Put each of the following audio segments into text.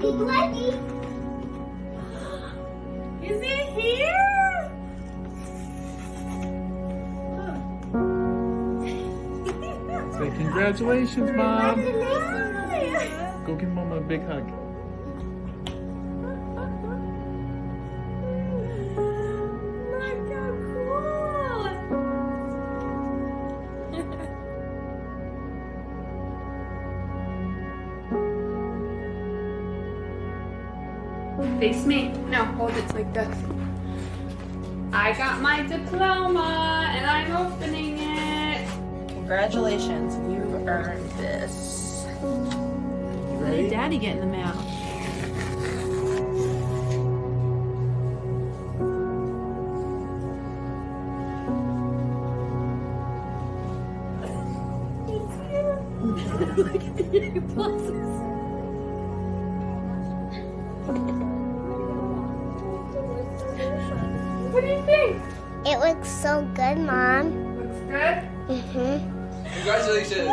Is it here? Say congratulations, Mom. Congratulations. Go give Mama a big hug. Look how cool. Face me. No, hold it like this. I got my diploma and I'm opening it. Congratulations, you've earned this. What did Daddy get in the mail? Look at the pluses. What do you think? It looks so good, Mom. Looks good? Mm-hmm. Congratulations!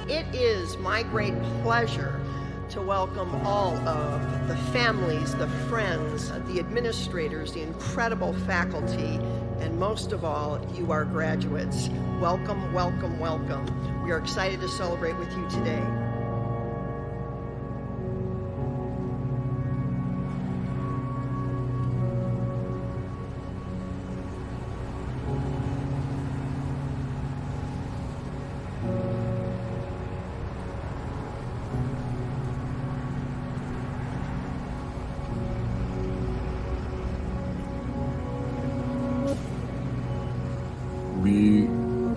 It is my great pleasure to welcome all of the families, the friends, the administrators, the incredible faculty, and most of all, you, our graduates. Welcome, welcome, welcome. We are excited to celebrate with you today. We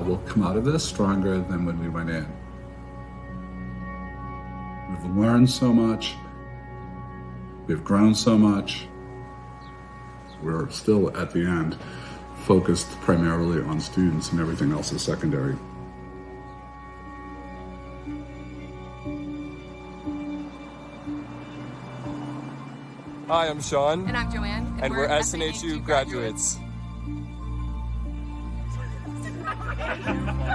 will come out of this stronger than when we went in. We've learned so much. We've grown so much. We're still, at the end, focused primarily on students, and everything else is secondary. Hi, I'm Sean. And I'm Joanne. And we're SNHU graduates.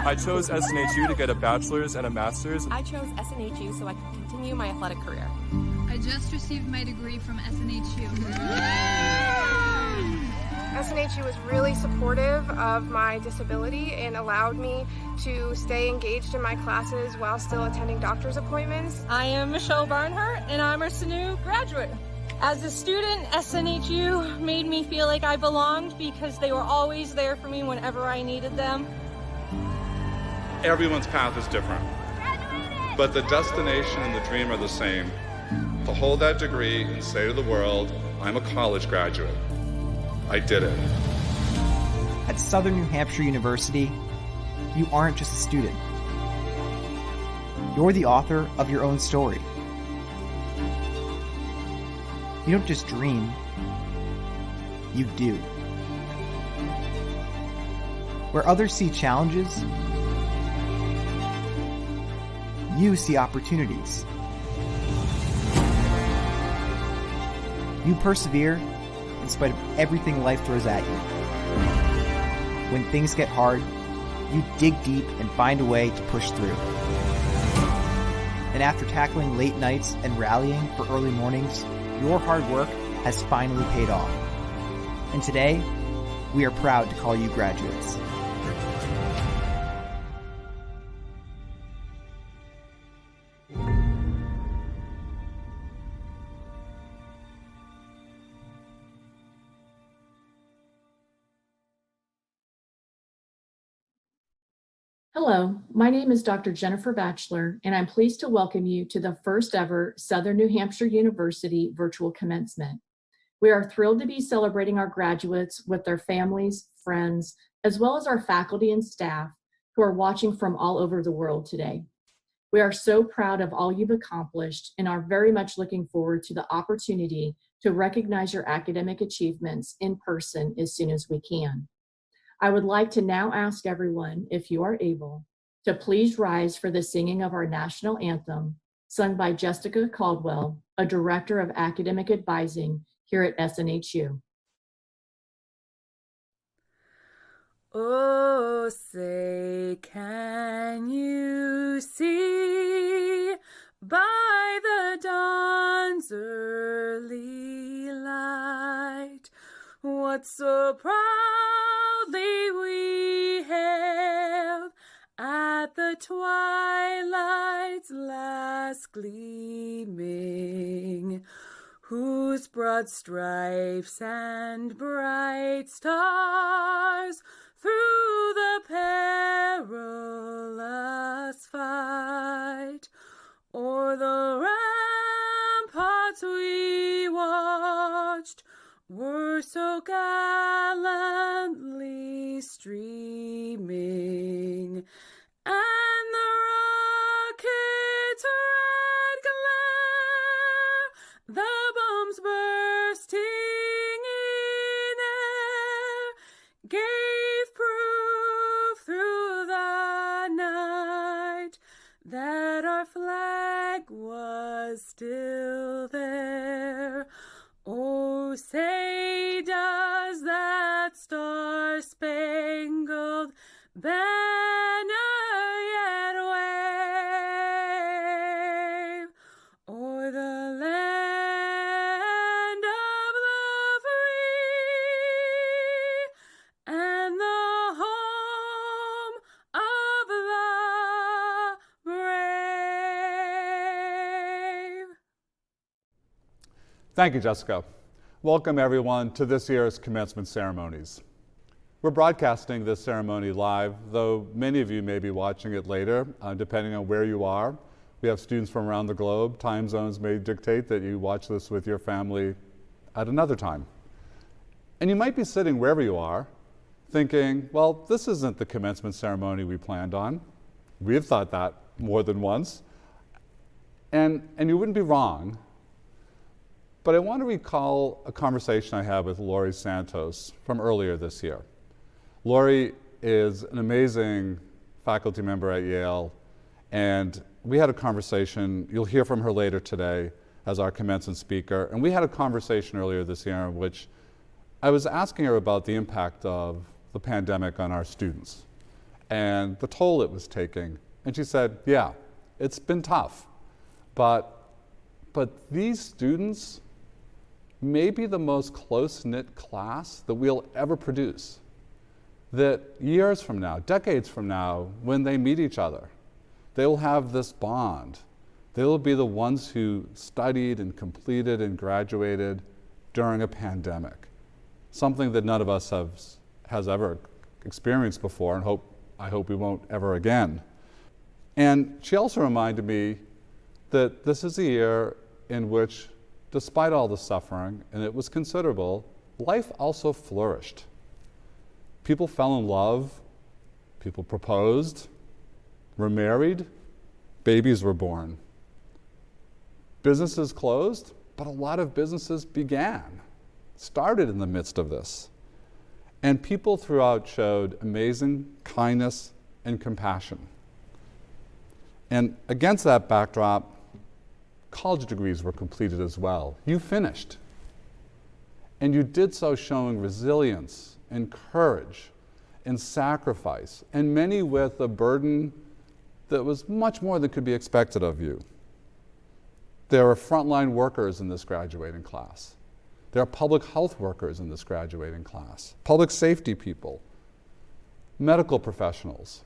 I chose SNHU to get a bachelor's and a master's. I chose SNHU so I could continue my athletic career. I just received my degree from SNHU. SNHU was really supportive of my disability and allowed me to stay engaged in my classes while still attending doctor's appointments. I am Michelle Barnhart and I'm a SNU graduate. As a student, SNHU made me feel like I belonged because they were always there for me whenever I needed them. Everyone's path is different, but the destination and the dream are the same. To hold that degree and say to the world, I'm a college graduate. I did it. At Southern New Hampshire University, you aren't just a student. You're the author of your own story. You don't just dream, you do. Where others see challenges, you see opportunities. You persevere in spite of everything life throws at you. When things get hard, you dig deep and find a way to push through. And after tackling late nights and rallying for early mornings, your hard work has finally paid off. And today, we are proud to call you graduates. Hello, my name is Dr. Jennifer Bachelor, and I'm pleased to welcome you to the first ever Southern New Hampshire University virtual commencement. We are thrilled to be celebrating our graduates with their families, friends, as well as our faculty and staff who are watching from all over the world today. We are so proud of all you've accomplished and are very much looking forward to the opportunity to recognize your academic achievements in person as soon as we can. I would like to now ask everyone, if you are able, to please rise for the singing of our national anthem, sung by Jessica Caldwell, a Director of Academic Advising here at SNHU. Oh, say, can you see by the dawn's early light what so proudly we hailed at the twilight's last gleaming, whose broad stripes and bright stars through the perilous fight o'er the ramparts we watched were so gallantly streaming, and the rocket's red glare, the bombs bursting in air, gave proof through the night that our flag was still there. Oh, say does that star-spangled banner yet wave o'er the land of the free and the home of the brave? Thank you, Jessica. Welcome everyone to this year's commencement ceremonies. We're broadcasting this ceremony live, though many of you may be watching it later, depending on where you are. We have students from around the globe. Time zones may dictate that you watch this with your family at another time. And you might be sitting wherever you are, thinking, well, this isn't the commencement ceremony we planned on. We've thought that more than once. And you wouldn't be wrong. But I want to recall a conversation I had with Laurie Santos from earlier this year. Laurie is an amazing faculty member at Yale, and we had a conversation. You'll hear from her later today as our commencement speaker. And we had a conversation earlier this year in which I was asking her about the impact of the pandemic on our students and the toll it was taking. And she said, yeah, it's been tough, but these students may be the most close-knit class that we'll ever produce. That years from now, decades from now, when they meet each other, they will have this bond. They will be the ones who studied and completed and graduated during a pandemic, something that none of us has ever experienced before, and I hope we won't ever again. And she also reminded me that this is a year in which, despite all the suffering, and it was considerable, life also flourished. People fell in love, people proposed, were married, babies were born. Businesses closed, but a lot of businesses started in the midst of this. And people throughout showed amazing kindness and compassion. And against that backdrop, college degrees were completed as well. You finished. And you did so showing resilience and courage and sacrifice, and many with a burden that was much more than could be expected of you. There are frontline workers in this graduating class. There are public health workers in this graduating class, public safety people, medical professionals.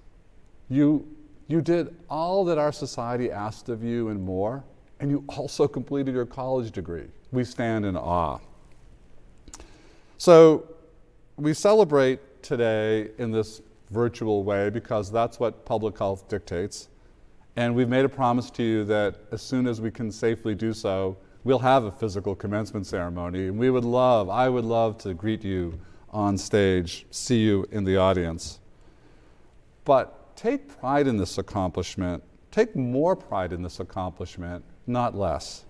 You did all that our society asked of you and more, and you also completed your college degree. We stand in awe. So we celebrate today in this virtual way because that's what public health dictates. And we've made a promise to you that as soon as we can safely do so, we'll have a physical commencement ceremony. And I would love to greet you on stage, see you in the audience. But take pride in this accomplishment. Take more pride in this accomplishment, not less.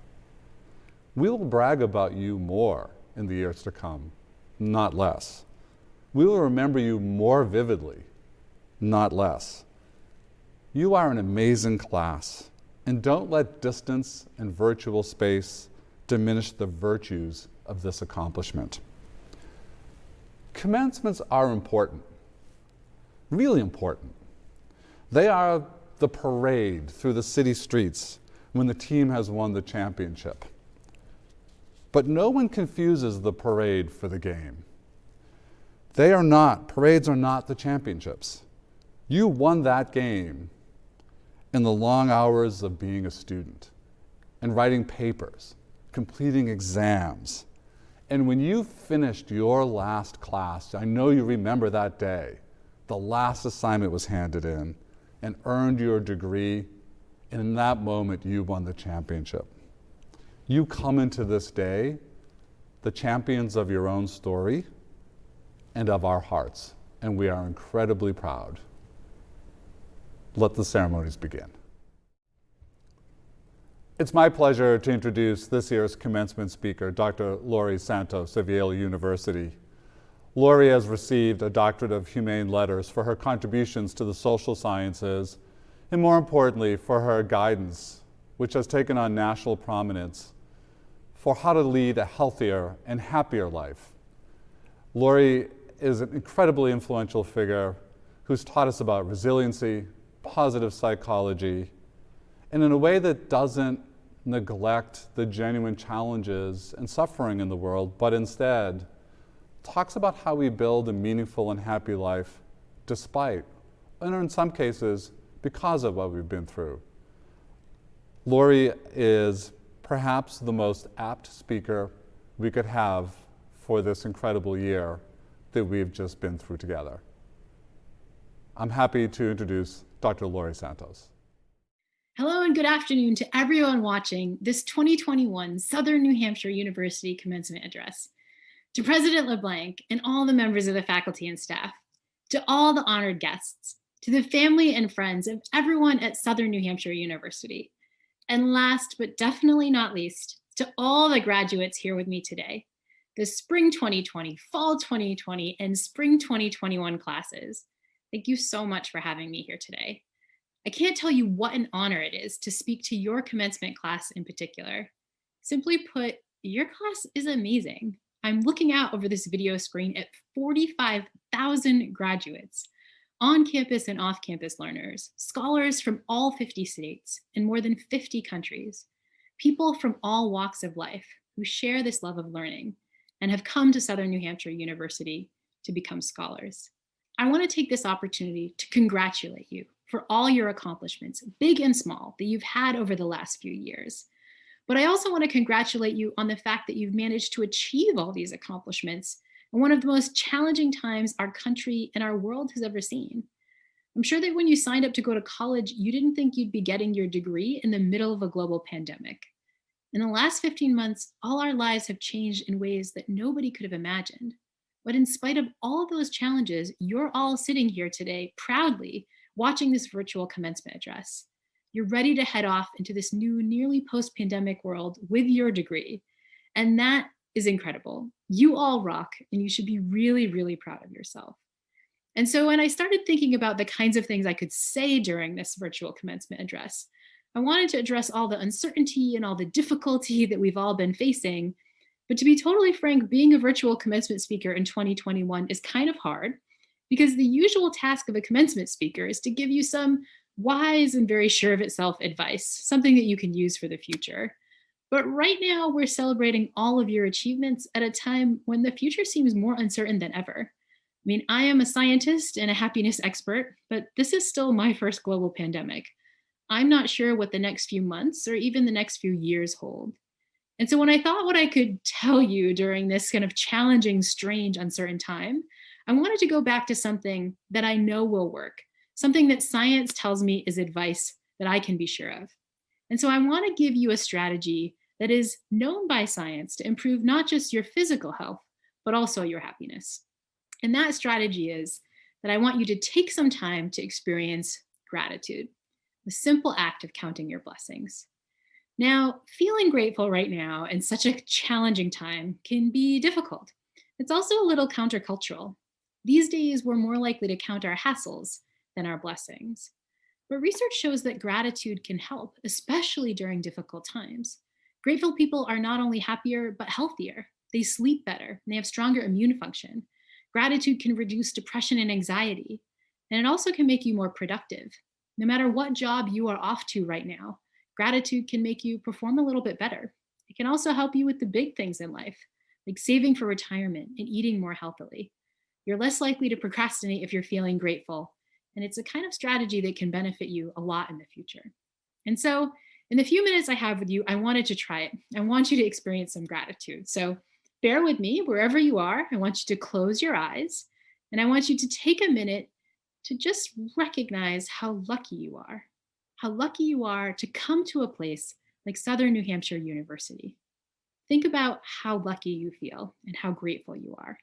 We will brag about you more in the years to come, not less. We will remember you more vividly, not less. You are an amazing class. And don't let distance and virtual space diminish the virtues of this accomplishment. Commencements are important, really important. They are the parade through the city streets when the team has won the championship. But no one confuses the parade for the game. Parades are not the championships. You won that game in the long hours of being a student and writing papers, completing exams. And when you finished your last class, I know you remember that day, the last assignment was handed in and earned your degree, and in that moment you won the championship. You come into this day the champions of your own story and of our hearts, and we are incredibly proud. Let the ceremonies begin. It's my pleasure to introduce this year's commencement speaker, Dr. Laurie Santos of Yale University. Laurie has received a Doctorate of Humane Letters for her contributions to the social sciences, and more importantly, for her guidance, which has taken on national prominence for how to lead a healthier and happier life. Laurie is an incredibly influential figure who's taught us about resiliency, positive psychology, and in a way that doesn't neglect the genuine challenges and suffering in the world, but instead talks about how we build a meaningful and happy life despite, and in some cases, because of what we've been through. Laurie is perhaps the most apt speaker we could have for this incredible year that we've just been through together. I'm happy to introduce Dr. Laurie Santos. Hello and good afternoon to everyone watching this 2021 Southern New Hampshire University Commencement Address. To President LeBlanc and all the members of the faculty and staff, to all the honored guests, to the family and friends of everyone at Southern New Hampshire University, and last but definitely not least, to all the graduates here with me today, the Spring 2020, Fall 2020, and Spring 2021 classes. Thank you so much for having me here today. I can't tell you what an honor it is to speak to your commencement class in particular. Simply put, your class is amazing. I'm looking out over this video screen at 45,000 graduates, on-campus and off-campus learners, scholars from all 50 states and more than 50 countries, people from all walks of life who share this love of learning and have come to Southern New Hampshire University to become scholars. I want to take this opportunity to congratulate you for all your accomplishments, big and small, that you've had over the last few years. But I also want to congratulate you on the fact that you've managed to achieve all these accomplishments in one of the most challenging times our country and our world has ever seen. I'm sure that when you signed up to go to college, you didn't think you'd be getting your degree in the middle of a global pandemic. In the last 15 months, all our lives have changed in ways that nobody could have imagined. But in spite of all of those challenges, you're all sitting here today proudly watching this virtual commencement address. You're ready to head off into this new, nearly post-pandemic world with your degree. And that is incredible. You all rock, and you should be really, really proud of yourself. And so when I started thinking about the kinds of things I could say during this virtual commencement address, I wanted to address all the uncertainty and all the difficulty that we've all been facing. But to be totally frank, being a virtual commencement speaker in 2021 is kind of hard, because the usual task of a commencement speaker is to give you some wise and very sure of itself advice, something that you can use for the future. But right now, we're celebrating all of your achievements at a time when the future seems more uncertain than ever. I mean, I am a scientist and a happiness expert, but this is still my first global pandemic. I'm not sure what the next few months or even the next few years hold. And so when I thought what I could tell you during this kind of challenging, strange, uncertain time, I wanted to go back to something that I know will work, something that science tells me is advice that I can be sure of. And so I want to give you a strategy that is known by science to improve not just your physical health, but also your happiness. And that strategy is that I want you to take some time to experience gratitude, the simple act of counting your blessings. Now, feeling grateful right now in such a challenging time can be difficult. It's also a little countercultural. These days, we're more likely to count our hassles than our blessings. But research shows that gratitude can help, especially during difficult times. Grateful people are not only happier, but healthier. They sleep better, and they have stronger immune function. Gratitude can reduce depression and anxiety, and it also can make you more productive. No matter what job you are off to right now, gratitude can make you perform a little bit better. It can also help you with the big things in life, like saving for retirement and eating more healthily. You're less likely to procrastinate if you're feeling grateful, and it's a kind of strategy that can benefit you a lot in the future. And so, in the few minutes I have with you, I wanted to try it. I want you to experience some gratitude. So, bear with me wherever you are. I want you to close your eyes, and I want you to take a minute to just recognize how lucky you are to come to a place like Southern New Hampshire University. Think about how lucky you feel and how grateful you are.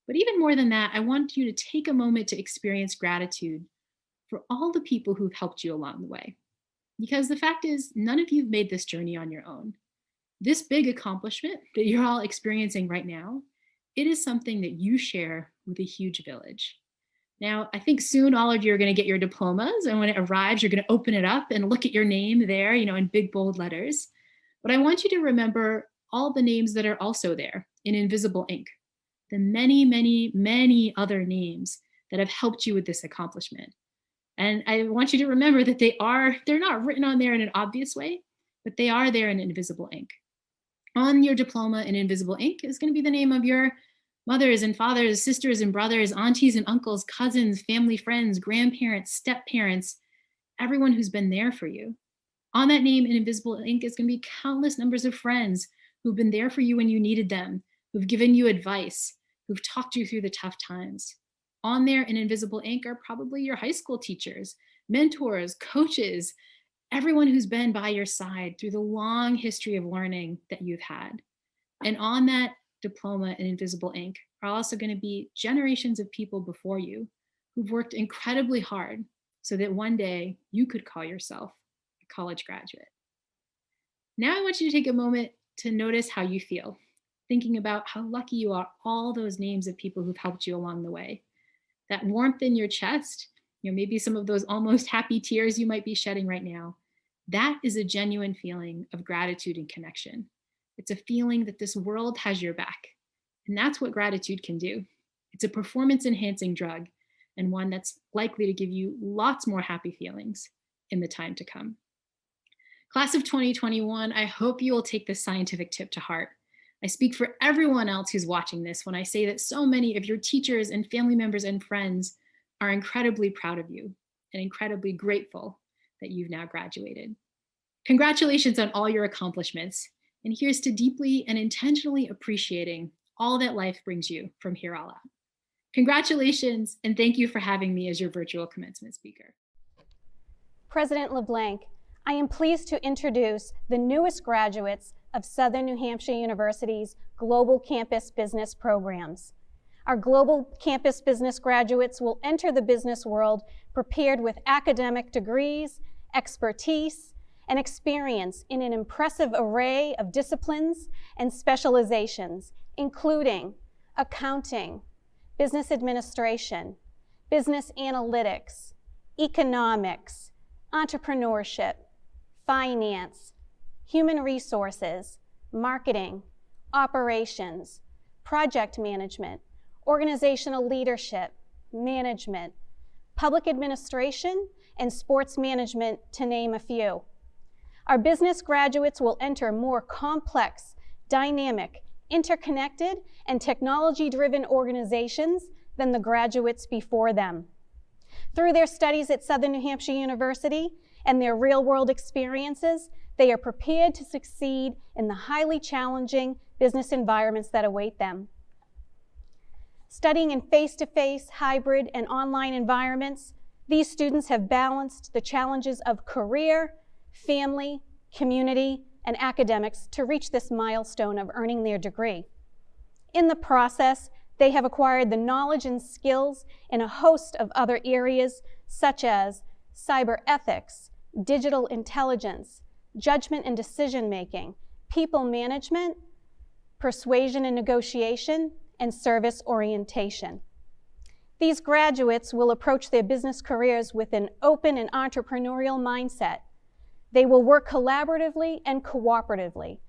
But even more than that, I want you to take a moment to experience gratitude for all the people who've helped you along the way. Because the fact is, none of you've made this journey on your own. This big accomplishment that you're all experiencing right now, it is something that you share with a huge village. Now, I think soon all of you are going to get your diplomas, and when it arrives, you're going to open it up and look at your name there, in big bold letters. But I want you to remember all the names that are also there in invisible ink, the many, many, many other names that have helped you with this accomplishment. And I want you to remember that they're not written on there in an obvious way, but they are there in invisible ink. On your diploma in invisible ink is going to be the name of your mothers and fathers, sisters and brothers, aunties and uncles, cousins, family, friends, grandparents, step-parents, everyone who's been there for you. On that name in invisible ink is going to be countless numbers of friends who've been there for you when you needed them, who've given you advice, who've talked you through the tough times. On there in invisible ink are probably your high school teachers, mentors, coaches, everyone who's been by your side through the long history of learning that you've had. And on that diploma in invisible ink are also going to be generations of people before you who've worked incredibly hard so that one day you could call yourself a college graduate. Now I want you to take a moment to notice how you feel, thinking about how lucky you are, all those names of people who've helped you along the way. That warmth in your chest, maybe some of those almost happy tears you might be shedding right now, that is a genuine feeling of gratitude and connection. It's a feeling that this world has your back. And that's what gratitude can do. It's a performance-enhancing drug, and one that's likely to give you lots more happy feelings in the time to come. Class of 2021, I hope you will take this scientific tip to heart. I speak for everyone else who's watching this when I say that so many of your teachers and family members and friends are incredibly proud of you and incredibly grateful that you've now graduated. Congratulations on all your accomplishments. And here's to deeply and intentionally appreciating all that life brings you from here all out. Congratulations, and thank you for having me as your virtual commencement speaker. President LeBlanc, I am pleased to introduce the newest graduates of Southern New Hampshire University's Global Campus Business programs. Our Global Campus Business graduates will enter the business world prepared with academic degrees, expertise, and experience in an impressive array of disciplines and specializations, including accounting, business administration, business analytics, economics, entrepreneurship, finance, human resources, marketing, operations, project management, organizational leadership, management, public administration, and sports management, to name a few. Our business graduates will enter more complex, dynamic, interconnected, and technology-driven organizations than the graduates before them. Through their studies at Southern New Hampshire University and their real-world experiences, they are prepared to succeed in the highly challenging business environments that await them. Studying in face-to-face, hybrid, and online environments, these students have balanced the challenges of career, family, community, and academics to reach this milestone of earning their degree. In the process, they have acquired the knowledge and skills in a host of other areas such as cyber ethics, digital intelligence, judgment and decision-making, people management, persuasion and negotiation, and service orientation. These graduates will approach their business careers with an open and entrepreneurial mindset. They will work collaboratively and cooperatively.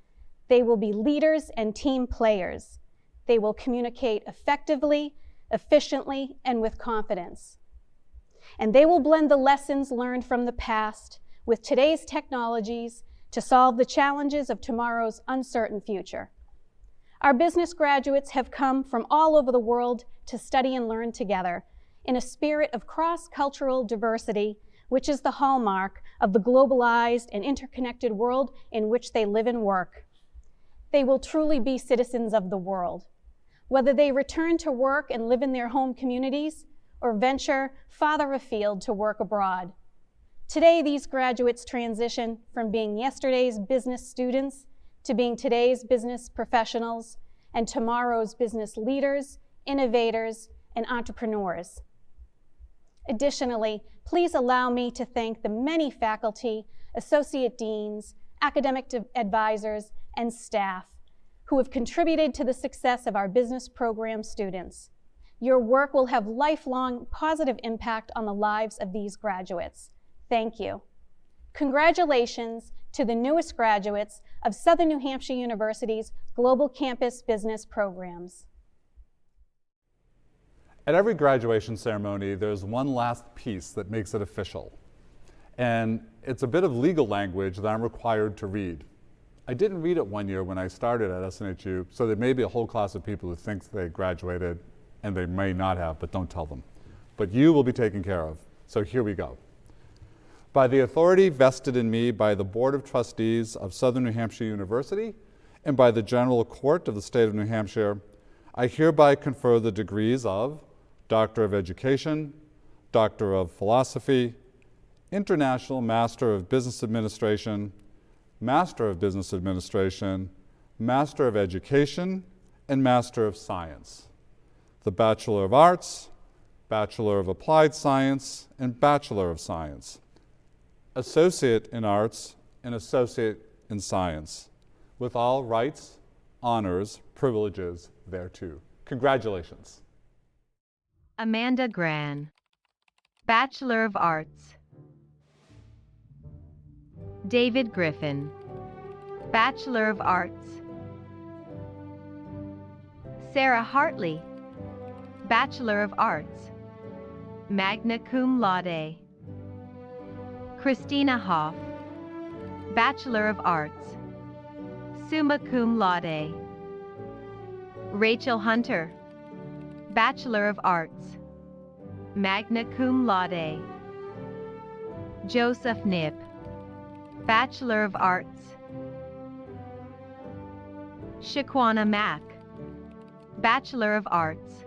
They will be leaders and team players. They will communicate effectively, efficiently, and with confidence. And they will blend the lessons learned from the past with today's technologies to solve the challenges of tomorrow's uncertain future. Our business graduates have come from all over the world to study and learn together in a spirit of cross-cultural diversity, which is the hallmark of the globalized and interconnected world in which they live and work. They will truly be citizens of the world. Whether they return to work and live in their home communities or venture farther afield to work abroad. Today, these graduates transition from being yesterday's business students to being today's business professionals and tomorrow's business leaders, innovators, and entrepreneurs. Additionally, please allow me to thank the many faculty, associate deans, academic advisors, and staff who have contributed to the success of our business program students. Your work will have lifelong positive impact on the lives of these graduates. Thank you. Congratulations to the newest graduates of Southern New Hampshire University's Global Campus Business Programs. At every graduation ceremony, there's one last piece that makes it official. And it's a bit of legal language that I'm required to read. I didn't read it one year when I started at SNHU, so there may be a whole class of people who think they graduated and they may not have, but don't tell them. But you will be taken care of. So here we go. By the authority vested in me by the Board of Trustees of Southern New Hampshire University and by the General Court of the State of New Hampshire, I hereby confer the degrees of Doctor of Education, Doctor of Philosophy, International Master of Business Administration, Master of Business Administration, Master of Education, and Master of Science. The Bachelor of Arts, Bachelor of Applied Science, and Bachelor of Science. Associate in Arts and Associate in Science, with all rights, honors, privileges thereto. Congratulations. Amanda Gran, Bachelor of Arts. David Griffin, Bachelor of Arts. Sarah Hartley, Bachelor of Arts, magna cum laude. Christina Hoff, Bachelor of Arts, summa cum laude. Rachel Hunter, Bachelor of Arts, magna cum laude. Joseph Knipp, Bachelor of Arts. Shaquana Mack, Bachelor of Arts,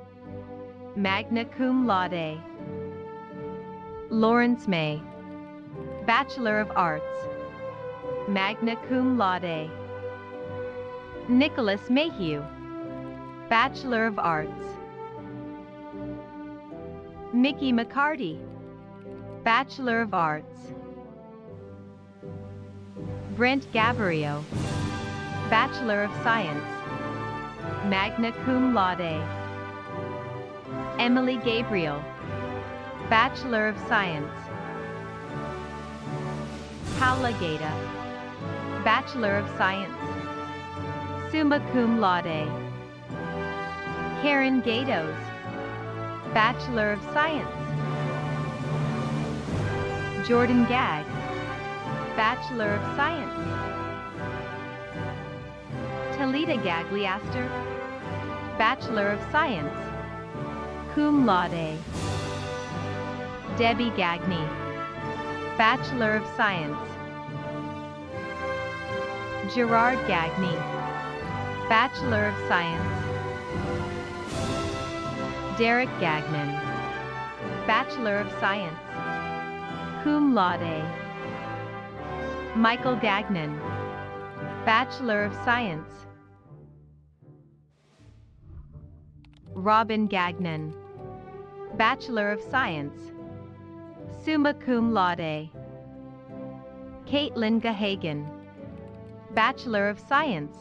magna cum laude. Lawrence May, Bachelor of Arts, magna cum laude. Nicholas Mayhew, Bachelor of Arts. Mickey McCarty, Bachelor of Arts. Brent Gabriel, Bachelor of Science, magna cum laude. Emily Gabriel, Bachelor of Science. Paula Gata, Bachelor of Science, summa cum laude. Karen Gatos, Bachelor of Science. Jordan Gagg, Bachelor of Science. Talita Gagliaster, Bachelor of Science, cum laude. Debbie Gagne, Bachelor of Science. Gerard Gagne, Bachelor of Science. Derek Gagnon, Bachelor of Science, cum laude. Michael Gagnon, Bachelor of Science. Robin Gagnon, Bachelor of Science, summa cum laude. Caitlin Gahagan, Bachelor of Science,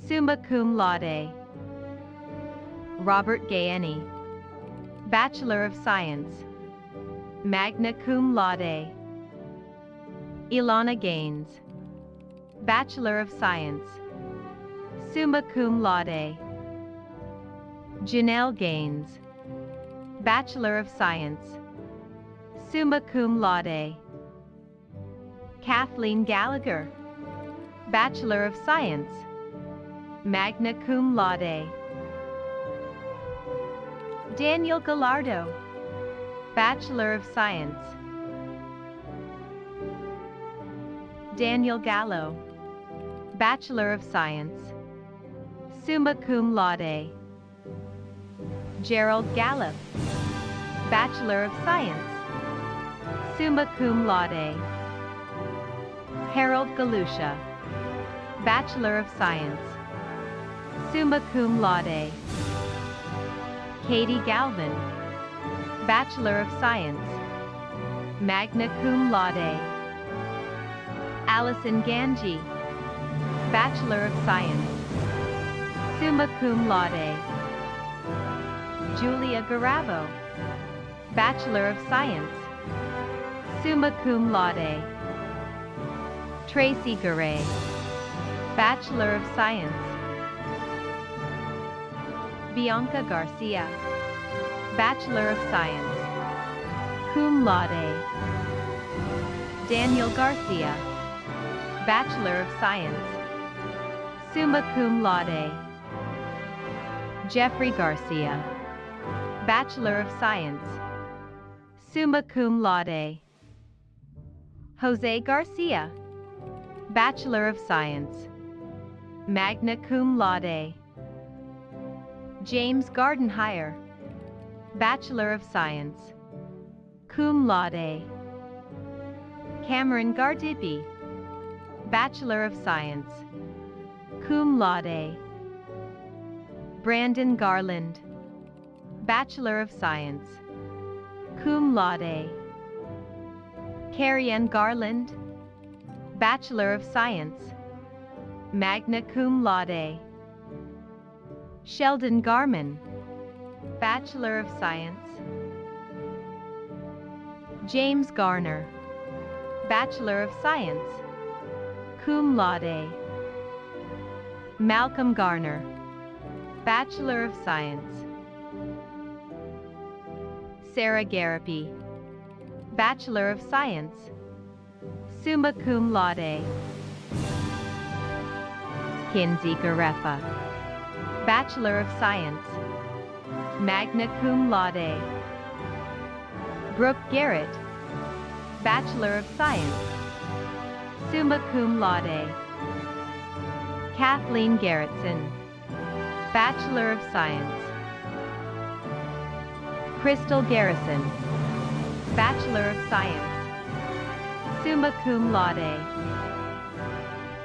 summa cum laude. Robert Gaeni, Bachelor of Science, magna cum laude. Ilana Gaines, Bachelor of Science, summa cum laude. Janelle Gaines, Bachelor of Science, summa cum laude. Kathleen Gallagher, Bachelor of Science, magna cum laude. Daniel Gallardo, Bachelor of Science. Daniel Gallo, Bachelor of Science, summa cum laude. Gerald Gallup, Bachelor of Science, summa cum laude. Harold Galusha, Bachelor of Science, summa cum laude. Katie Galvin, Bachelor of Science, magna cum laude. Allison Ganji, Bachelor of Science, summa cum laude. Julia Garabo, Bachelor of Science, summa cum laude. Tracy Garay, Bachelor of Science. Bianca Garcia, Bachelor of Science, cum laude. Daniel Garcia, Bachelor of Science, summa cum laude. Jeffrey Garcia, Bachelor of Science, summa cum laude. Jose Garcia, Bachelor of Science, magna cum laude. James Gardenhire, Bachelor of Science, cum laude. Cameron Gardipi, Bachelor of Science, cum laude. Brandon Garland, Bachelor of Science, cum laude. Carrie Ann Garland, Bachelor of Science, magna cum laude. Sheldon Garman, Bachelor of Science. James Garner, Bachelor of Science, cum laude. Malcolm Garner, Bachelor of Science. Sarah Garapi, Bachelor of Science, summa cum laude. Kinsey Garefa, Bachelor of Science, magna cum laude. Brooke Garrett, Bachelor of Science, summa cum laude. Kathleen Garrettson, Bachelor of Science. Crystal Garrison, Bachelor of Science, summa cum laude.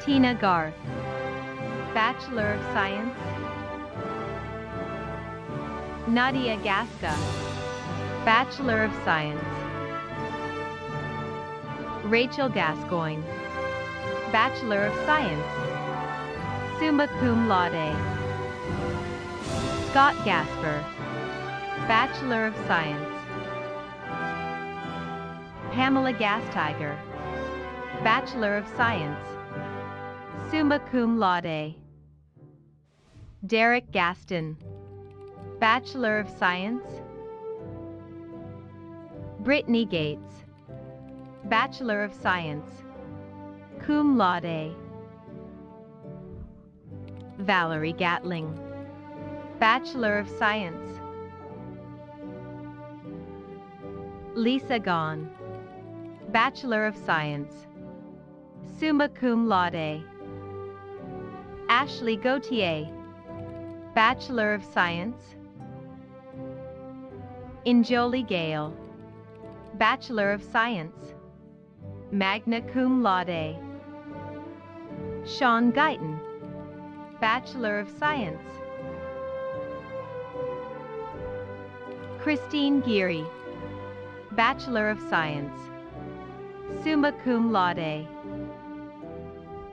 Tina Garth, Bachelor of Science. Nadia Gasca, Bachelor of Science. Rachel Gascoigne, Bachelor of Science, summa cum laude. Scott Gasper, Bachelor of Science. Pamela Gastiger, Bachelor of Science, summa cum laude. Derek Gaston, Bachelor of Science. Brittany Gates, Bachelor of Science, cum laude. Valerie Gatling, Bachelor of Science. Lisa Gahn, Bachelor of Science, summa cum laude. Ashley Gautier, Bachelor of Science. Injoli Gale, Bachelor of Science, magna cum laude. Sean Guyton, Bachelor of Science. Christine Geary, Bachelor of Science, summa cum laude.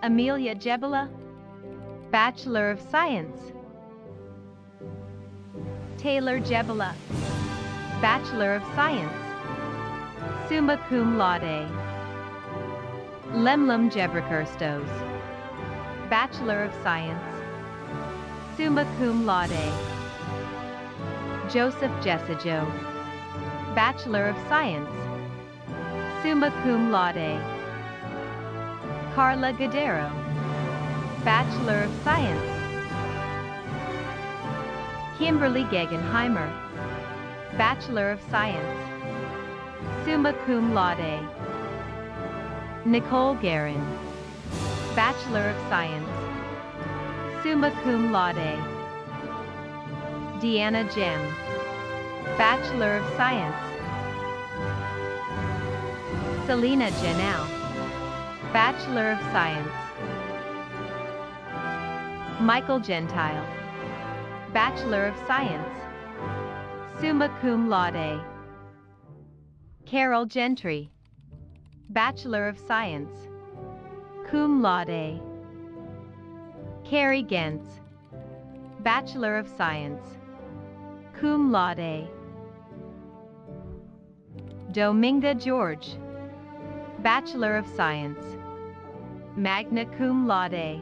Amelia Jebela, Bachelor of Science. Taylor Jebela, Bachelor of Science, summa cum laude. Lemlem Jebrakirstos, Bachelor of Science, summa cum laude. Joseph Jessajo, Bachelor of Science, summa cum laude. Carla Gadero, Bachelor of Science. Kimberly Gegenheimer, Bachelor of Science, summa cum laude. Nicole Guerin, Bachelor of Science, summa cum laude. Deanna Jem, Bachelor of Science. Selena Janelle, Bachelor of Science. Michael Gentile, Bachelor of Science, summa cum laude. Carol Gentry, Bachelor of Science, cum laude. Carrie Gentz, Bachelor of Science, cum laude. Dominga George, Bachelor of Science, magna cum laude.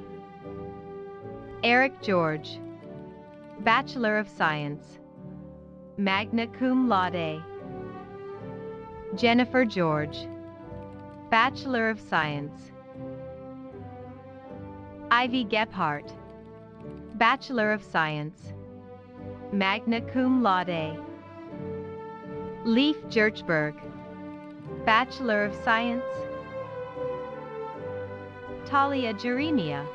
Eric George, Bachelor of Science, magna cum laude. Jennifer George, Bachelor of Science. Ivy Gebhardt, Bachelor of Science, magna cum laude. Leif Jerchberg, Bachelor of Science. Talia Jeremia,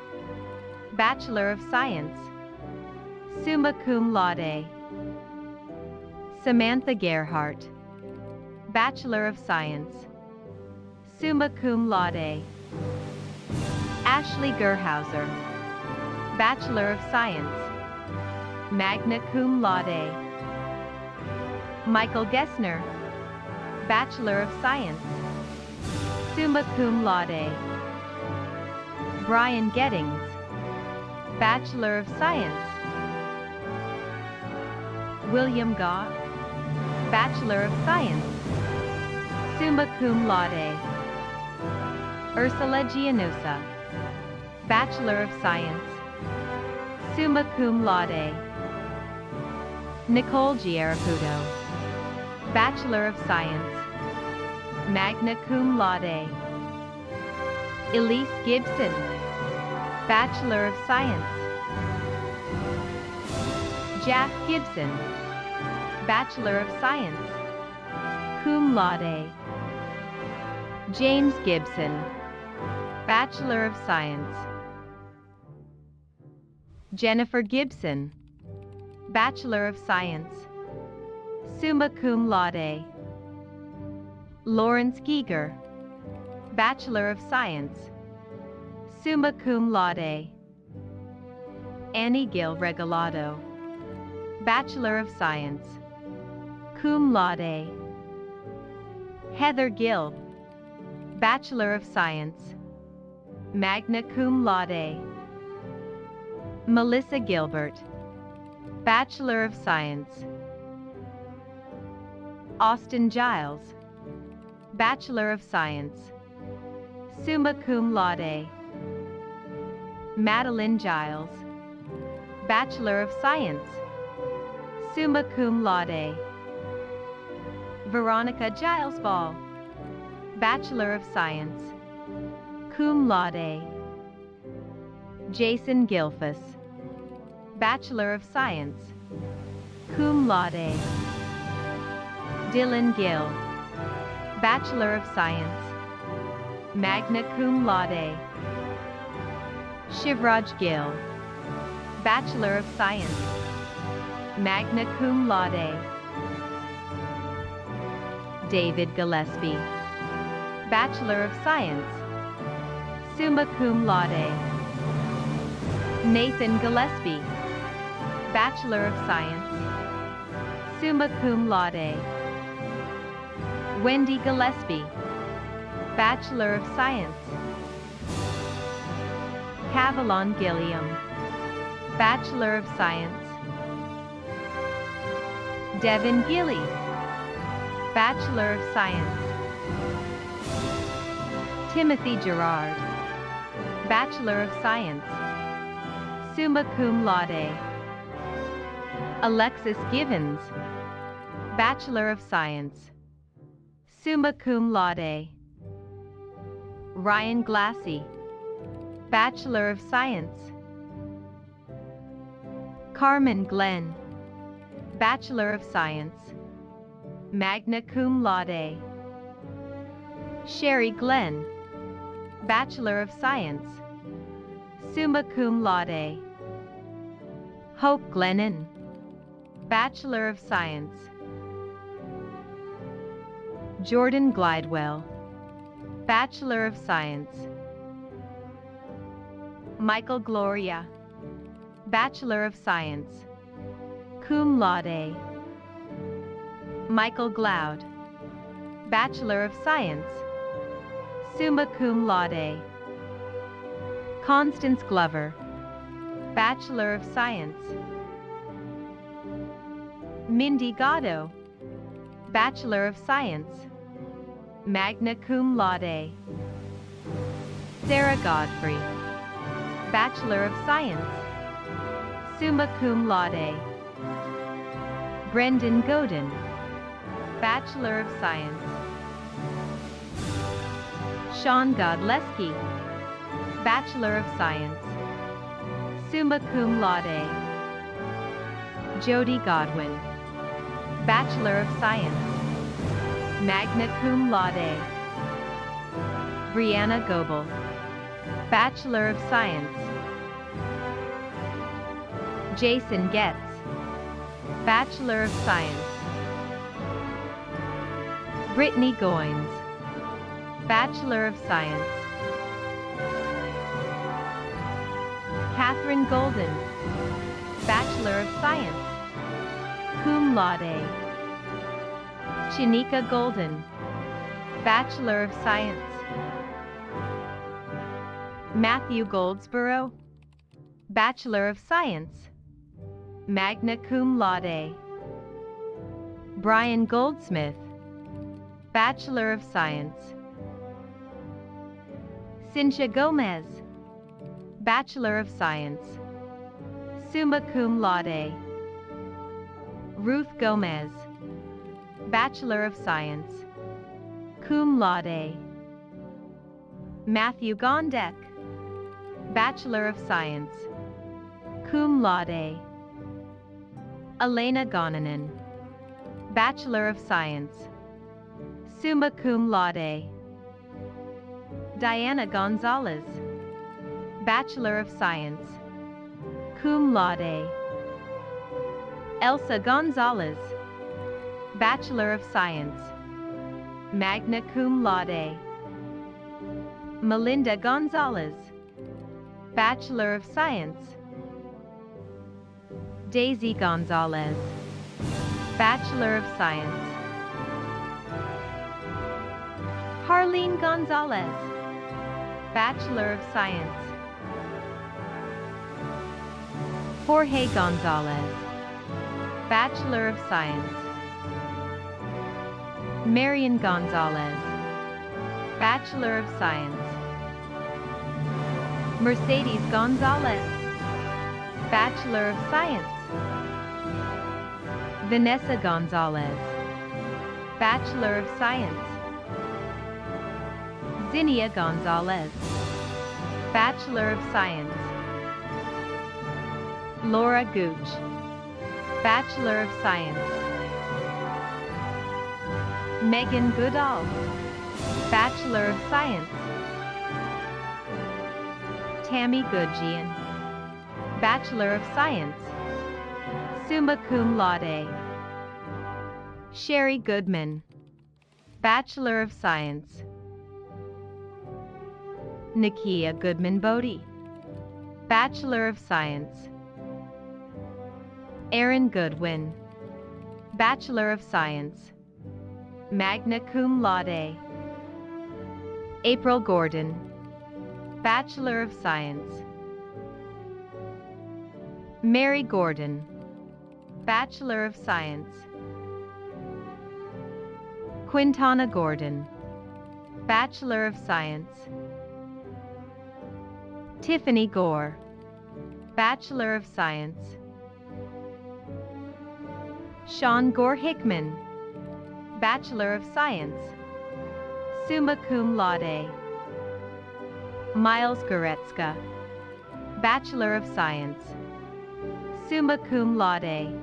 Bachelor of Science, summa cum laude. Samantha Gerhardt, Bachelor of Science, summa cum laude. Ashley Gerhauser, Bachelor of Science, magna cum laude. Michael Gessner, Bachelor of Science, summa cum laude. Brian Gettings, Bachelor of Science. William Goff, Bachelor of Science, summa cum laude. Ursula Gianusa, Bachelor of Science, summa cum laude. Nicole Giaraputo, Bachelor of Science, magna cum laude. Elise Gibson, Bachelor of Science. Jack Gibson, Bachelor of Science, cum laude. James Gibson, Bachelor of Science. Jennifer Gibson, Bachelor of Science, summa cum laude. Lawrence Giger, Bachelor of Science, summa cum laude. Annie Gil Regalado, Bachelor of Science, cum laude. Heather Gill, Bachelor of Science, magna cum laude. Melissa Gilbert, Bachelor of Science. Austin Giles, Bachelor of Science, summa cum laude. Madeline Giles, Bachelor of Science, summa cum laude. Veronica Giles Ball, Bachelor of Science, cum laude. Jason Gilfus, Bachelor of Science, cum laude. Dylan Gill, Bachelor of Science, magna cum laude. Shivraj Gill, Bachelor of Science, magna cum laude. David Gillespie, Bachelor of Science, summa cum laude. Nathan Gillespie, Bachelor of Science, summa cum laude. Wendy Gillespie, Bachelor of Science. Cavalon Gilliam, Bachelor of Science. Devin Gilly, Bachelor of Science. Timothy Gerard, Bachelor of Science, summa cum laude. Alexis Givens, Bachelor of Science, summa cum laude. Ryan Glassy, Bachelor of Science. Carmen Glenn, Bachelor of Science, magna cum laude. Sherry Glenn, Bachelor of Science, summa cum laude. Hope Glennon, Bachelor of Science. Jordan Glidewell, Bachelor of Science. Michael Gloria, Bachelor of Science, cum laude. Michael Gloud, Bachelor of Science, summa cum laude. Constance Glover, Bachelor of Science. Mindy Gatto, Bachelor of Science, magna cum laude. Sarah Godfrey, Bachelor of Science, summa cum laude. Brendan Godin, Bachelor of Science. Sean Godleski, Bachelor of Science, summa cum laude. Jody Godwin, Bachelor of Science, magna cum laude. Brianna Goebel, Bachelor of Science. Jason Getz, Bachelor of Science. Brittany Goins, Bachelor of Science. Catherine Golden, Bachelor of Science, cum laude. Shanika Golden, Bachelor of Science. Matthew Goldsborough, Bachelor of Science, magna cum laude. Brian Goldsmith, Bachelor of Science. Cynthia Gomez, Bachelor of Science, summa cum laude. Ruth Gomez, Bachelor of Science, cum laude. Matthew Gondek, Bachelor of Science, cum laude. Elena Gonanen, Bachelor of Science, summa cum laude. Diana Gonzalez, Bachelor of Science, cum laude. Elsa Gonzalez, Bachelor of Science, magna cum laude. Melinda Gonzalez, Bachelor of Science. Daisy Gonzalez, Bachelor of Science. Harleen Gonzalez, Bachelor of Science. Jorge Gonzalez, Bachelor of Science. Marian Gonzalez, Bachelor of Science. Mercedes Gonzalez, Bachelor of Science. Vanessa Gonzalez, Bachelor of Science. Zinnia Gonzalez, Bachelor of Science. Laura Gooch, Bachelor of Science. Megan Goodall, Bachelor of Science. Tammy Goodgian, Bachelor of Science, summa cum laude. Sherry Goodman, Bachelor of Science. Nakia Goodman Bodie, Bachelor of Science. Aaron Goodwin, Bachelor of Science, magna cum laude. April Gordon, Bachelor of Science. Mary Gordon, Bachelor of Science. Quintana Gordon, Bachelor of Science. Tiffany Gore, Bachelor of Science. Sean Gore Hickman, Bachelor of Science, summa cum laude. Miles Goretzka, Bachelor of Science, summa cum laude.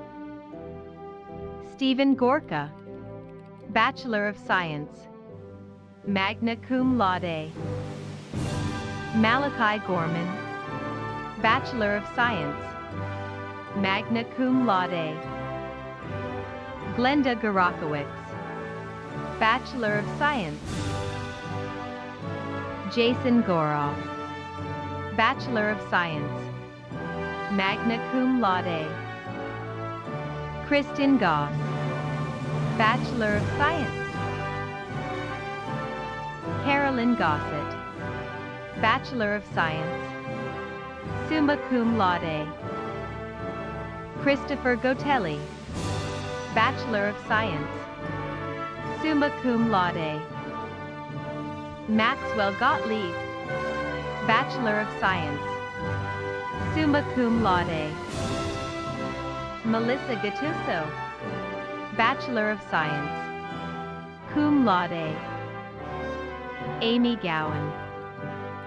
Stephen Gorka, Bachelor of Science, magna cum laude. Malachi Gorman, Bachelor of Science, magna cum laude. Glenda Garakowicz, Bachelor of Science. Jason Goroff, Bachelor of Science, magna cum laude. Kristen Goss, Bachelor of Science. Carolyn Gossett, Bachelor of Science, summa cum laude. Christopher Gotelli, Bachelor of Science, summa cum laude. Maxwell Gottlieb, Bachelor of Science, summa cum laude. Melissa Gattuso, Bachelor of Science, cum laude. Amy Gowan,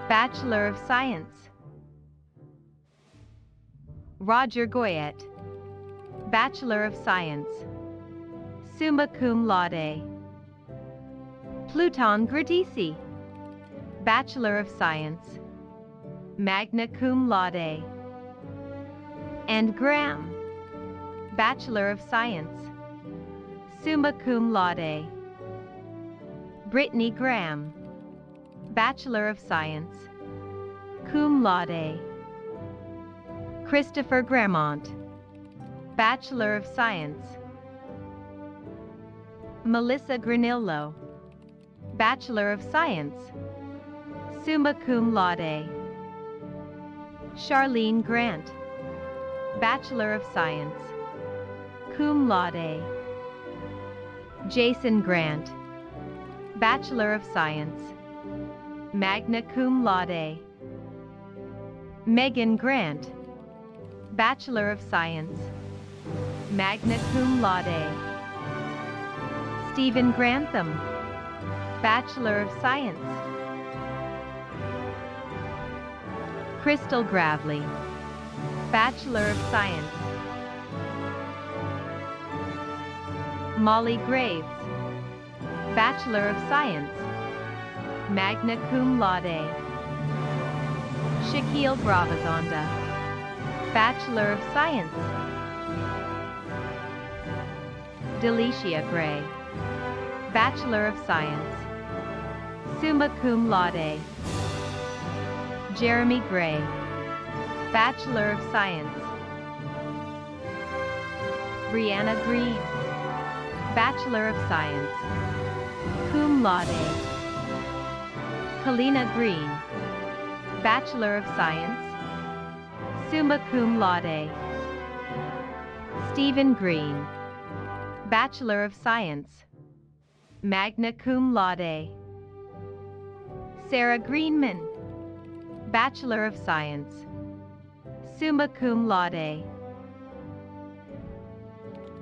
Bachelor of Science. Roger Goyette, Bachelor of Science, summa cum laude. Pluton Gradisi, Bachelor of Science, magna cum laude. And Graham, Bachelor of Science, summa cum laude. Brittany Graham, Bachelor of Science, cum laude. Christopher Gramont, Bachelor of Science. Melissa Granillo, Bachelor of Science, summa cum laude. Charlene Grant, Bachelor of Science, cum laude. Jason Grant, Bachelor of Science, magna cum laude. Megan Grant, Bachelor of Science, magna cum laude. Stephen Grantham, Bachelor of Science. Crystal Gravely, Bachelor of Science. Molly Graves, Bachelor of Science, magna cum laude. Shaquille Bravazonda, Bachelor of Science. Delicia Gray, Bachelor of Science, summa cum laude. Jeremy Gray, Bachelor of Science. Brianna Green, Bachelor of Science, cum laude. Kalina Green, Bachelor of Science, summa cum laude. Stephen Green, Bachelor of Science, magna cum laude. Sarah Greenman, Bachelor of Science, summa cum laude.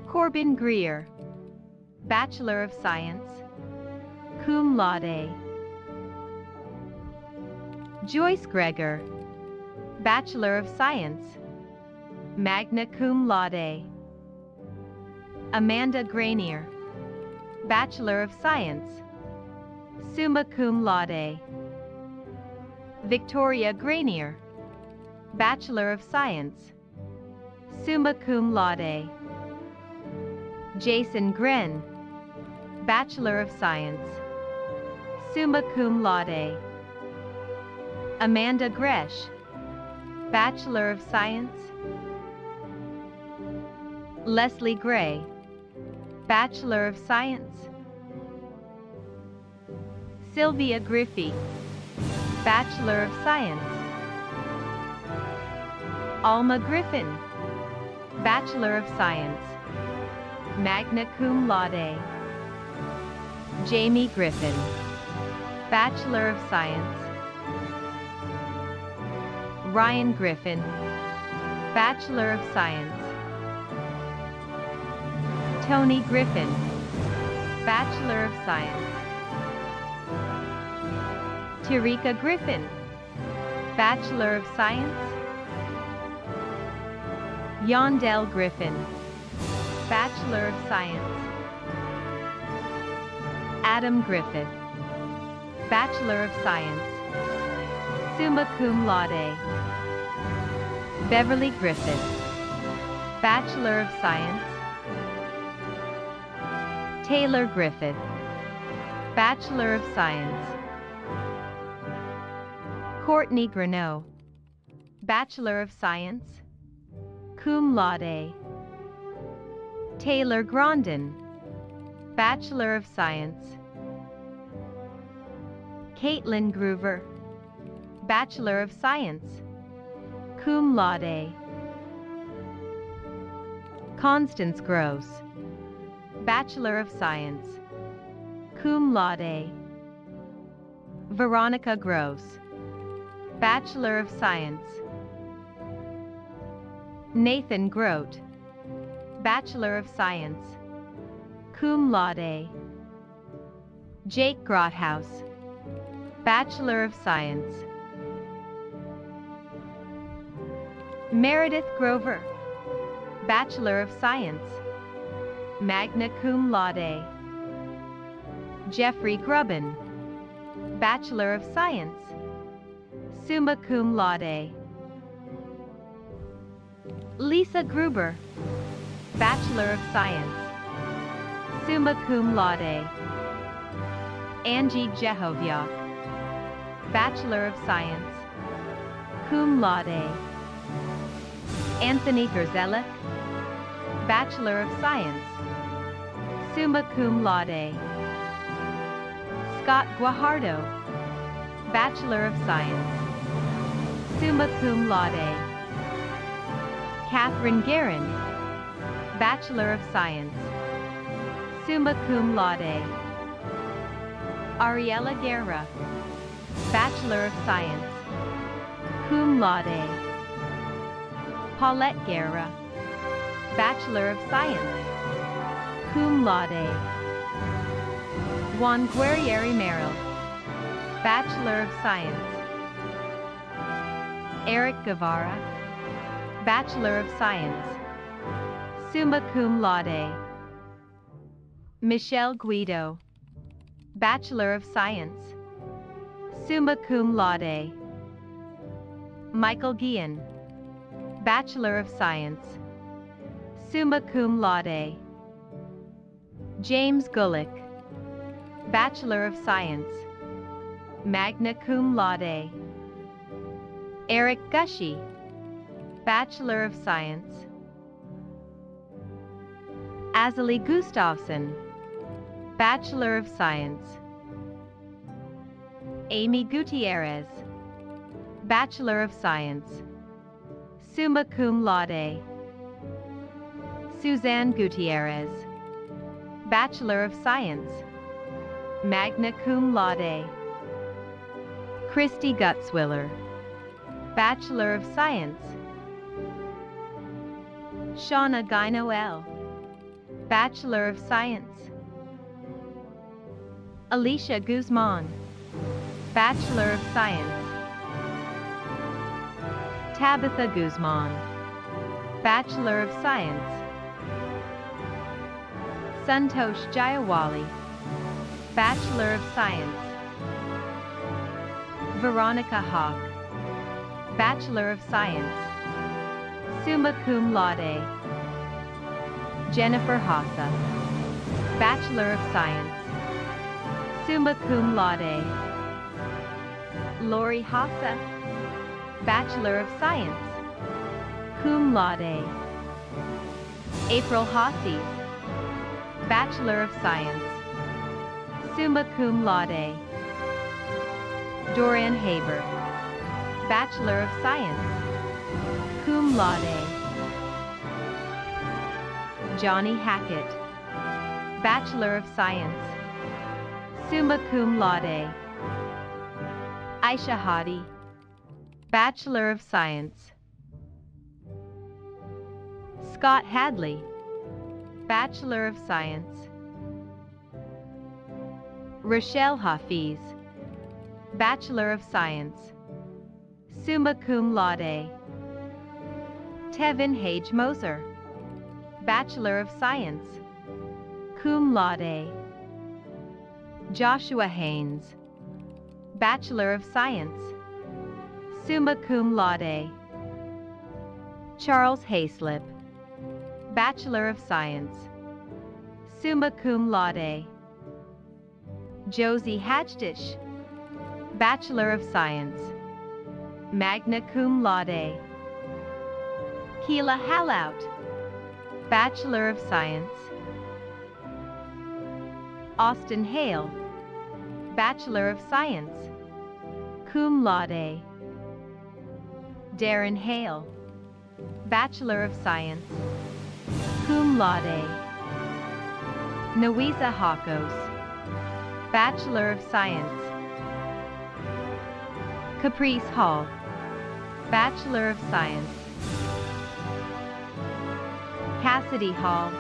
Corbin Greer, Bachelor of Science, cum laude. Joyce Gregor, Bachelor of Science, magna cum laude. Amanda Granier, Bachelor of Science, summa cum laude. Victoria Granier, Bachelor of Science, summa cum laude. Jason Gren, Bachelor of Science, summa cum laude. Amanda Gresh, Bachelor of Science. Leslie Gray, Bachelor of Science. Sylvia Griffey, Bachelor of Science. Alma Griffin, Bachelor of Science, magna cum laude. Jamie Griffin, Bachelor of Science. Ryan Griffin, Bachelor of Science. Tony Griffin, Bachelor of Science. Tarika Griffin, Bachelor of Science. Yondell Griffin, Bachelor of Science. Adam Griffith, Bachelor of Science, summa cum laude. Beverly Griffith, Bachelor of Science. Taylor Griffith, Bachelor of Science. Courtney Greneau, Bachelor of Science, cum laude. Taylor Grondin, Bachelor of Science. Caitlin Groover, Bachelor of Science, cum laude. Constance Gross, Bachelor of Science, cum laude. Veronica Gross, Bachelor of Science. Nathan Grote, Bachelor of Science, cum laude. Jake Grothaus, Bachelor of Science. Meredith Grover, Bachelor of Science, magna cum laude. Jeffrey Grubbin, Bachelor of Science, summa cum laude. Lisa Gruber, Bachelor of Science, summa cum laude. Angie Jehoviak, Bachelor of Science, cum laude. Anthony Gerzelik, Bachelor of Science, summa cum laude. Scott Guajardo, Bachelor of Science, summa cum laude. Catherine Guerin, Bachelor of Science, summa cum laude. Ariella Guerra, Bachelor of Science, cum laude. Paulette Guerra, Bachelor of Science, cum laude. Juan Guerrieri Merrill, Bachelor of Science. Eric Guevara, Bachelor of Science, summa cum laude. Michelle Guido, Bachelor of Science, summa cum laude. Michael Guillen, Bachelor of Science, summa cum laude. James Gulick, Bachelor of Science, magna cum laude. Eric Gushy, Bachelor of Science. Azalee Gustafson, Bachelor of Science. Amy Gutierrez, Bachelor of Science, summa cum laude. Suzanne Gutierrez, Bachelor of Science, magna cum laude. Christy Gutzwiller, Bachelor of Science. Shauna Guy-Noel, Bachelor of Science. Alicia Guzman, Bachelor of Science. Tabitha Guzman, Bachelor of Science. Santos Jayawali, Bachelor of Science. Veronica Hawk, Bachelor of Science, summa cum laude. Jennifer Hassa, Bachelor of Science, summa cum laude. Laurie Hassa, Bachelor of Science, cum laude. April Hossie, Bachelor of Science, summa cum laude. Dorian Haber, Bachelor of Science, cum laude. Johnny Hackett, Bachelor of Science, summa cum laude. Aisha Hadi, Bachelor of Science. Scott Hadley, Bachelor of Science. Rochelle Hafiz, Bachelor of Science, summa cum laude. Tevin Hage Moser, Bachelor of Science, cum laude. Joshua Haynes, Bachelor of Science, summa cum laude. Charles Hayslip, Bachelor of Science, summa cum laude. Josie Hatchdish, Bachelor of Science, magna cum laude. Keela Hallout, Bachelor of Science. Austin Hale, Bachelor of Science, cum laude. Darren Hale, Bachelor of Science, cum laude. Nawisa Hakos, Bachelor of Science. Caprice Hall, Bachelor of Science. Cassidy Hall,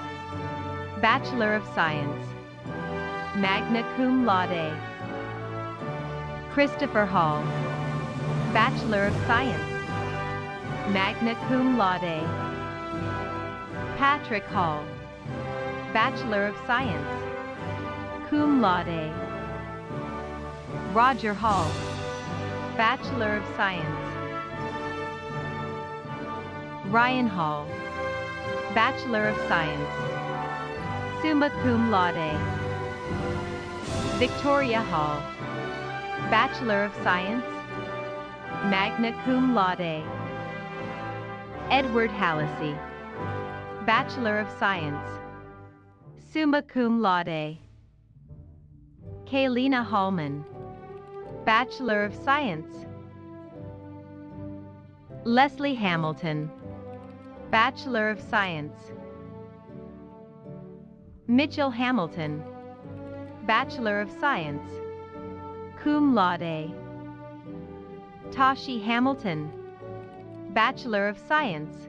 Bachelor of Science, magna cum laude. Christopher Hall, Bachelor of Science, magna cum laude. Patrick Hall, Bachelor of Science, cum laude. Roger Hall, Bachelor of Science. Ryan Hall, Bachelor of Science, summa cum laude. Victoria Hall, Bachelor of Science, magna cum laude. Edward Hallisey, Bachelor of Science, summa cum laude. Kaylina Hallman, Bachelor of Science. Leslie Hamilton, Bachelor of Science. Mitchell Hamilton, Bachelor of Science, cum laude. Tashi Hamilton, Bachelor of Science,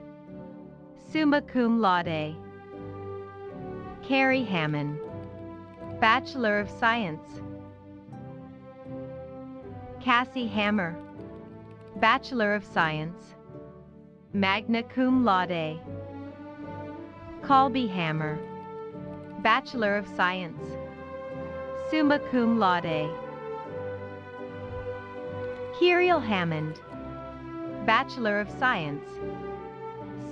summa cum laude. Carrie Hammond, Bachelor of Science. Cassie Hammer, Bachelor of Science, magna cum laude. Colby Hammer, Bachelor of Science, summa cum laude. Kiriel Hammond, Bachelor of Science,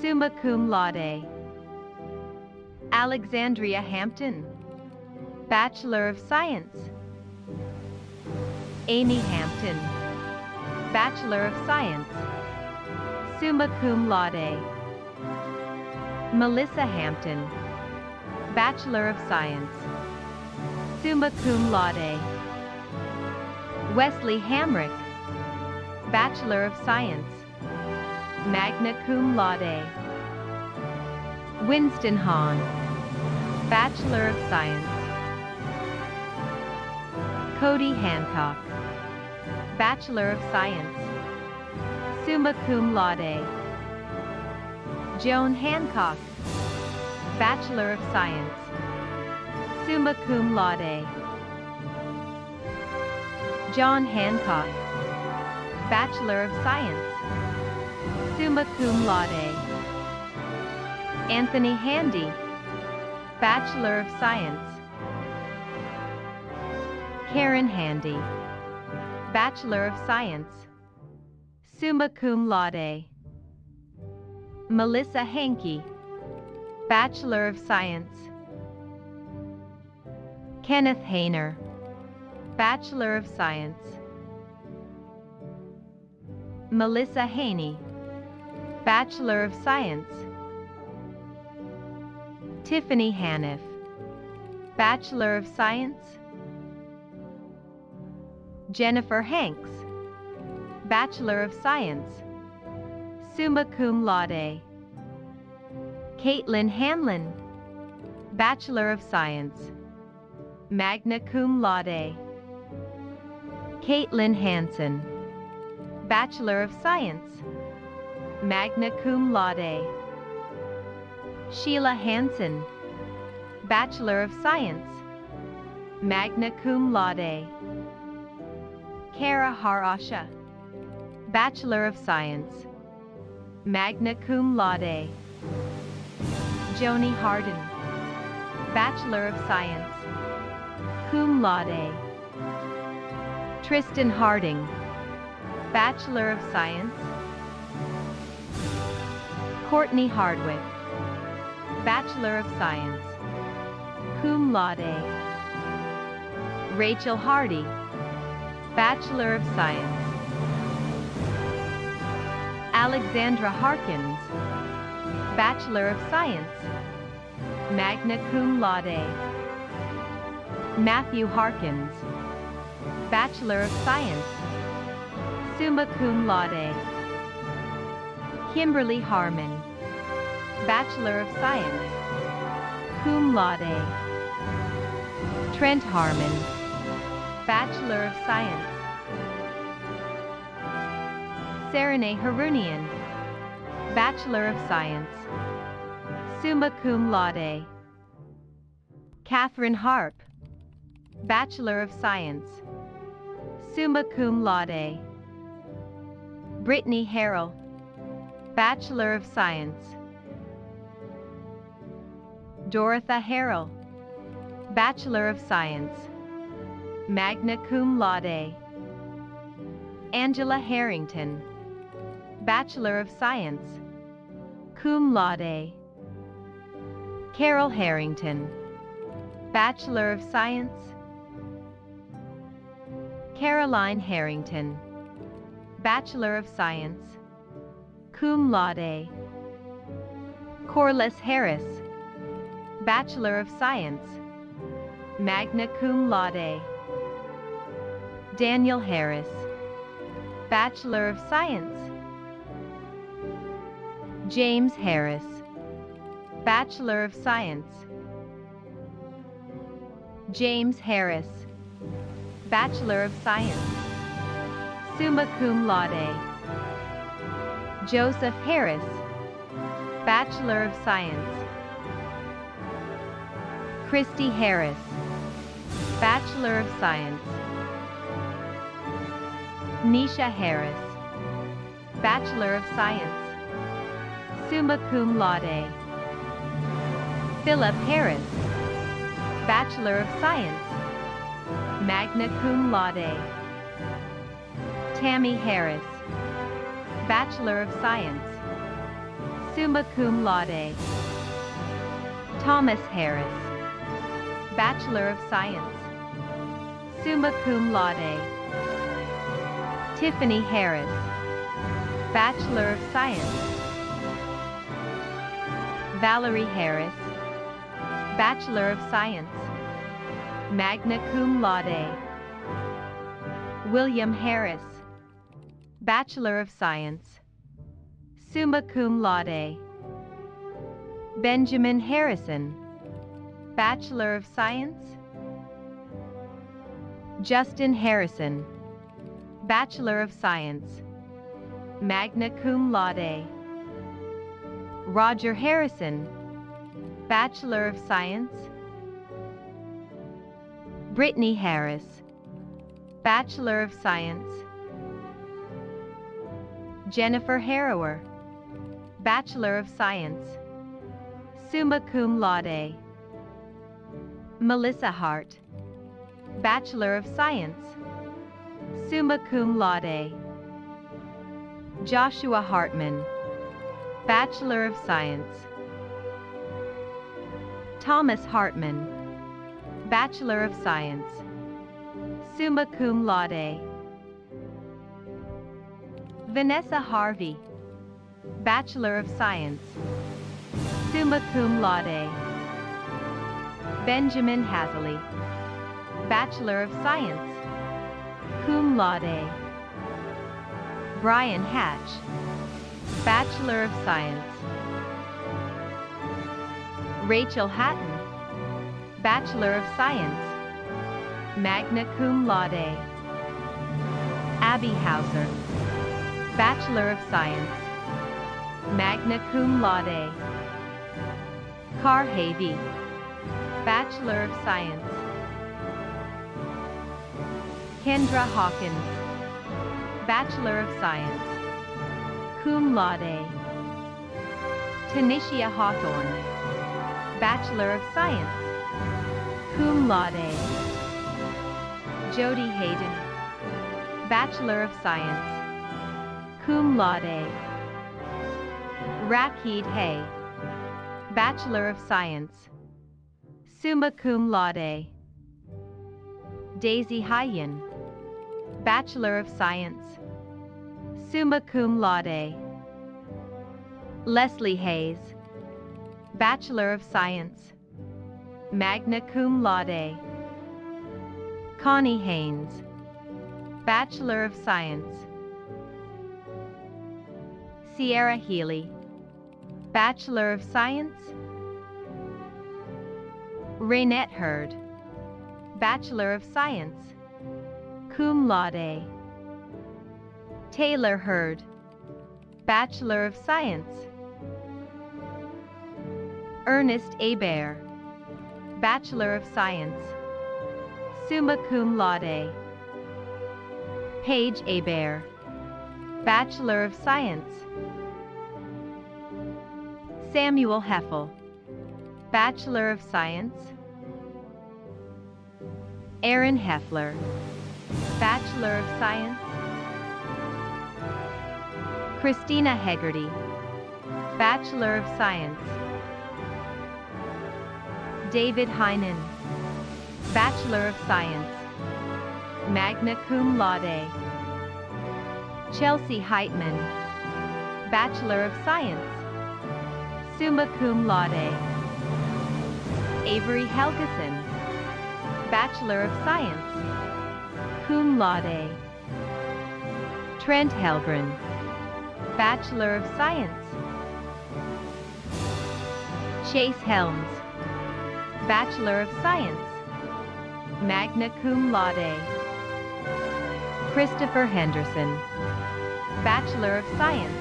summa cum laude. Alexandria Hampton, Bachelor of Science. Amy Hampton, Bachelor of Science, summa cum laude. Melissa Hampton, Bachelor of Science, summa cum laude. Wesley Hamrick, Bachelor of Science, magna cum laude. Winston Hahn, Bachelor of Science. Cody Hancock, Bachelor of Science, summa cum laude. Joan Hancock, Bachelor of Science, summa cum laude. John Hancock, Bachelor of Science, summa cum laude. Anthony Handy, Bachelor of Science. Karen Handy, Bachelor of Science, summa cum laude. Melissa Hankey, Bachelor of Science. Kenneth Hayner, Bachelor of Science. Melissa Haney, Bachelor of Science. Tiffany Haniff, Bachelor of Science. Jennifer Hanks, Bachelor of Science, summa cum laude. Caitlin Hanlon, Bachelor of Science. magna cum laude. Caitlin Hansen, Bachelor of Science, magna cum laude. Sheila Hansen, Bachelor of Science, magna cum laude. Kara Harasha, Bachelor of Science, magna cum laude. Joni Harden, Bachelor of Science, cum laude. Tristan Harding, Bachelor of Science. Courtney Hardwick, Bachelor of Science, cum laude. Rachel Hardy, Bachelor of Science. Alexandra Harkins, Bachelor of Science, magna cum laude. Matthew Harkins, Bachelor of Science, summa cum laude. Kimberly Harmon, Bachelor of Science, cum laude. Trent Harmon, Bachelor of Science. Serenay Harunian, Bachelor of Science, summa cum laude. Catherine Harp, Bachelor of Science, summa cum laude. Brittany Harrell, Bachelor of Science. Dorotha Harrell, Bachelor of Science, magna cum laude. Angela Harrington, Bachelor of Science, cum laude. Carol Harrington, Bachelor of Science. Caroline Harrington, Bachelor of Science, cum laude. Corliss Harris, Bachelor of Science, magna cum laude. Daniel Harris, Bachelor of Science. James Harris, Bachelor of Science. James Harris, Bachelor of Science, summa cum laude. Joseph Harris, Bachelor of Science. Christy Harris, Bachelor of Science. Nisha Harris, Bachelor of Science, summa cum laude. Philip Harris, Bachelor of Science, magna cum laude. Tammy Harris, Bachelor of Science, summa cum laude. Thomas Harris, Bachelor of Science, summa cum laude. Tiffany Harris, Bachelor of Science. Valerie Harris, Bachelor of Science, magna cum laude. William Harris, Bachelor of Science, summa cum laude. Benjamin Harrison, Bachelor of Science. Justin Harrison, Bachelor of Science, magna cum laude. Roger Harrison, Bachelor of Science. Brittany Harris, Bachelor of Science. Jennifer Harrower, Bachelor of Science, summa cum laude. Melissa Hart, Bachelor of Science, summa cum laude. Joshua Hartman, Bachelor of Science. Thomas Hartman, Bachelor of Science, summa cum laude. Vanessa Harvey, Bachelor of Science, summa cum laude. Benjamin Hasley, Bachelor of Science, cum laude. Brian Hatch, Bachelor of Science. Rachel Hatton, Bachelor of Science, magna cum laude. Abby Hauser, Bachelor of Science, magna cum laude. Carr Havey, Bachelor of Science. Kendra Hawkins, Bachelor of Science, cum laude. Tanisha Hawthorne, Bachelor of Science, cum laude. Jody Hayden, Bachelor of Science, cum laude. Rakheed Hay, Bachelor of Science, summa cum laude. Daisy Hyen, Bachelor of Science, summa cum laude. Leslie Hayes, Bachelor of Science, magna cum laude. Connie Haynes, Bachelor of Science. Sierra Healy, Bachelor of Science. Raynette Hurd, Bachelor of Science, cum laude. Taylor Hurd, Bachelor of Science. Ernest Hebert, Bachelor of Science, summa cum laude. Paige Hebert, Bachelor of Science. Samuel Heffel, Bachelor of Science. Aaron Heffler, Bachelor of Science. Christina Hegarty, Bachelor of Science. David Heinen, Bachelor of Science, magna cum laude. Chelsea Heitman, Bachelor of Science, summa cum laude. Avery Helgeson, Bachelor of Science, cum laude. Trent Helgren, Bachelor of Science. Chase Helms, Bachelor of Science, magna cum laude. Christopher Henderson, Bachelor of Science,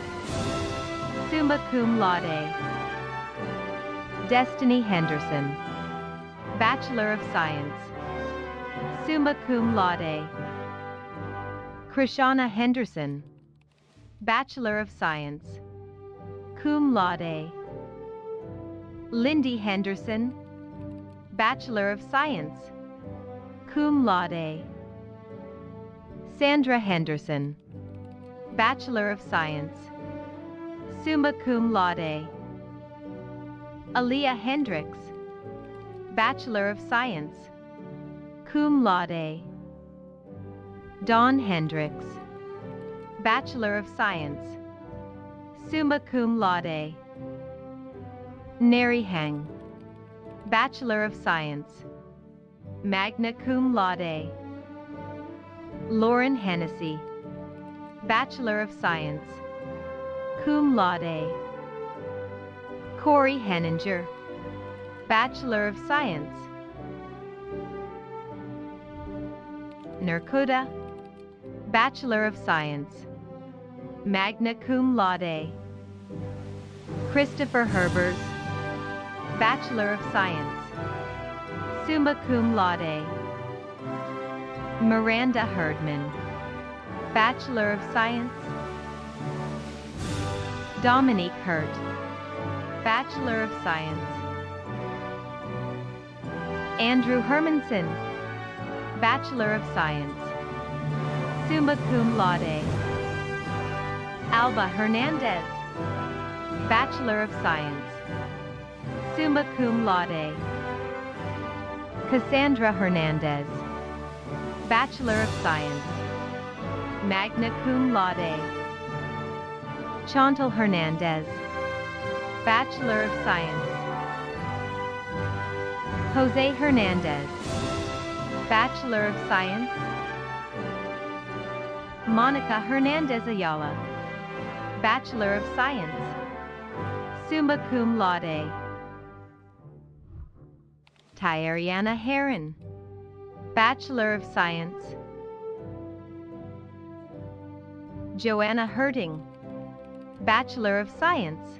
summa cum laude. Destiny Henderson, Bachelor of Science, summa cum laude. Krishana Henderson, Bachelor of Science, cum laude. Lindy Henderson, Bachelor of Science, cum laude. Sandra Henderson, Bachelor of Science, summa cum laude. Aaliyah Hendricks, Bachelor of Science, cum laude. Dawn Hendricks, Bachelor of Science, summa cum laude. Neri Heng, Bachelor of Science, magna cum laude. Lauren Hennessy, Bachelor of Science, cum laude. Corey Henninger, Bachelor of Science. Nerkuda, Bachelor of Science, magna cum laude. Christopher Herbers, Bachelor of Science, summa cum laude. Miranda Herdman, Bachelor of Science. Dominique Hurt, Bachelor of Science. Andrew Hermanson, Bachelor of Science, summa cum laude. Alba Hernandez, Bachelor of Science, summa cum laude. Cassandra Hernandez, Bachelor of Science, magna cum laude. Chantal Hernandez, Bachelor of Science. Jose Hernandez, Bachelor of Science. Monica Hernandez Ayala, Bachelor of Science, summa cum laude. Tyariana Heron, Bachelor of Science. Joanna Herding, Bachelor of Science,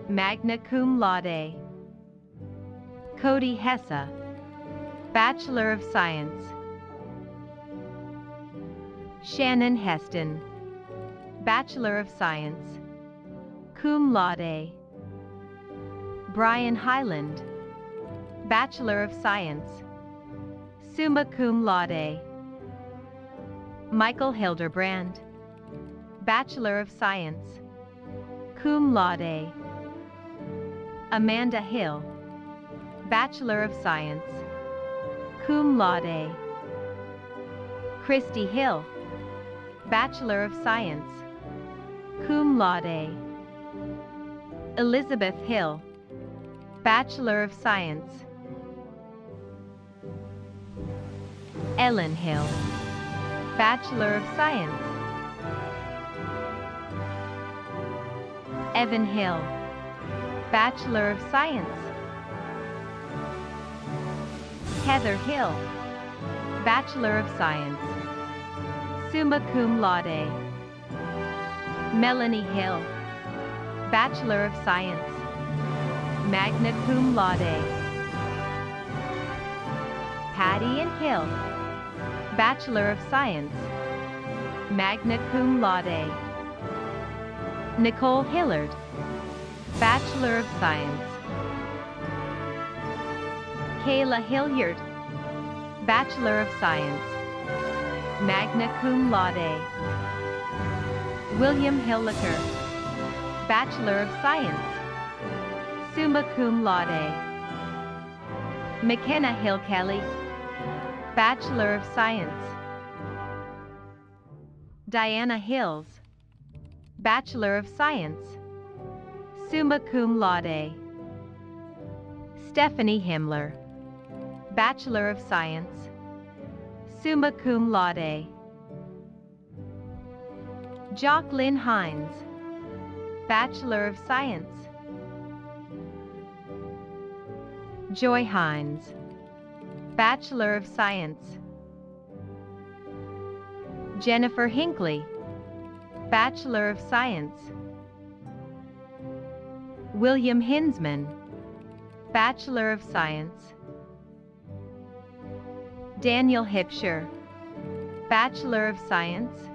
magna cum laude. Cody Hessa, Bachelor of Science. Shannon Heston, Bachelor of Science, cum laude. Brian Highland, Bachelor of Science, summa cum laude. Michael Hildebrand, Bachelor of Science, cum laude. Amanda Hill, Bachelor of Science, cum laude. Christy Hill, Bachelor of Science, cum laude. Elizabeth Hill, Bachelor of Science. Ellen Hill, Bachelor of Science. Evan Hill, Bachelor of Science. Heather Hill, Bachelor of Science, summa cum laude. Melanie Hill, Bachelor of Science, magna cum laude. Patty and Hill, Bachelor of Science, magna cum laude. Nicole Hillard, Bachelor of Science. Kayla Hilliard, Bachelor of Science, magna cum laude. William Hilliker, Bachelor of Science, summa cum laude. McKenna Hill Kelly, Bachelor of Science. Diana Hills, Bachelor of Science, summa cum laude. Stephanie Himmler, Bachelor of Science, summa cum laude. Jacqueline Hines, Bachelor of Science. Joy Hines, Bachelor of Science. Jennifer Hinckley, Bachelor of Science. William Hinsman, Bachelor of Science. Daniel Hipsher, Bachelor of Science.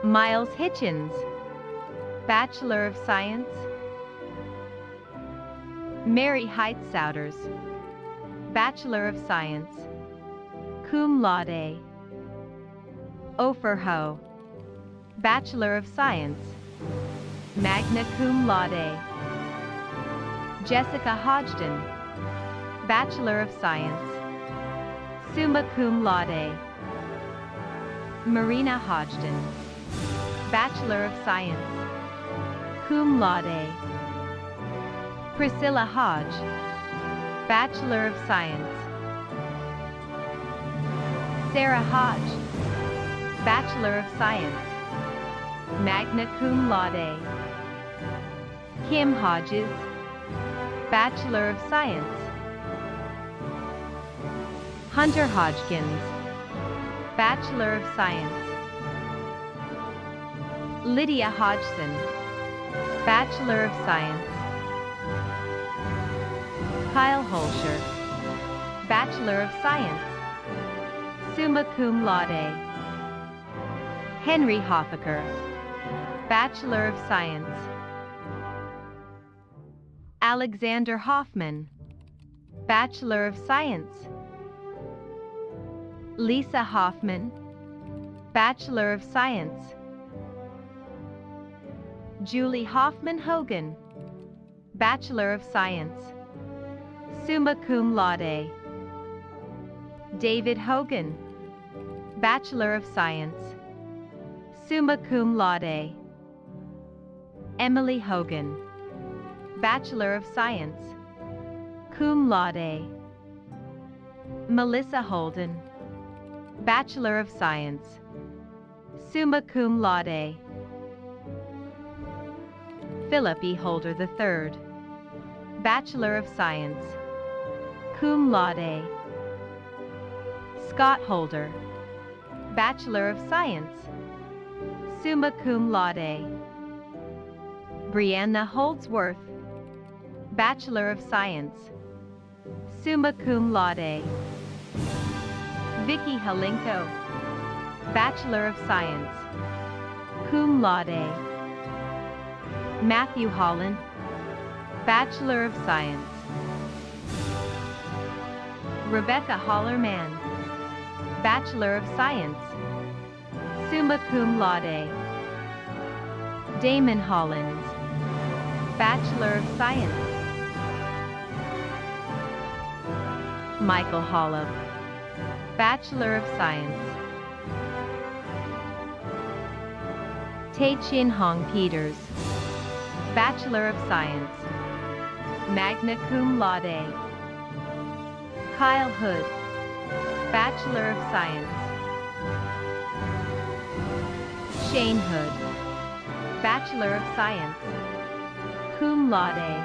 Miles Hitchens, Bachelor of Science. Mary Heitsouders, Bachelor of Science, cum laude. Ofer Ho, Bachelor of Science, magna cum laude. Jessica Hodgson, Bachelor of Science, summa cum laude. Marina Hodgson, Bachelor of Science, cum laude. Priscilla Hodge, Bachelor of Science. Sarah Hodge, Bachelor of Science, magna cum laude. Kim Hodges, Bachelor of Science. Hunter Hodgkins, Bachelor of Science. Lydia Hodgson, Bachelor of Science. Kyle Holscher, Bachelor of Science, summa cum laude. Henry Hoffaker, Bachelor of Science. Alexander Hoffman, Bachelor of Science. Lisa Hoffman, Bachelor of Science. Julie Hoffman Hogan, Bachelor of Science, summa cum laude. David Hogan, Bachelor of Science, summa cum laude. Emily Hogan, Bachelor of Science, cum laude. Melissa Holden, Bachelor of Science, summa cum laude. Philip E. Holder III, Bachelor of Science, cum laude. Scott Holder, Bachelor of Science, summa cum laude. Brianna Holdsworth, Bachelor of Science, summa cum laude. Vicky Halinko, Bachelor of Science, cum laude. Matthew Holland, Bachelor of Science. Rebecca Hollerman, Bachelor of Science, summa cum laude. Damon Hollins, Bachelor of Science. Michael Hollop, Bachelor of Science. Tae-Chin Hong Peters, Bachelor of Science, magna cum laude. Kyle Hood, Bachelor of Science. Shane Hood, Bachelor of Science, cum laude.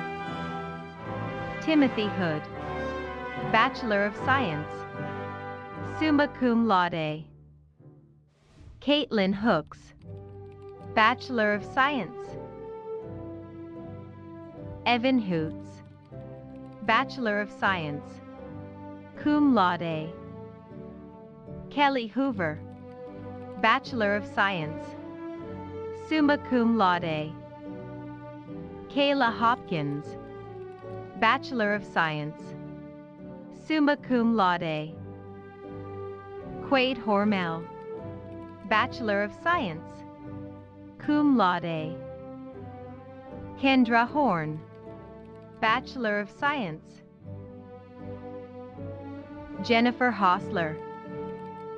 Timothy Hood, Bachelor of Science, summa cum laude. Caitlin Hooks, Bachelor of Science. Evan Hoots, Bachelor of Science, cum laude. Kelly Hoover, Bachelor of Science, summa cum laude. Kayla Hopkins, Bachelor of Science, summa cum laude. Quaid Hormel, Bachelor of Science, cum laude. Kendra Horn, Bachelor of Science. Jennifer Hostler,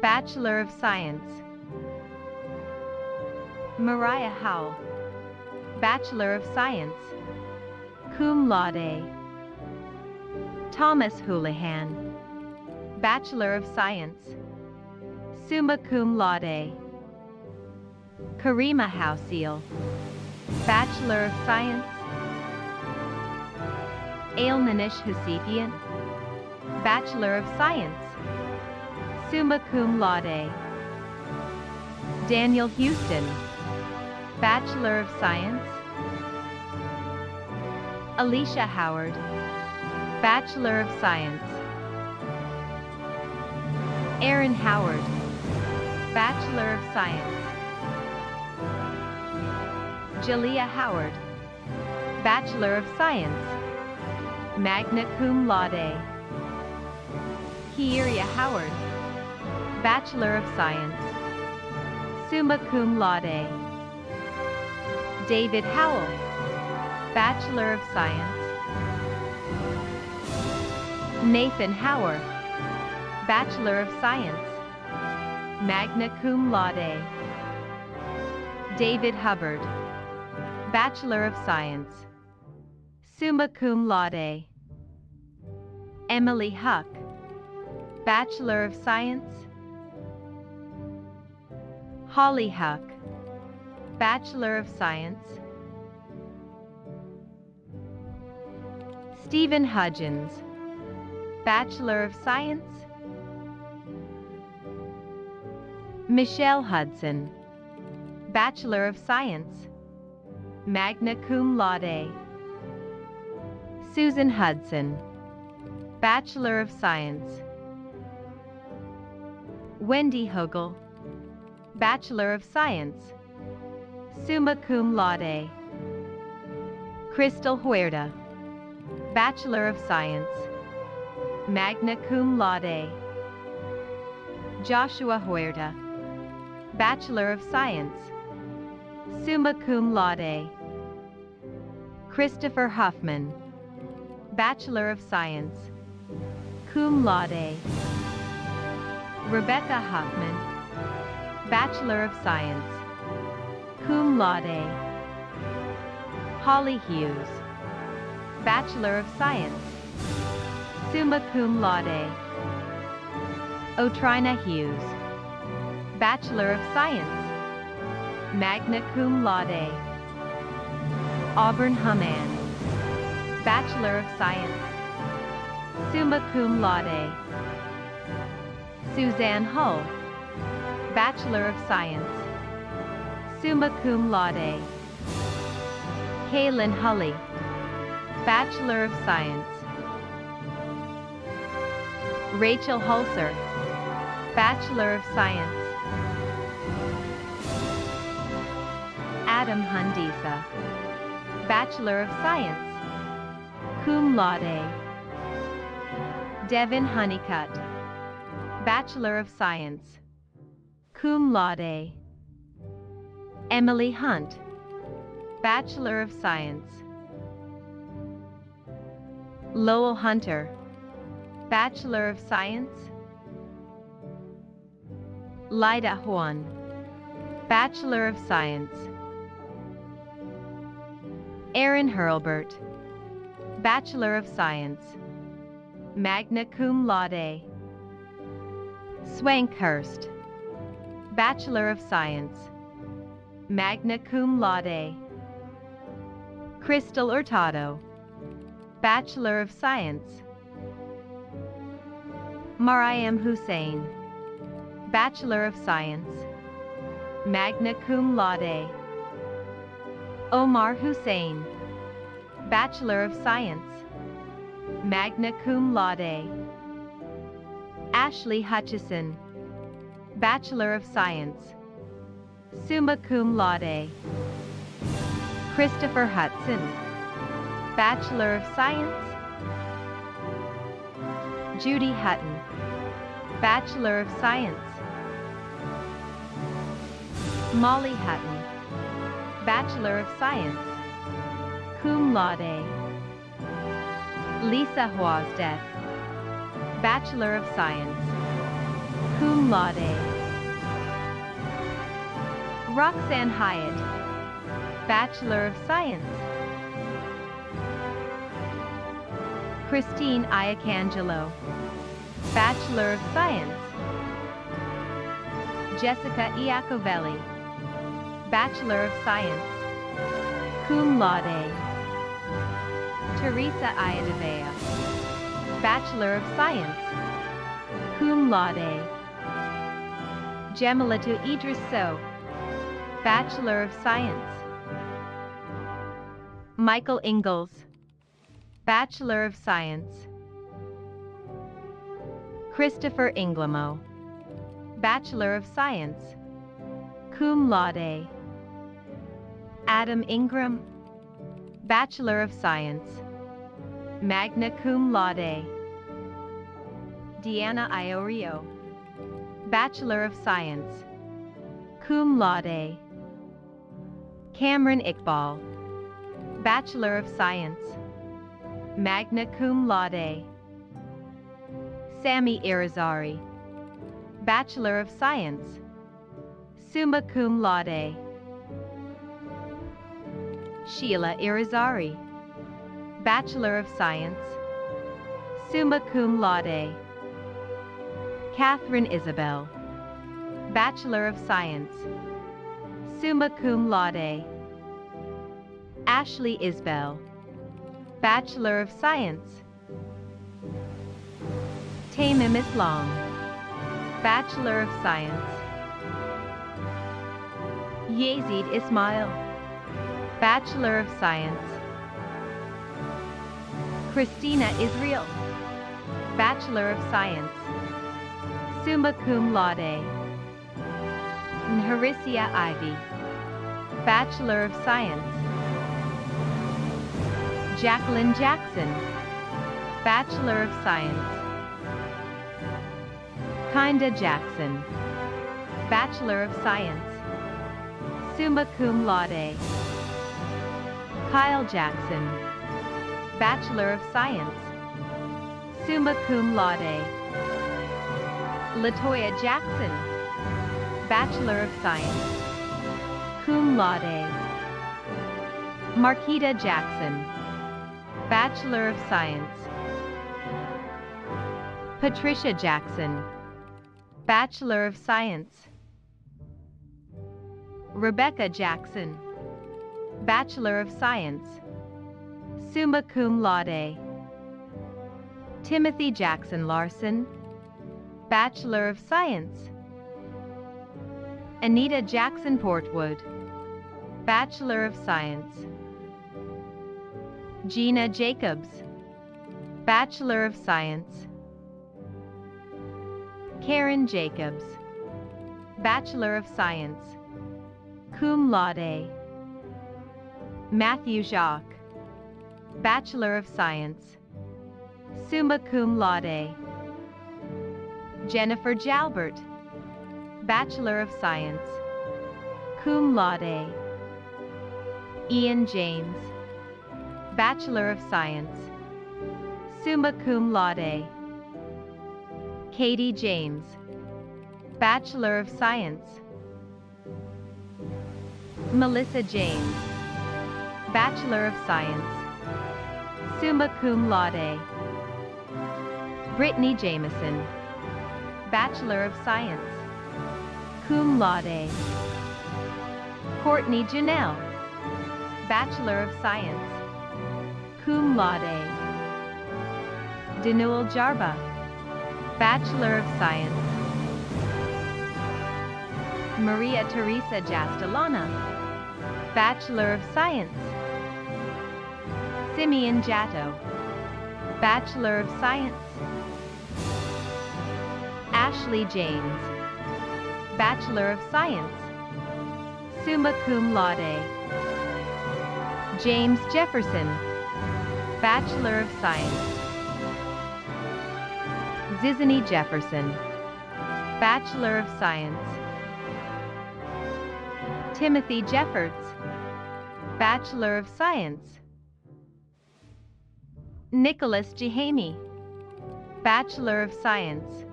Bachelor of Science. Mariah Howell, Bachelor of Science, cum laude. Thomas Houlihan, Bachelor of Science, summa cum laude. Karima Houseel, Bachelor of Science. Ailnanish Hasidian, Bachelor of Science, summa cum laude. Daniel Houston, Bachelor of Science. Alicia Howard, Bachelor of Science. Aaron Howard, Bachelor of Science. Jalea Howard, Bachelor of Science, magna cum laude. Kieria Howard, Bachelor of Science, summa cum laude. David Howell, Bachelor of Science. Nathan Howard, Bachelor of Science, magna cum laude. David Hubbard, Bachelor of Science, summa cum laude. Emily Huck, Bachelor of Science. Holly Huck, Bachelor of Science. Stephen Hudgens, Bachelor of Science. Michelle Hudson, Bachelor of Science, magna cum laude. Susan Hudson, Bachelor of Science. Wendy Hogel, Bachelor of Science, summa cum laude. Crystal Huerta, Bachelor of Science, magna cum laude. Joshua Huerta, Bachelor of Science, summa cum laude. Christopher Huffman, Bachelor of Science, cum laude. Rebecca Huffman, Bachelor of Science, cum laude. Holly Hughes, Bachelor of Science, summa cum laude. Otrina Hughes, Bachelor of Science, magna cum laude. Auburn Haman, Bachelor of Science, summa cum laude. Suzanne Hull, Bachelor of Science, summa cum laude. Kaylin Hulley, Bachelor of Science. Rachel Hulser, Bachelor of Science. Adam Hundisa, Bachelor of Science, cum laude. Devin Honeycutt, Bachelor of Science, cum laude. Emily Hunt, Bachelor of Science. Lowell Hunter, Bachelor of Science. Lyda Huan, Bachelor of Science. Aaron Hurlbert, Bachelor of Science, magna cum laude. Swankhurst, Bachelor of Science, magna cum laude. Crystal Hurtado, Bachelor of Science. Mariam Hussein, Bachelor of Science, magna cum laude. Omar Hussein, Bachelor of Science, magna cum laude. Ashley Hutchison, Bachelor of Science, summa cum laude. Christopher Hudson, Bachelor of Science. Judy Hutton, Bachelor of Science. Molly Hutton, Bachelor of Science, cum laude. Lisa Huazdeth, Bachelor of Science, cum laude. Roxanne Hyatt, Bachelor of Science. Christine Iacangelo, Bachelor of Science. Jessica Iacovelli, Bachelor of Science, cum laude. Teresa Iadavea, Bachelor of Science, cum laude. Gemalatu Idris So, Bachelor of Science. Michael Ingalls, Bachelor of Science. Christopher Inglamo, Bachelor of Science, cum laude. Adam Ingram, Bachelor of Science, magna cum laude. Deanna Iorio, Bachelor of Science, cum laude. Cameron Iqbal, Bachelor of Science, magna cum laude. Sammy Irizarry, Bachelor of Science, summa cum laude. Sheila Irizarry, Bachelor of Science, summa cum laude. Catherine Isabel, Bachelor of Science, summa cum laude. Ashley Isbell, Bachelor of Science. Tamim Islam, Bachelor of Science. Yazid Ismail, Bachelor of Science. Christina Israel, Bachelor of Science, summa cum laude. Nharicia Ivy, Bachelor of Science. Jacqueline Jackson, Bachelor of Science. Kinda Jackson, Bachelor of Science, summa cum laude. Kyle Jackson, Bachelor of Science, summa cum laude. Latoya Jackson, Bachelor of Science, cum laude. Marquita Jackson, Bachelor of Science. Patricia Jackson, Bachelor of Science. Rebecca Jackson, Bachelor of Science, summa cum laude. Timothy Jackson Larson, Bachelor of Science. Anita Jackson Portwood, Bachelor of Science. Gina Jacobs, Bachelor of Science. Karen Jacobs, Bachelor of Science, cum laude. Matthew Jacques, Bachelor of Science, summa cum laude. Jennifer Jalbert, Bachelor of Science, cum laude. Ian James, Bachelor of Science, summa cum laude. Katie James, Bachelor of Science. Melissa James, Bachelor of Science, summa cum laude. Brittany Jameson, Bachelor of Science, cum laude. Courtney Janelle, Bachelor of Science, cum laude. Dinul Jarba, Bachelor of Science. Maria Teresa Jastelana, Bachelor of Science. Simeon Jatto, Bachelor of Science. Ashley James, Bachelor of Science, summa cum laude. James Jefferson, Bachelor of Science. Zizanie Jefferson, Bachelor of Science. Timothy Jeffords, Bachelor of Science. Nicholas Jehame, Bachelor of Science.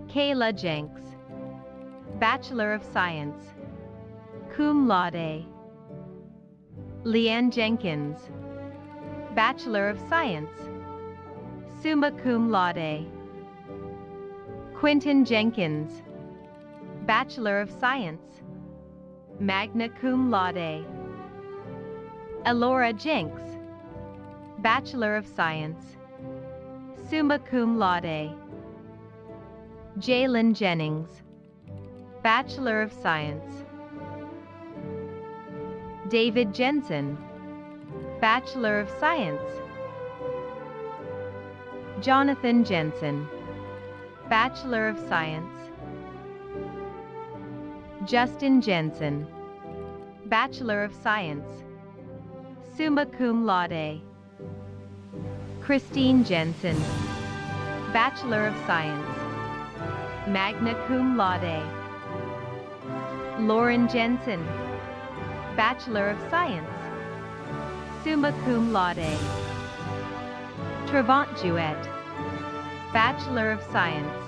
Kayla Jenks, Bachelor of Science, cum laude. Leanne Jenkins, Bachelor of Science, summa cum laude. Quentin Jenkins, Bachelor of Science, magna cum laude. Elora Jenks, Bachelor of Science, summa cum laude. Jalen Jennings, Bachelor of Science. David Jensen, Bachelor of Science. Jonathan Jensen, Bachelor of Science. Justin Jensen, Bachelor of Science, summa cum laude. Christine Jensen, Bachelor of Science, magna cum laude. Lauren Jensen, Bachelor of Science, summa cum laude. Trevant Jewett, Bachelor of Science.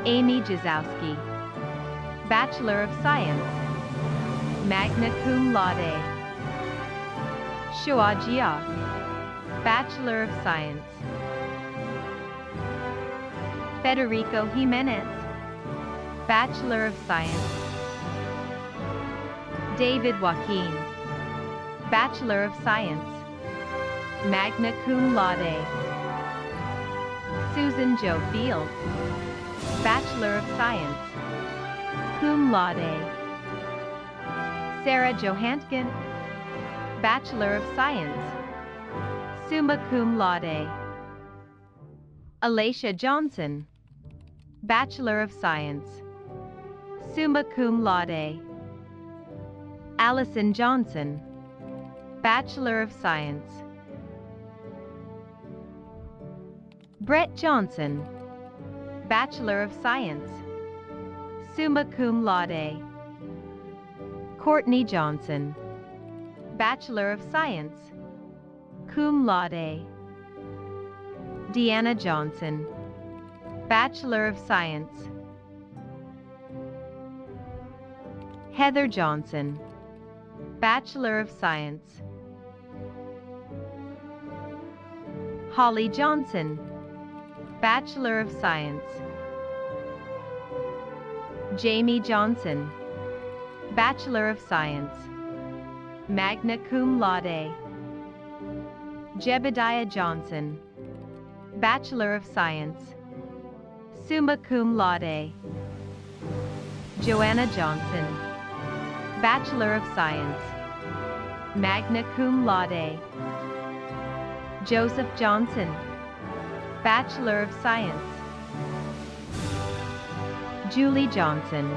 Amy Jazowski, Bachelor of Science, magna cum laude. Shoa Jia, Bachelor of Science. Federico Jimenez, Bachelor of Science. David Joaquin, Bachelor of Science, magna cum laude. Susan Jo Field, Bachelor of Science, cum laude. Sarah Johantkin, Bachelor of Science, summa cum laude. Alacia Johnson, Bachelor of Science, summa cum laude. Allison Johnson, Bachelor of Science. Brett Johnson, Bachelor of Science, summa cum laude. Courtney Johnson, Bachelor of Science, cum laude. Deanna Johnson, Bachelor of Science. Heather Johnson, Bachelor of Science. Holly Johnson, Bachelor of Science. Jamie Johnson, Bachelor of Science, magna cum laude. Jebediah Johnson, Bachelor of Science, summa cum laude. Joanna Johnson, Bachelor of Science, magna cum laude. Joseph Johnson, Bachelor of Science. Julie Johnson,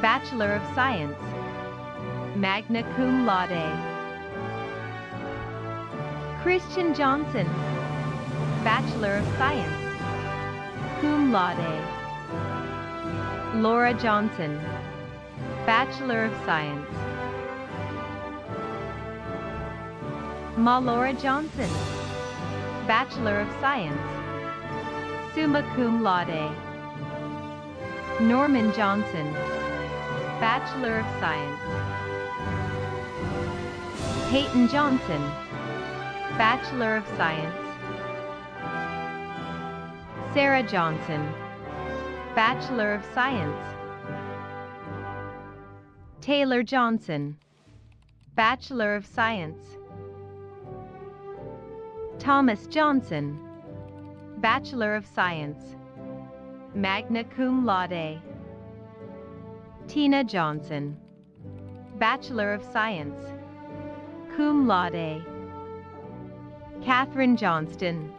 Bachelor of Science, magna cum laude. Christian Johnson, Bachelor of Science, cum laude. Laura Johnson, Bachelor of Science. Ma Laura Johnson, Bachelor of Science, summa cum laude. Norman Johnson, Bachelor of Science. Peyton Johnson, Bachelor of Science. Sarah Johnson, Bachelor of Science. Taylor Johnson, Bachelor of Science. Thomas Johnson, Bachelor of Science, magna cum laude. Tina Johnson, Bachelor of Science, cum laude. Catherine Johnston,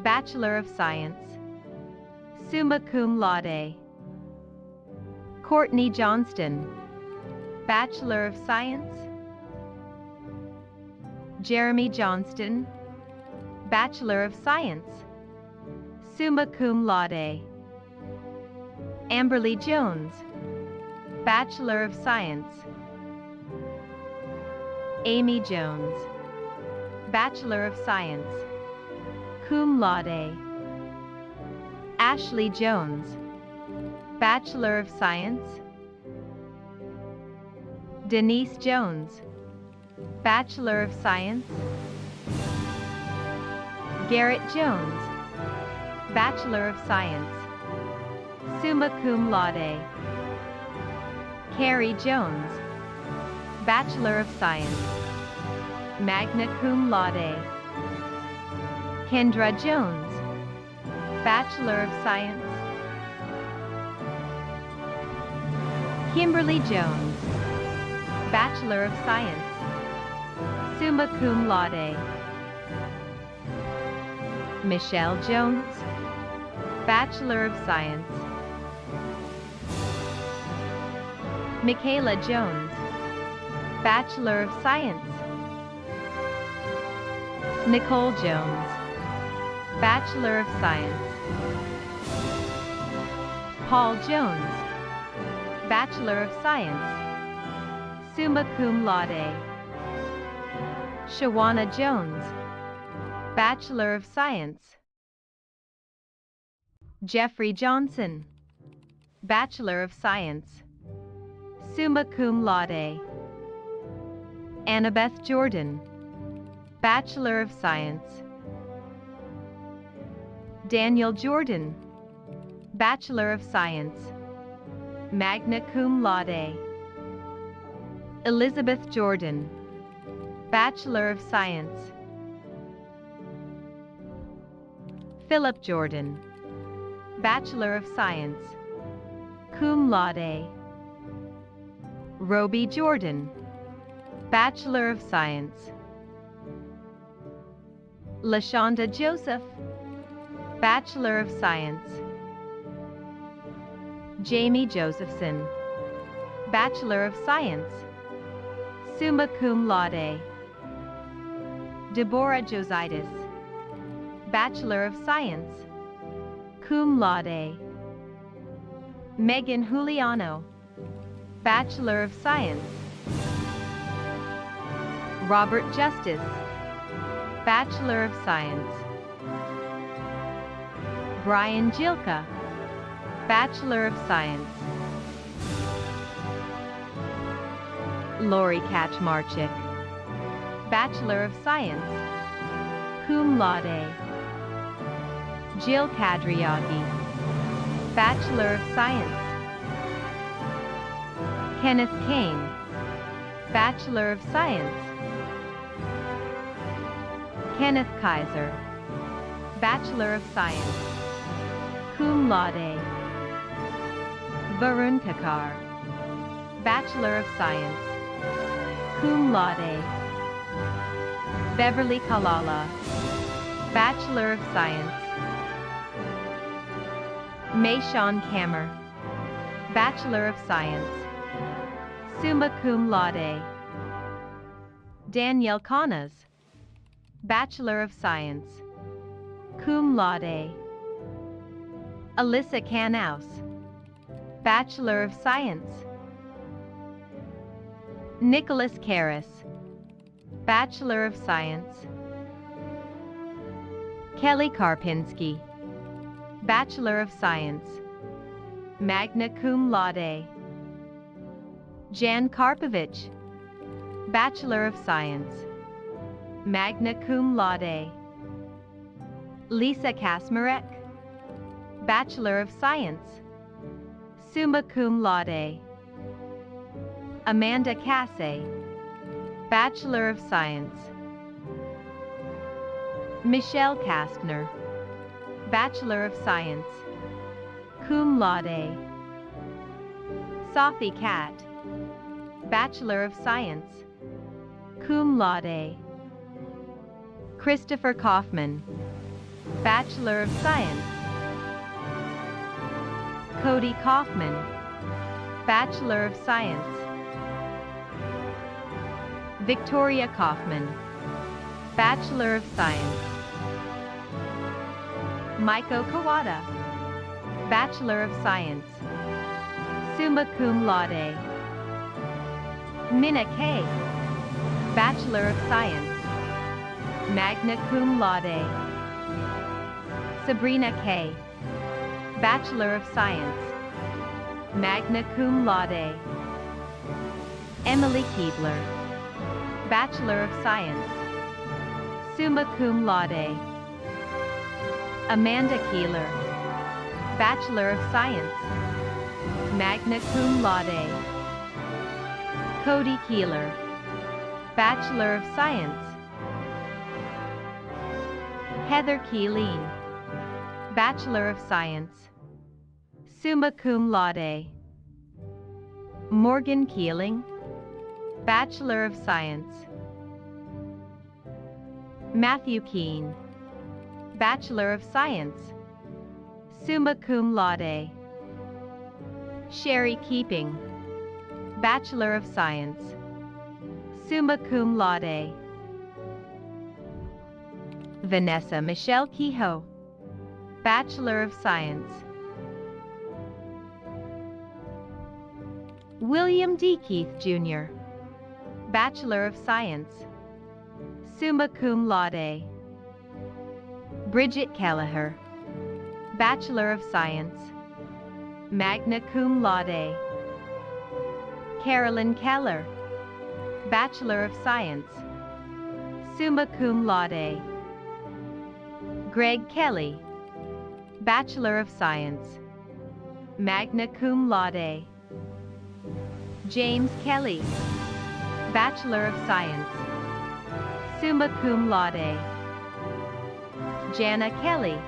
Bachelor of Science, summa cum laude. Courtney Johnston, Bachelor of Science. Jeremy Johnston, Bachelor of Science, summa cum laude. Amberly Jones, Bachelor of Science. Amy Jones, Bachelor of Science, cum laude. Ashley Jones, Bachelor of Science. Denise Jones, Bachelor of Science. Garrett Jones, Bachelor of Science, summa cum laude. Carrie Jones, Bachelor of Science, magna cum laude. Kendra Jones, Bachelor of Science. Kimberly Jones, Bachelor of Science, summa cum laude. Michelle Jones, Bachelor of Science. Michaela Jones, Bachelor of Science. Nicole Jones, Bachelor of Science. Paul Jones, Bachelor of Science, summa cum laude. Shawana Jones, Bachelor of Science. Jeffrey Johnson, Bachelor of Science, summa cum laude. Annabeth Jordan, Bachelor of Science. Daniel Jordan, Bachelor of Science, magna cum laude. Elizabeth Jordan, Bachelor of Science. Philip Jordan, Bachelor of Science, cum laude. Roby Jordan, Bachelor of Science. LaShonda Joseph, Bachelor of Science. Jamie Josephson, Bachelor of Science, summa cum laude. Deborah Jositis, Bachelor of Science, cum laude. Megan Juliano, Bachelor of Science. Robert Justice, Bachelor of Science. Brian Jilka, Bachelor of Science. Laurie Kaczmarczyk, Bachelor of Science, cum laude. Jill Kadriagi, Bachelor of Science. Kenneth Kane, Bachelor of Science. Kenneth Kaiser, Bachelor of Science, cum laude. Varun Kakar, Bachelor of Science, cum laude. Beverly Kalala, Bachelor of Science. Mayshawn Kammer, Bachelor of Science, summa cum laude. Danielle Canas, Bachelor of Science, cum laude. Alyssa Kanaus, Bachelor of Science. Nicholas Karras, Bachelor of Science. Kelly Karpinski, Bachelor of Science, magna cum laude. Jan Karpovich, Bachelor of Science, magna cum laude. Lisa Kasmarek, Bachelor of Science, summa cum laude. Amanda Casse, Bachelor of Science. Michelle Kastner, Bachelor of Science, cum laude. Safi Kat, Bachelor of Science, cum laude. Christopher Kaufman, Bachelor of Science. Cody Kaufman, Bachelor of Science. Victoria Kaufman, Bachelor of Science. Maiko Kawada, Bachelor of Science, summa cum laude. Minna Kay, Bachelor of Science, magna cum laude. Sabrina Kay, Bachelor of Science, magna cum laude. Emily Keebler, Bachelor of Science, summa cum laude. Amanda Keeler, Bachelor of Science, magna cum laude. Cody Keeler, Bachelor of Science. Heather Keeleen, Bachelor of Science, summa cum laude. Morgan Keeling, Bachelor of Science. Matthew Keene, Bachelor of Science, summa cum laude. Sherry Keeping, Bachelor of Science, summa cum laude. Vanessa Michelle Kehoe, Bachelor of Science. William D. Keith, Jr., Bachelor of Science, summa cum laude. Bridget Kelleher, Bachelor of Science, magna cum laude. Carolyn Keller, Bachelor of Science, summa cum laude. Greg Kelly, Bachelor of Science, magna cum laude. James Kelly, Bachelor of Science, summa cum laude. Jana Kelly,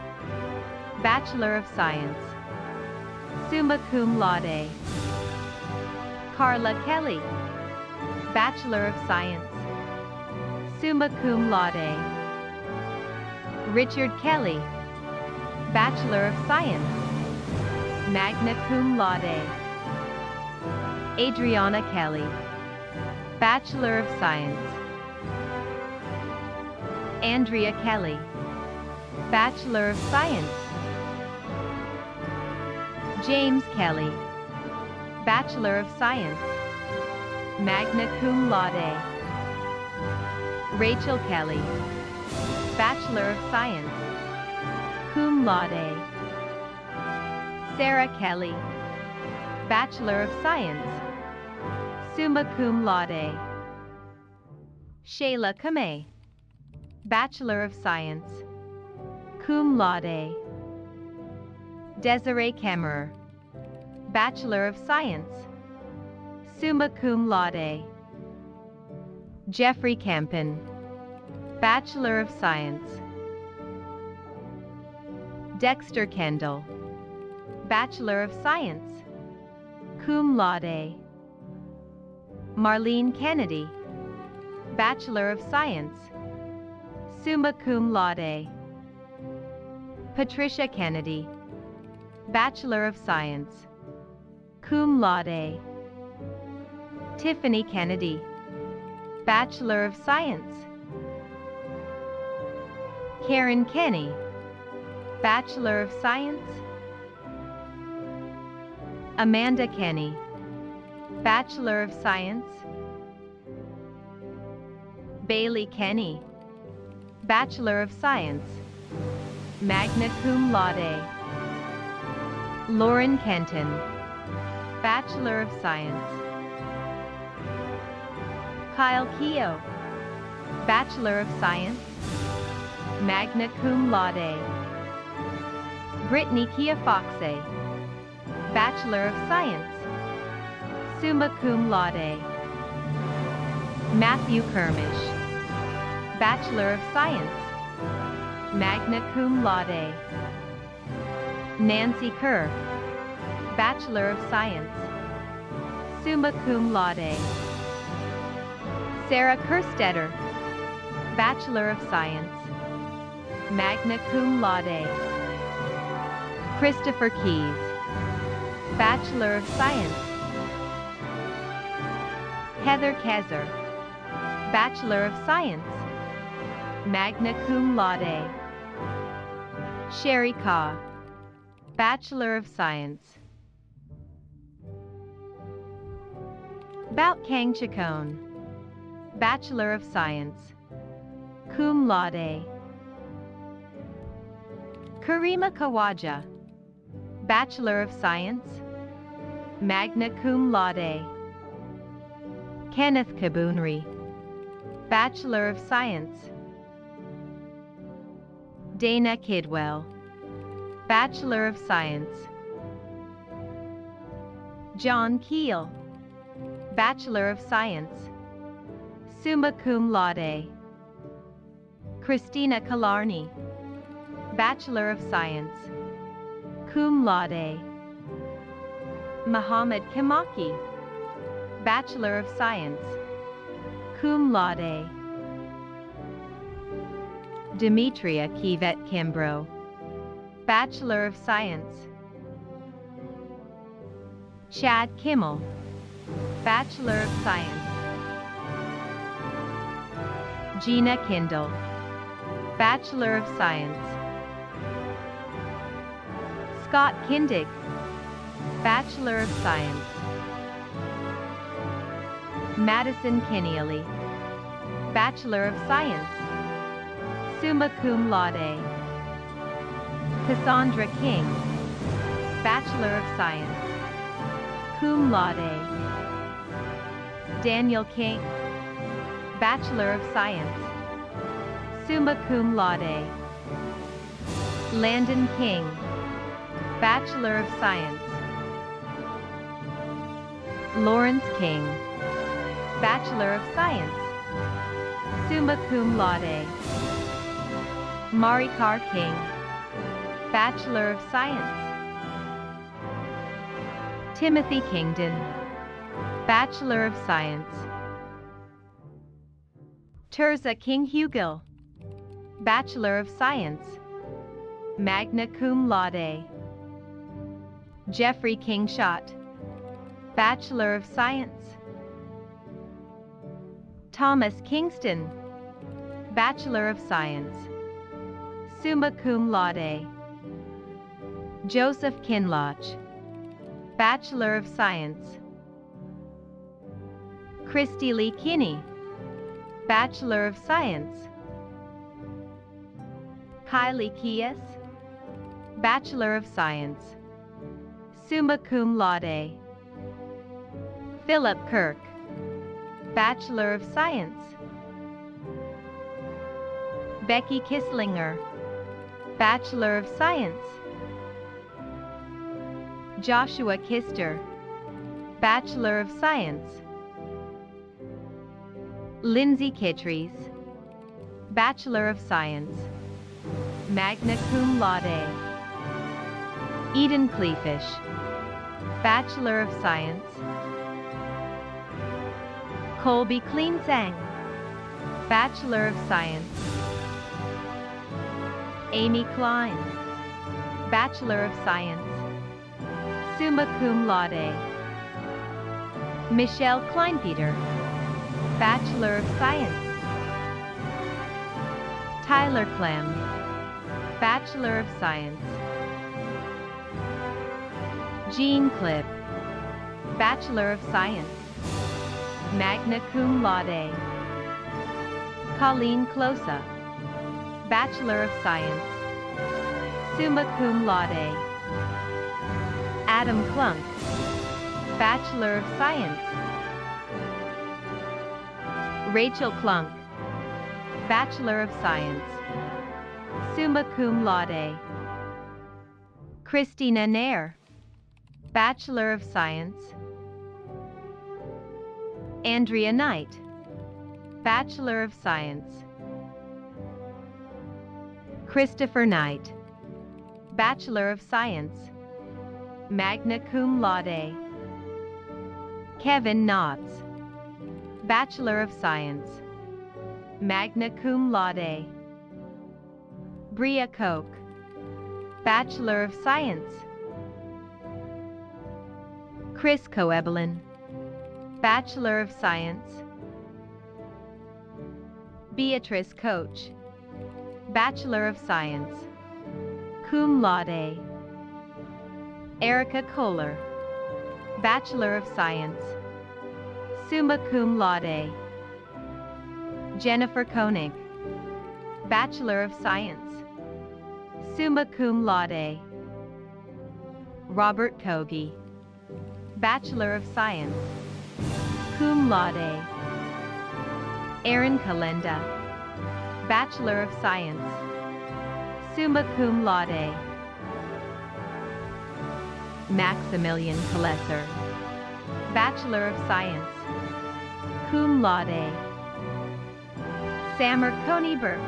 Bachelor of Science, summa cum laude. Carla Kelly, Bachelor of Science, summa cum laude. Richard Kelly, Bachelor of Science, magna cum laude. Adriana Kelly, Bachelor of Science. Andrea Kelly, Bachelor of Science. James Kelly, Bachelor of Science, magna cum laude. Rachel Kelly, Bachelor of Science, cum laude. Sarah Kelly, Bachelor of Science, summa cum laude. Shayla Kamei, Bachelor of Science, cum laude. Desiree Kemmerer, Bachelor of Science, summa cum laude. Jeffrey Campen, Bachelor of Science. Dexter Kendall, Bachelor of Science, cum laude. Marlene Kennedy, Bachelor of Science, summa cum laude. Patricia Kennedy, Bachelor of Science, cum laude. Tiffany Kennedy, Bachelor of Science. Karen Kenny, Bachelor of Science. Amanda Kenny, Bachelor of Science. Bailey Kenny, Bachelor of Science, magna cum laude. Lauren Kenton, Bachelor of Science. Kyle Keogh, Bachelor of Science, magna cum laude. Brittany Kiafoxe, Bachelor of Science, summa cum laude. Matthew Kermish, Bachelor of Science, magna cum laude. Nancy Kerr, Bachelor of Science, summa cum laude. Sarah Kerstetter, Bachelor of Science, magna cum laude. Christopher Keys, Bachelor of Science. Heather Kaiser, Bachelor of Science, magna cum laude. Sherry Kaw, Bachelor of Science. Bout Kang Chacon, Bachelor of Science, cum laude. Karima Kawaja, Bachelor of Science, magna cum laude. Kenneth Kabunri, Bachelor of Science. Dana Kidwell, Bachelor of Science. John Keel, Bachelor of Science, summa cum laude. Christina Killarney, Bachelor of Science, cum laude. Muhammad Kimaki, Bachelor of Science, cum laude. Demetria Kivet Kimbrough, Bachelor of Science. Chad Kimmel, Bachelor of Science. Gina Kindle, Bachelor of Science. Scott Kindig, Bachelor of Science. Madison Kenneally, Bachelor of Science, summa cum laude. Cassandra King, Bachelor of Science, cum laude. Daniel King, Bachelor of Science, summa cum laude. Landon King, Bachelor of Science. Lawrence King, Bachelor of Science, summa cum laude. Marikar King, Bachelor of Science. Timothy Kingdon, Bachelor of Science. Terza King Hugill, Bachelor of Science, magna cum laude. Jeffrey Kingshot, Bachelor of Science. Thomas Kingston, Bachelor of Science, summa cum laude. Joseph Kinloch, Bachelor of Science. Christy Lee Kinney, Bachelor of Science. Kylie Kies, Bachelor of Science, summa cum laude. Philip Kirk, Bachelor of Science. Becky Kisslinger, Bachelor of Science. Joshua Kister, Bachelor of Science. Lindsay Kittries, Bachelor of Science, magna cum laude. Eden Cleefish, Bachelor of Science. Colby Clean Zhang, Bachelor of Science. Amy Klein, Bachelor of Science, summa cum laude. Michelle Kleinpeter, Bachelor of Science. Tyler Clem, Bachelor of Science. Jean Clip, Bachelor of Science, magna cum laude. Colleen Closa, Bachelor of Science, summa cum laude. Adam Klunk, Bachelor of Science. Rachel Klunk, Bachelor of Science, summa cum laude. Christina Nair, Bachelor of Science. Andrea Knight, Bachelor of Science. Christopher Knight, Bachelor of Science, magna cum laude. Kevin Knotts, Bachelor of Science, magna cum laude. Bria Koch, Bachelor of Science. Chris Coebelin, Bachelor of Science. Beatrice Coach, Bachelor of Science, cum laude. Erica Kohler, Bachelor of Science, summa cum laude. Jennifer Koenig, Bachelor of Science, summa cum laude. Robert Kogi, Bachelor of Science, cum laude. Aaron Kalenda, Bachelor of Science, summa cum laude. Maximilian Kalesser, Bachelor of Science, cum laude. Samer Koniber,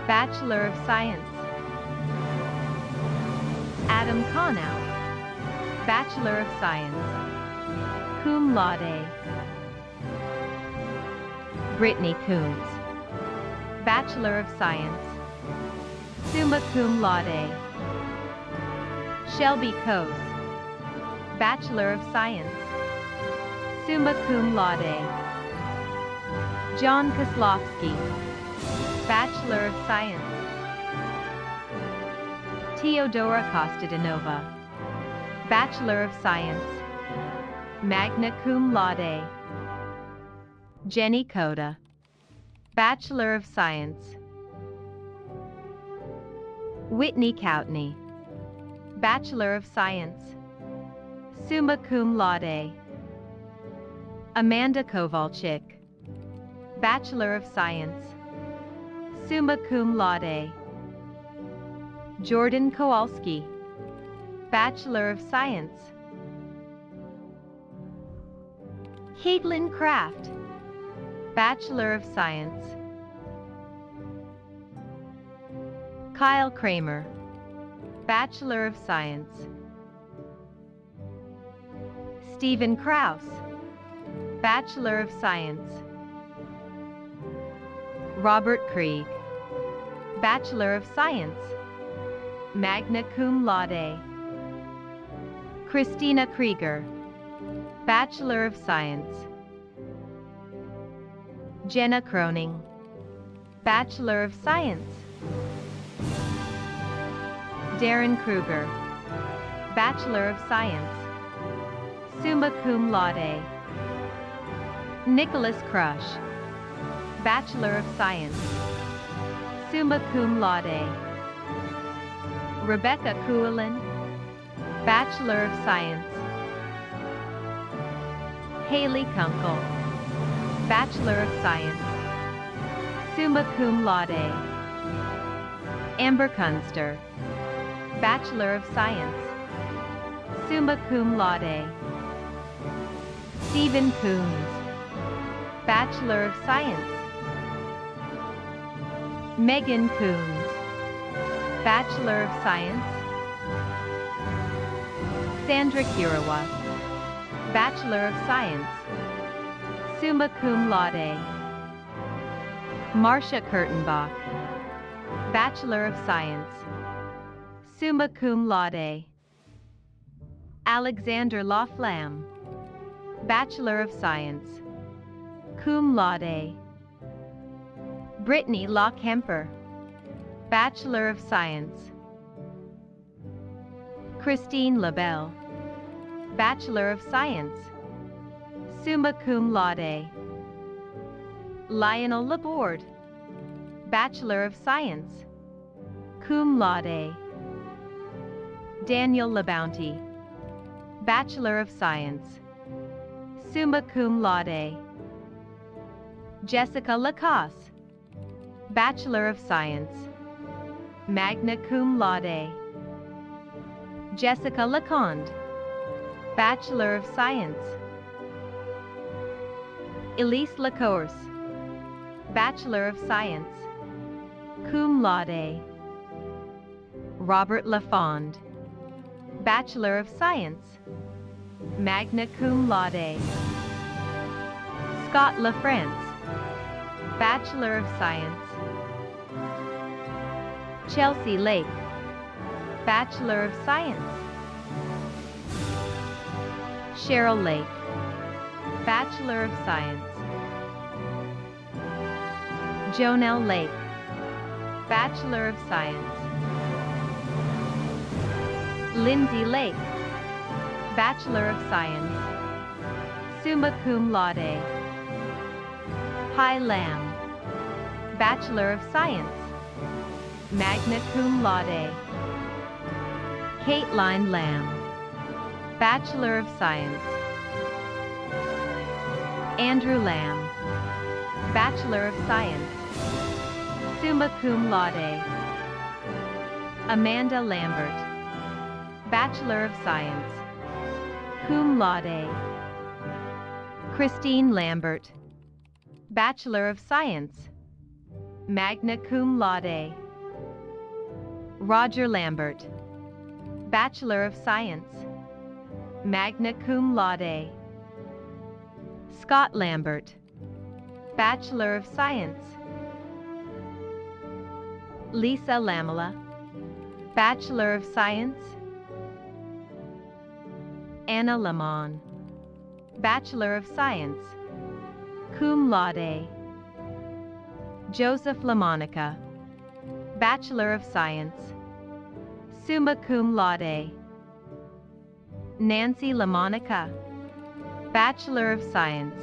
Bachelor of Science. Adam Konow, Bachelor of Science, cum laude. Brittany Coombs, Bachelor of Science, summa cum laude. Shelby Coase, Bachelor of Science, summa cum laude. John Kozlowski, Bachelor of Science. Teodora Kostadinova, Bachelor of Science, magna cum laude. Jenny Coda, Bachelor of Science. Whitney Coutney, Bachelor of Science, summa cum laude. Amanda Kovalchik, Bachelor of Science, summa cum laude. Jordan Kowalski, Bachelor of Science. Caitlin Kraft, Bachelor of Science. Kyle Kramer, Bachelor of Science. Stephen Kraus, Bachelor of Science. Robert Krieg, Bachelor of Science, magna cum laude. Christina Krieger, Bachelor of Science. Jenna Croning, Bachelor of Science. Darren Kruger, Bachelor of Science, summa cum laude. Nicholas Crush, Bachelor of Science, summa cum laude. Rebecca Kuelin, Bachelor of Science. Haley Kunkel, Bachelor of Science, summa cum laude. Amber Kunster, Bachelor of Science, summa cum laude. Stephen Coons, Bachelor of Science. Megan Coons, Bachelor of Science. Cassandra Kirawa, Bachelor of Science, summa cum laude. Marcia Kurtenbach, Bachelor of Science, summa cum laude. Alexander Laflamme, Bachelor of Science, cum laude. Brittany Lockhemper, Bachelor of Science. Christine LaBelle, Bachelor of Science, summa cum laude. Lionel Laborde, Bachelor of Science, cum laude. Daniel LaBounty, Bachelor of Science, summa cum laude. Jessica Lacasse, Bachelor of Science, magna cum laude. Jessica Leconde, Bachelor of Science. Elise Lacourse, Bachelor of Science, cum laude. Robert Lafond, Bachelor of Science, magna cum laude. Scott LaFrance, Bachelor of Science. Chelsea Lake, Bachelor of Science. Cheryl Lake, Bachelor of Science. Jonelle Lake, Bachelor of Science. Lindsay Lake, Bachelor of Science, summa cum laude. Hai Lam, Bachelor of Science, magna cum laude. Caitlin Lamb, Bachelor of Science. Andrew Lamb, Bachelor of Science, summa cum laude. Amanda Lambert, Bachelor of Science, cum laude. Christine Lambert, Bachelor of Science, magna cum laude. Roger Lambert, Bachelor of Science, magna cum laude. Scott Lambert, Bachelor of Science. Lisa Lamela, Bachelor of Science. Anna Lamont, Bachelor of Science, cum laude. Joseph LaMonica, Bachelor of Science, summa cum laude. Nancy LaMonica, Bachelor of Science.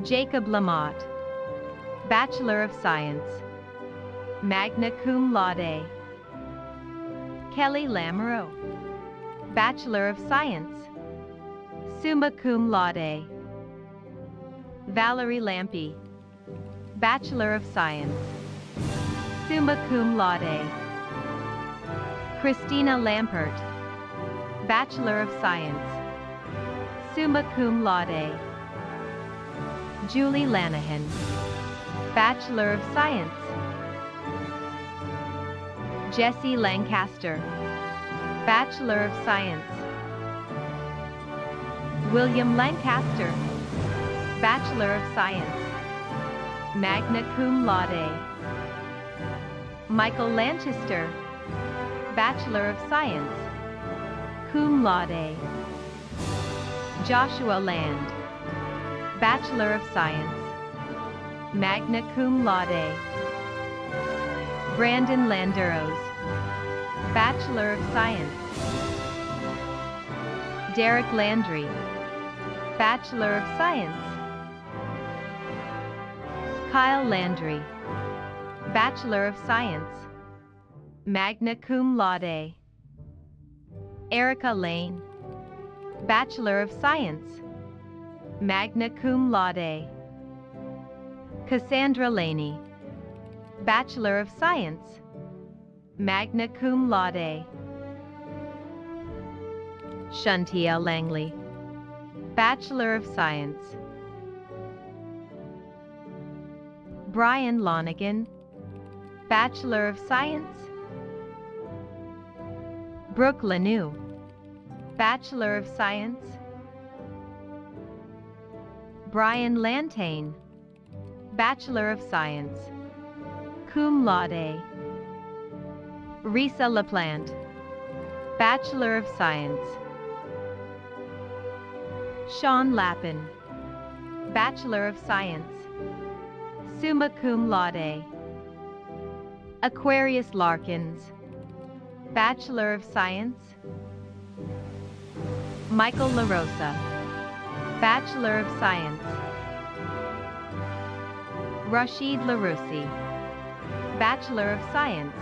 Jacob Lamotte, Bachelor of Science, magna cum laude. Kelly Lamoureux, Bachelor of Science, summa cum laude. Valerie Lampe, Bachelor of Science, summa cum laude. Christina Lampert, Bachelor of Science, summa cum laude. Julie Lanahan, Bachelor of Science. Jesse Lancaster, Bachelor of Science. William Lancaster, Bachelor of Science, magna cum laude. Michael Lanchester, Bachelor of Science, cum laude. Joshua Land, Bachelor of Science, magna cum laude. Brandon Landeros, Bachelor of Science. Derek Landry, Bachelor of Science. Kyle Landry, Bachelor of Science, magna cum laude. Erica Lane, Bachelor of Science, magna cum laude. Cassandra Laney, Bachelor of Science, magna cum laude. Shantia Langley, Bachelor of Science. Brian Lonigan, Bachelor of Science. Brooke Lanou, Bachelor of Science. Brian Lantain, Bachelor of Science, cum laude. Risa LaPlante, Bachelor of Science. Sean Lappin, Bachelor of Science, summa cum laude. Aquarius Larkins, Bachelor of Science. Michael LaRosa, Bachelor of Science. Rashid LaRussi, Bachelor of Science,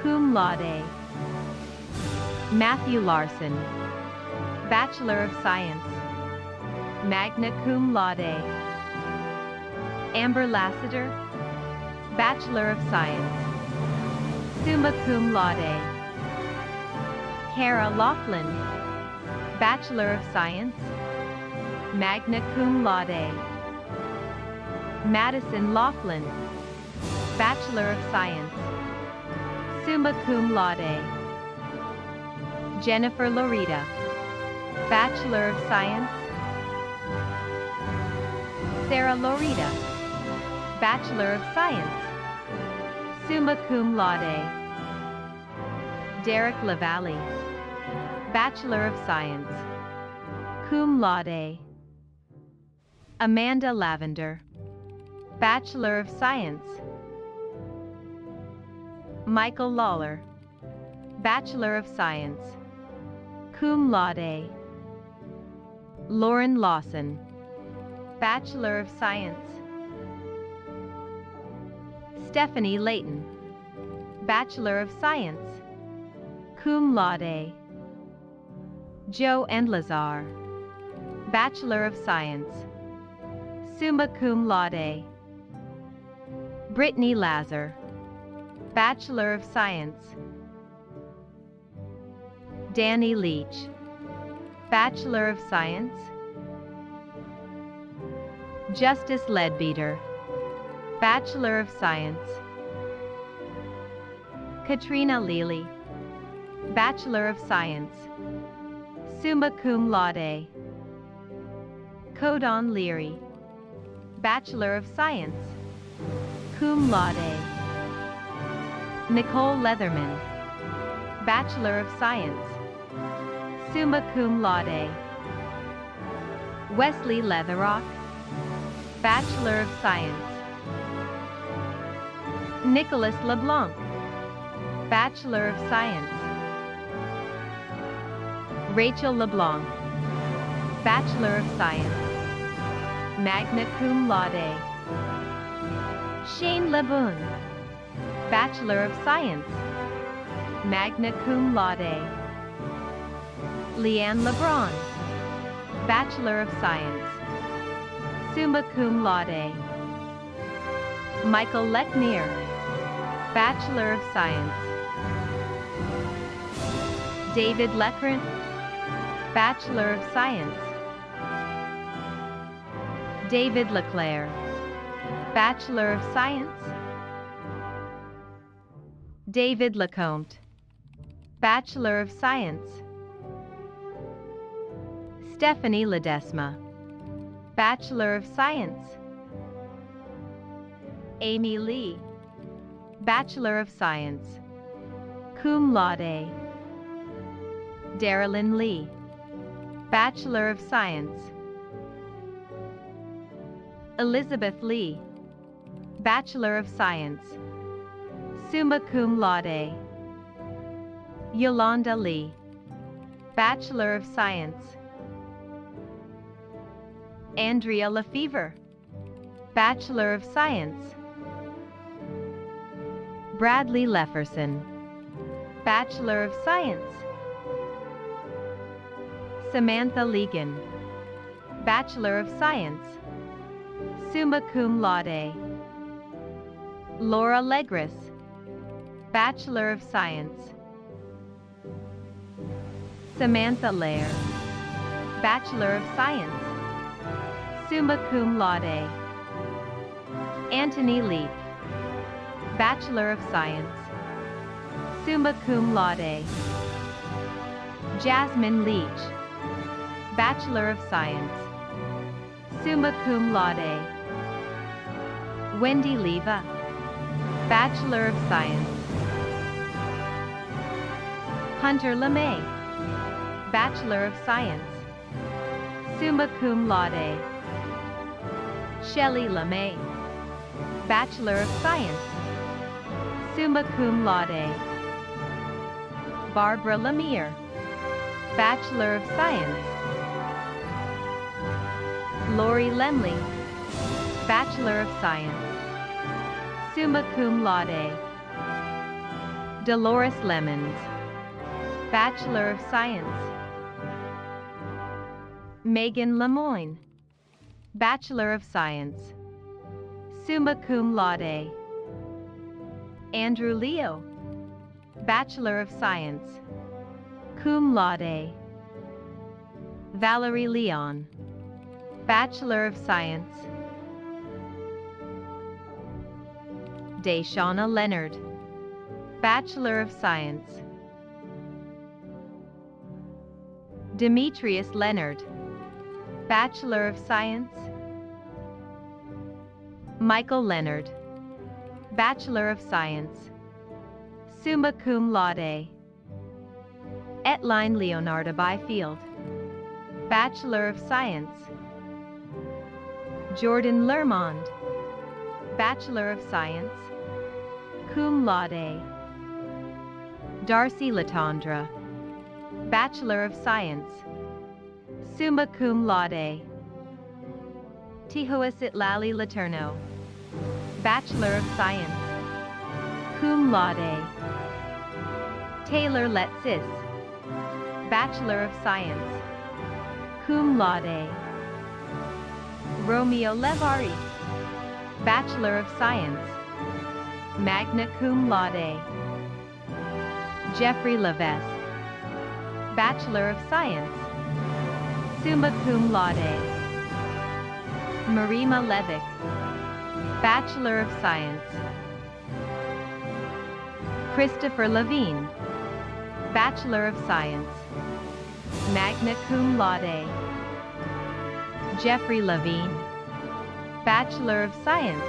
cum laude. Matthew Larson, Bachelor of Science, magna cum laude. Amber Lassiter, Bachelor of Science, summa cum laude. Kara Laughlin, Bachelor of Science, magna cum laude. Madison Laughlin, Bachelor of Science, summa cum laude. Jennifer Lorita, Bachelor of Science. Sarah Lorita, Bachelor of Science, summa cum laude. Derek LaValle, Bachelor of Science, cum laude. Amanda Lavender, Bachelor of Science. Michael Lawler, Bachelor of Science, cum laude. Lauren Lawson, Bachelor of Science. Stephanie Layton, Bachelor of Science, cum laude. Joe Endlazar, Bachelor of Science, summa cum laude. Brittany Lazar, Bachelor of Science. Danny Leach, Bachelor of Science. Justice Leadbeater, Bachelor of Science. Katrina Leely, Bachelor of Science, summa cum laude. Codon Leary, Bachelor of Science, cum laude. Nicole Leatherman, Bachelor of Science, summa cum laude. Wesley Leatherock, Bachelor of Science. Nicholas LeBlanc, Bachelor of Science. Rachel LeBlanc, Bachelor of Science, magna cum laude. Shane LeBoon, Bachelor of Science, magna cum laude. Leanne LeBron, Bachelor of Science, summa cum laude. Michael Lechnier, Bachelor of Science. David Leckrent, Bachelor of Science. David Leclerc, Bachelor of Science. David Lecomte, Bachelor of Science. Stephanie Ledesma, Bachelor of Science. Amy Lee, Bachelor of Science, cum laude. Darylyn Lee, Bachelor of Science. Elizabeth Lee, Bachelor of Science, summa cum laude. Yolanda Lee, Bachelor of Science. Andrea Lefevre, Bachelor of Science. Bradley Lefferson, Bachelor of Science. Samantha Legan, Bachelor of Science, summa cum laude. Laura Legris, Bachelor of Science. Samantha Lair, Bachelor of Science, summa cum laude. Anthony Leaf, Bachelor of Science, summa cum laude. Jasmine Leach, Bachelor of Science, summa cum laude. Wendy Leva, Bachelor of Science. Hunter LeMay, Bachelor of Science, summa cum laude. Shelley LeMay, Bachelor of Science, summa cum laude. Barbara Lemire, Bachelor of Science. Laurie Lemley, Bachelor of Science, summa cum laude. Dolores Lemons, Bachelor of Science. Megan Lemoyne, Bachelor of Science, summa cum laude. Andrew Leo, Bachelor of Science, cum laude. Valerie Leon, Bachelor of Science. Deshauna Leonard, Bachelor of Science. Demetrius Leonard, Bachelor of Science. Michael Leonard, Bachelor of Science, summa cum laude. Etline Leonarda Byfield, Bachelor of Science. Jordan Lermond, Bachelor of Science, cum laude. Darcy Latondra, Bachelor of Science, summa cum laude. Tihoasit Lali Laterno, Bachelor of Science, cum laude. Taylor Letsis, Bachelor of Science, cum laude. Romeo Levari, Bachelor of Science, magna cum laude. Jeffrey Levesque, Bachelor of Science, summa cum laude. Marima Levick, Bachelor of Science. Christopher Levine, Bachelor of Science, magna cum laude. Jeffrey Levine, Bachelor of Science.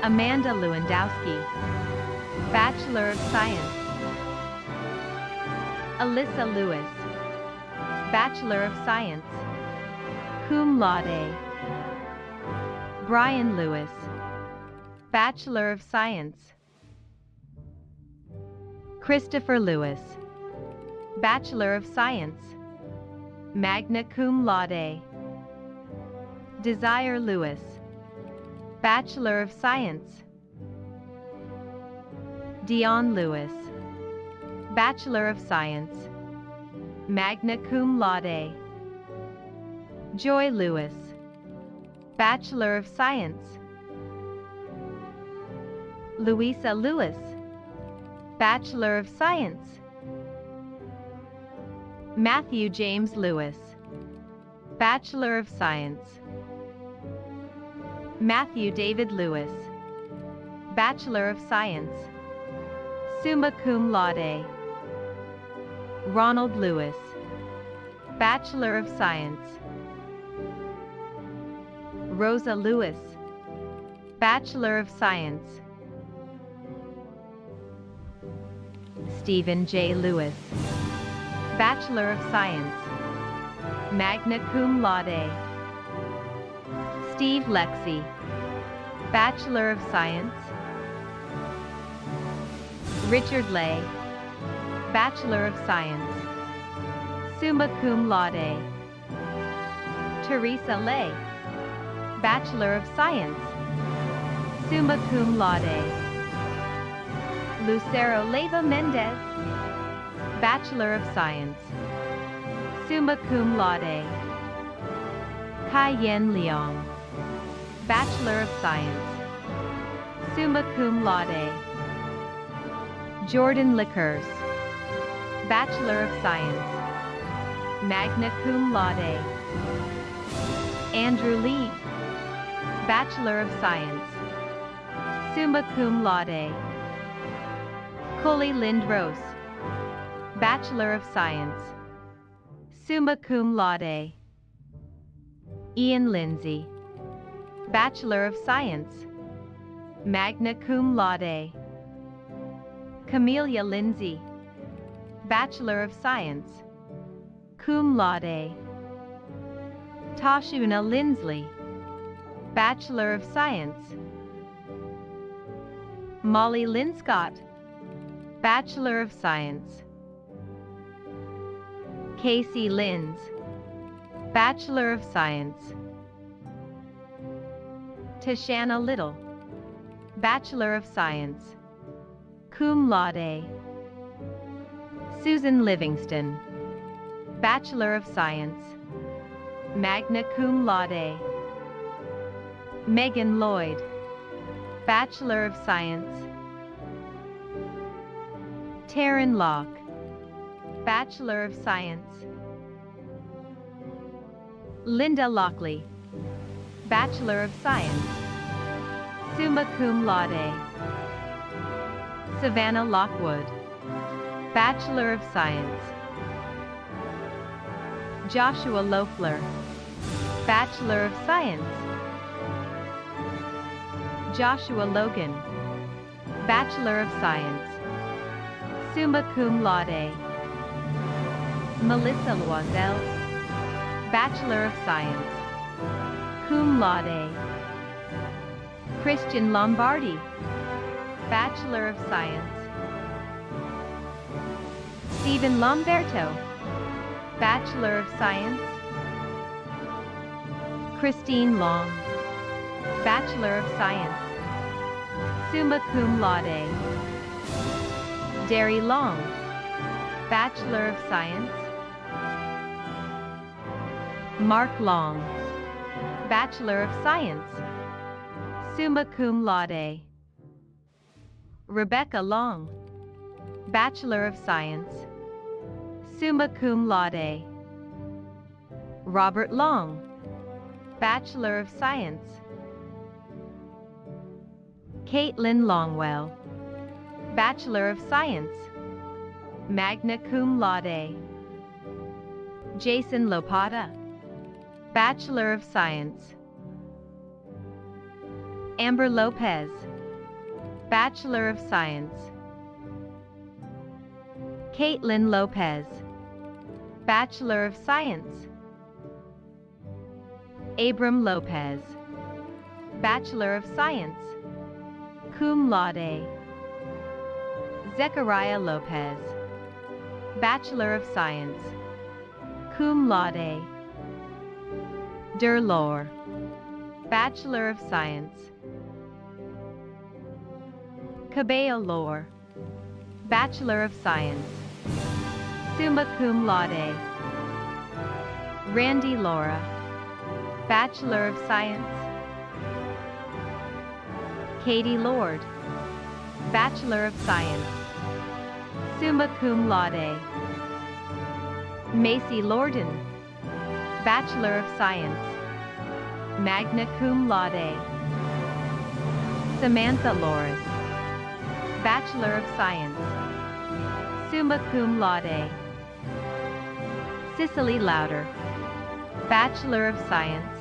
Amanda Lewandowski, Bachelor of Science. Alyssa Lewis, Bachelor of Science, cum laude. Brian Lewis, Bachelor of Science. Christopher Lewis, Bachelor of Science, magna cum laude. Desire Lewis, Bachelor of Science. Dion Lewis, Bachelor of Science, magna cum laude. Joy Lewis, Bachelor of Science. Louisa Lewis, Bachelor of Science. Matthew James Lewis, Bachelor of Science. Matthew David Lewis, Bachelor of Science, summa cum laude. Ronald Lewis, Bachelor of Science. Rosa Lewis, Bachelor of Science. Stephen J. Lewis, Bachelor of Science, magna cum laude. Steve Lexi, Bachelor of Science. Richard Lay, Bachelor of Science, summa cum laude. Teresa Lay, Bachelor of Science, summa cum laude. Lucero Leyva Mendez, Bachelor of Science, summa cum laude. Kai Yen Leong, Bachelor of Science, summa cum laude. Jordan Lickers, Bachelor of Science, magna cum laude. Andrew Lee, Bachelor of Science, summa cum laude. Coley Lindros, Bachelor of Science, summa cum laude. Ian Lindsay, Bachelor of Science, magna cum laude. Camelia Lindsay, Bachelor of Science, cum laude. Tashuna Lindsley, Bachelor of Science. Molly Linscott, Bachelor of Science. Casey Linz, Bachelor of Science. Tashana Little, Bachelor of Science, cum laude. Susan Livingston, Bachelor of Science, magna cum laude. Megan Lloyd, Bachelor of Science. Taryn Locke, Bachelor of Science. Linda Lockley, Bachelor of Science, summa cum laude. Savannah Lockwood, Bachelor of Science. Joshua Loeffler, Bachelor of Science. Joshua Logan, Bachelor of Science, summa cum laude. Melissa Loisel, Bachelor of Science, cum laude. Christian Lombardi, Bachelor of Science. Stephen Lomberto, Bachelor of Science. Christine Long, Bachelor of Science, summa cum laude. Derry Long, Bachelor of Science. Mark Long, Bachelor of Science, summa cum laude. Rebecca Long, Bachelor of Science, summa cum laude. Robert Long, Bachelor of Science. Caitlin Longwell, Bachelor of Science, magna cum laude. Jason Lopata, Bachelor of Science. Amber Lopez, Bachelor of Science. Caitlin Lopez, Bachelor of Science. Abram Lopez, Bachelor of Science, cum laude. Zechariah Lopez, Bachelor of Science, cum laude. Durlor, Bachelor of Science. Cabello Lore, Bachelor of Science, summa cum laude. Randy Laura, Bachelor of Science. Katie Lord, Bachelor of Science, summa cum laude. Macy Lorden, Bachelor of Science, magna cum laude. Samantha Loris, Bachelor of Science, summa cum laude. Cicely Louder, Bachelor of Science.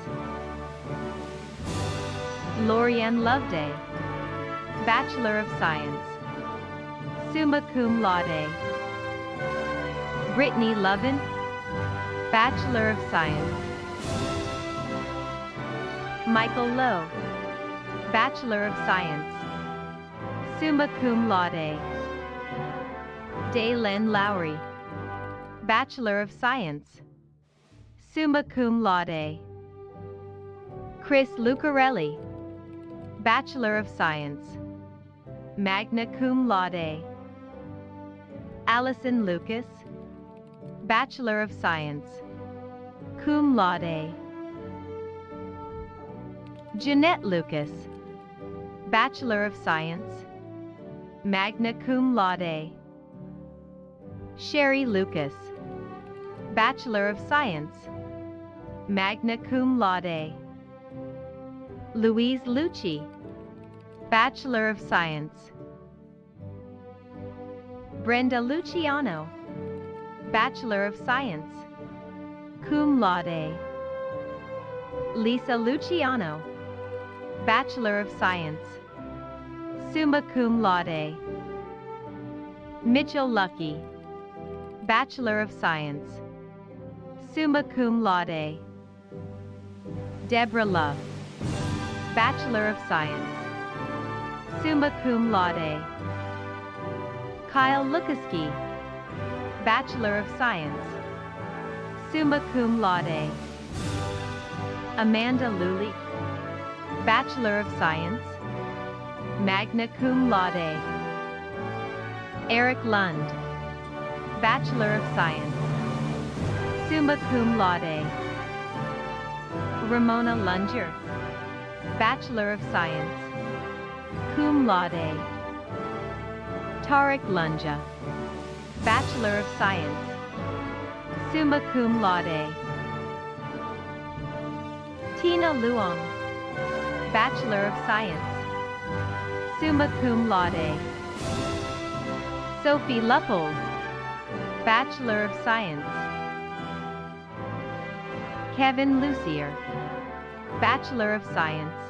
Lorianne Loveday, Bachelor of Science, summa cum laude. Brittany Lovin, Bachelor of Science. Michael Lowe, Bachelor of Science, summa cum laude. Daylen Lowry, Bachelor of Science, summa cum laude. Chris Lucarelli, Bachelor of Science, magna cum laude. Allison Lucas, Bachelor of Science, cum laude. Jeanette Lucas, Bachelor of Science, magna cum laude. Sherry Lucas, Bachelor of Science, magna cum laude. Louise Lucci, Bachelor of Science. Brenda Luciano, Bachelor of Science, cum laude. Lisa Luciano, Bachelor of Science, summa cum laude. Mitchell Lucky, Bachelor of Science, summa cum laude. Deborah Love, Bachelor of Science, summa cum laude. Kyle Lukaski, Bachelor of Science, summa cum laude. Amanda Lully, Bachelor of Science, magna cum laude. Eric Lund, Bachelor of Science, summa cum laude. Ramona Lunger, Bachelor of Science, cum laude. Tariq Lunja, Bachelor of Science, summa cum laude. Tina Luong, Bachelor of Science, summa cum laude. Sophie Luppold, Bachelor of Science. Kevin Lucier, Bachelor of Science,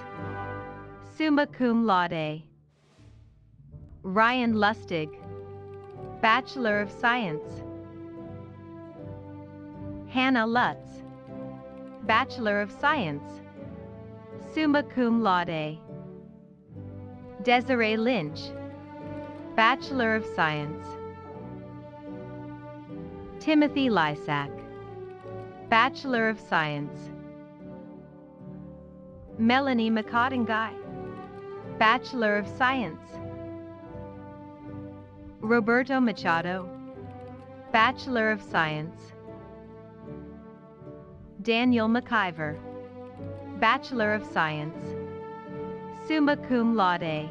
summa cum laude. Ryan Lustig, Bachelor of Science. Hannah Lutz, Bachelor of Science, summa cum laude. Desiree Lynch, Bachelor of Science. Timothy Lysak, Bachelor of Science. Melanie McCottinguy, Bachelor of Science. Roberto Machado, Bachelor of Science. Daniel McIver, Bachelor of Science, summa cum laude.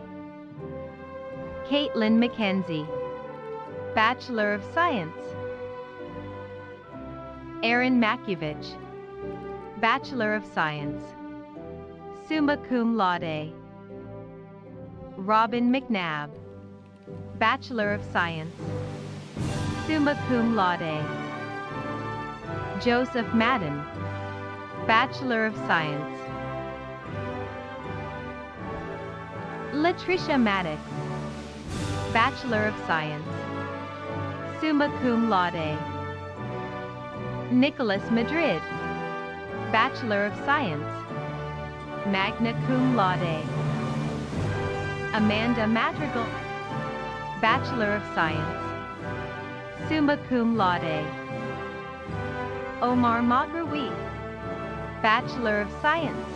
Caitlin McKenzie, Bachelor of Science. Aaron Makiewicz, Bachelor of Science, summa cum laude. Robin McNabb, Bachelor of Science, summa cum laude. Joseph Madden, Bachelor of Science. Latricia Maddox, Bachelor of Science, summa cum laude. Nicholas Madrid, Bachelor of Science, magna cum laude. Amanda Madrigal, Bachelor of Science, summa cum laude. Omar Maghraoui, Bachelor of Science.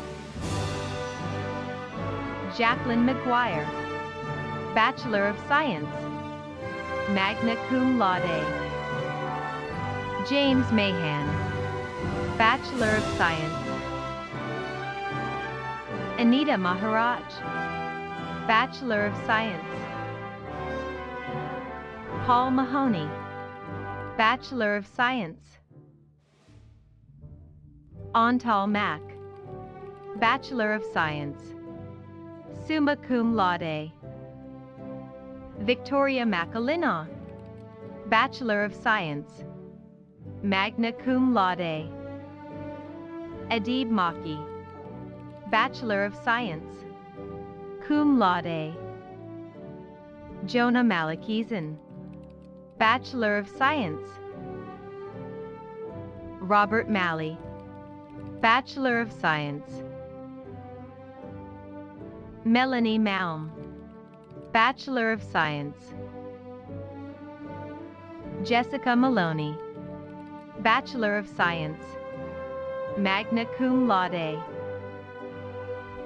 Jacqueline McGuire, Bachelor of Science, magna cum laude. James Mahan, Bachelor of Science. Anita Maharaj, Bachelor of Science. Paul Mahoney, Bachelor of Science. Antal Mack, Bachelor of Science, summa cum laude. Victoria Makalina, Bachelor of Science, magna cum laude. Adib Maki, Bachelor of Science, cum laude. Jonah Malakizan, Bachelor of Science. Robert Malley, Bachelor of Science. Melanie Malm, Bachelor of Science. Jessica Maloney, Bachelor of Science, magna cum laude.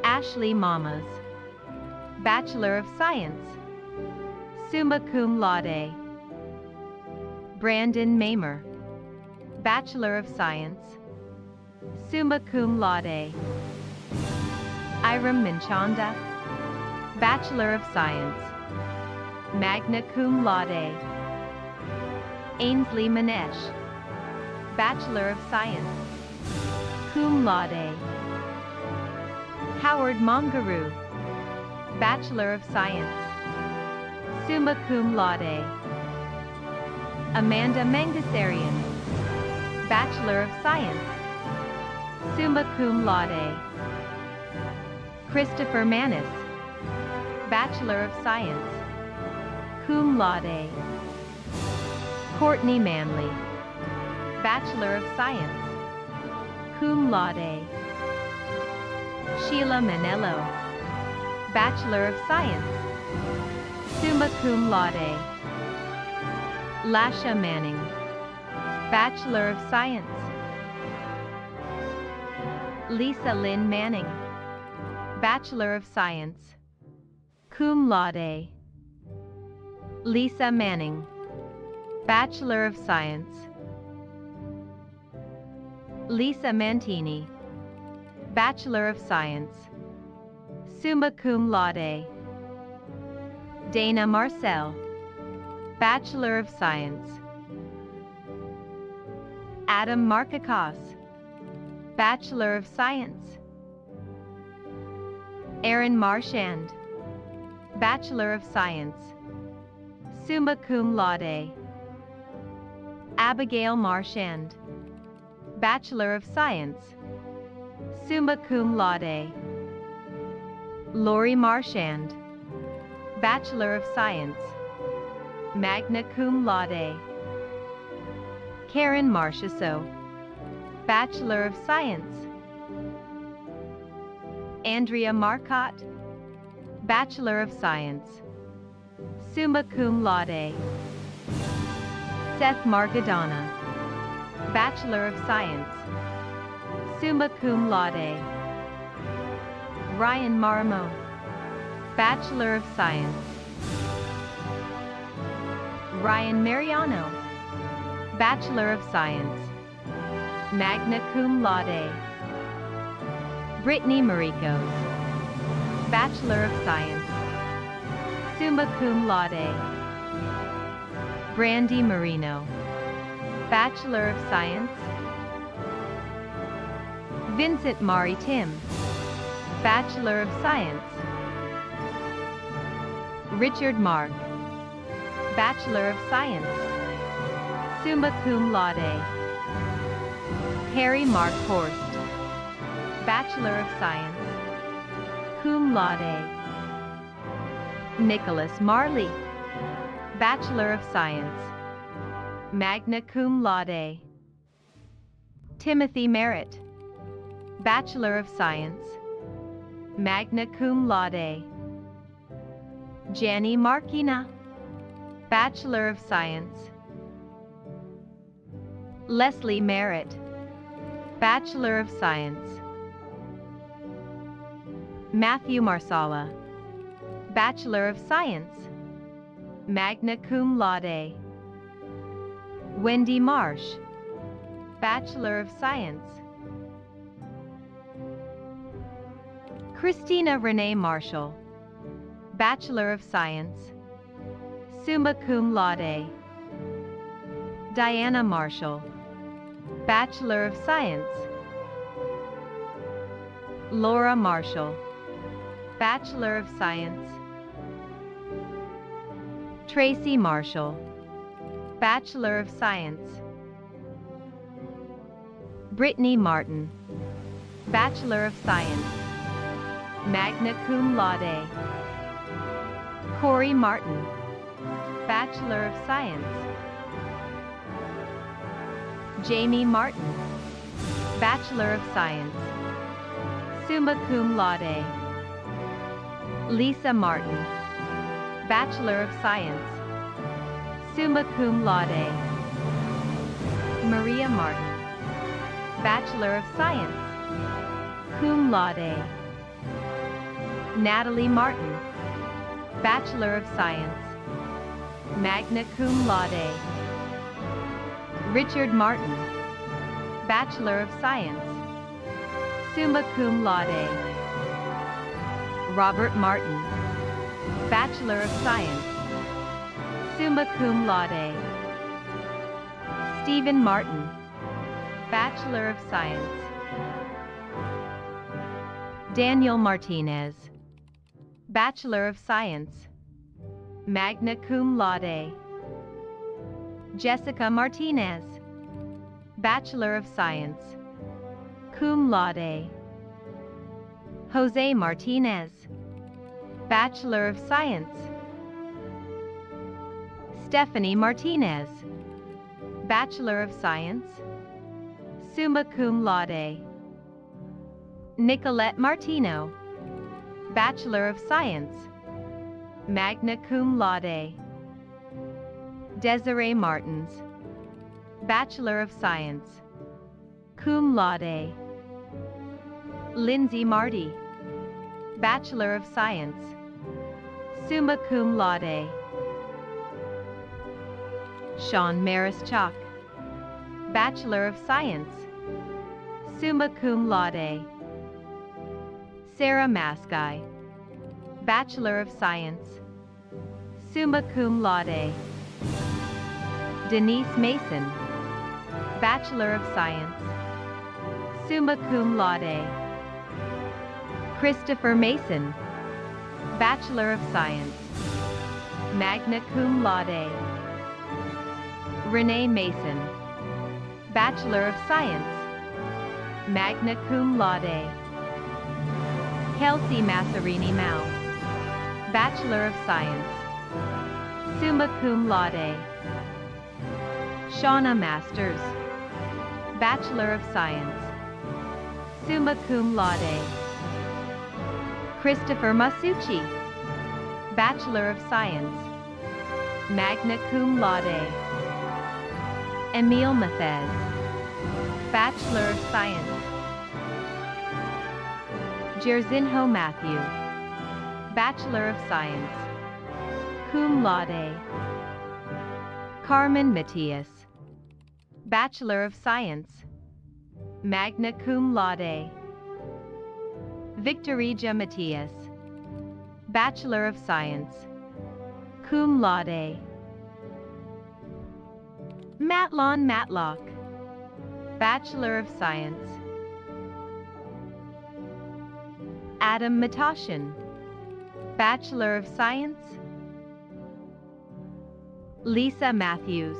Ashley Mamas, Bachelor of Science, summa cum laude. Brandon Mamer, Bachelor of Science, summa cum laude. Iram Minchanda, Bachelor of Science, magna cum laude. Ainsley Manesh, Bachelor of Science, cum laude. Howard Mongaroo, Bachelor of Science, summa cum laude. Amanda Mangasarian, Bachelor of Science, summa cum laude. Christopher Manis, Bachelor of Science, cum laude. Courtney Manley, Bachelor of Science, cum laude. Sheila Manello, Bachelor of Science, summa cum laude. Lasha Manning, Bachelor of Science. Lisa Lynn Manning, Bachelor of Science, cum laude. Lisa Manning, Bachelor of Science. Lisa Mantini, Bachelor of Science, summa cum laude. Dana Marcel, Bachelor of Science. Adam Markakos, Bachelor of Science. Aaron Marchand, Bachelor of Science, summa cum laude. Abigail Marchand, Bachelor of Science, summa cum laude. Laurie Marchand, Bachelor of Science, magna cum laude. Karen Marchessault, Bachelor of Science. Andrea Marcotte, Bachelor of Science, summa cum laude. Seth Margadana, Bachelor of Science, summa cum laude. Ryan Marmo, Bachelor of Science. Ryan Mariano, Bachelor of Science, magna cum laude. Brittany Maricos, Bachelor of Science, summa cum laude. Brandy Marino, Bachelor of Science. Vincent Mari Tim, Bachelor of Science. Richard Mark, Bachelor of Science, summa cum laude. Harry Mark Horst, Bachelor of Science, cum laude. Nicholas Marley, Bachelor of Science, magna cum laude. Timothy Merritt, Bachelor of Science, magna cum laude. Janny Markina, Bachelor of Science. Leslie Merritt, Bachelor of Science. Matthew Marsala, Bachelor of Science, magna cum laude. Wendy Marsh, Bachelor of Science. Christina Renee Marshall, Bachelor of Science, summa cum laude. Diana Marshall, Bachelor of Science. Laura Marshall, Bachelor of Science. Tracy Marshall, Bachelor of Science. Brittany Martin, Bachelor of Science, magna cum laude. Corey Martin, Bachelor of Science. Jamie Martin, Bachelor of Science, summa cum laude. Lisa Martin, Bachelor of Science, summa cum laude. Maria Martin, Bachelor of Science, cum laude. Natalie Martin, Bachelor of Science, magna cum laude. Richard Martin, Bachelor of Science, summa cum laude. Robert Martin, Bachelor of Science, summa cum laude. Stephen Martin, Bachelor of Science. Daniel Martinez, Bachelor of Science, magna cum laude. Jessica Martinez, Bachelor of Science, cum laude. Jose Martinez, Bachelor of Science. Stephanie Martinez, Bachelor of Science, summa cum laude. Nicolette Martino, Bachelor of Science, magna cum laude. Desiree Martins, Bachelor of Science, cum laude. Lindsay Marty, Bachelor of Science, summa cum laude. Sean Maris Chalk, Bachelor of Science, summa cum laude. Sarah Mascai, Bachelor of Science, summa cum laude. Denise Mason, Bachelor of Science, summa cum laude. Christopher Mason, Bachelor of Science, magna cum laude. Renee Mason, Bachelor of Science, magna cum laude. Kelsey Massarini Mao, Bachelor of Science, summa cum laude. Shauna Masters, Bachelor of Science, summa cum laude. Christopher Masucci, Bachelor of Science, magna cum laude. Emile Mathez, Bachelor of Science. Jerzinho Matthew, Bachelor of Science, cum laude. Carmen Matias, Bachelor of Science, magna cum laude. Victorija Matias, Bachelor of Science, cum laude. Matlon Matlock, Bachelor of Science. Adam Matashin, Bachelor of Science. Lisa Matthews,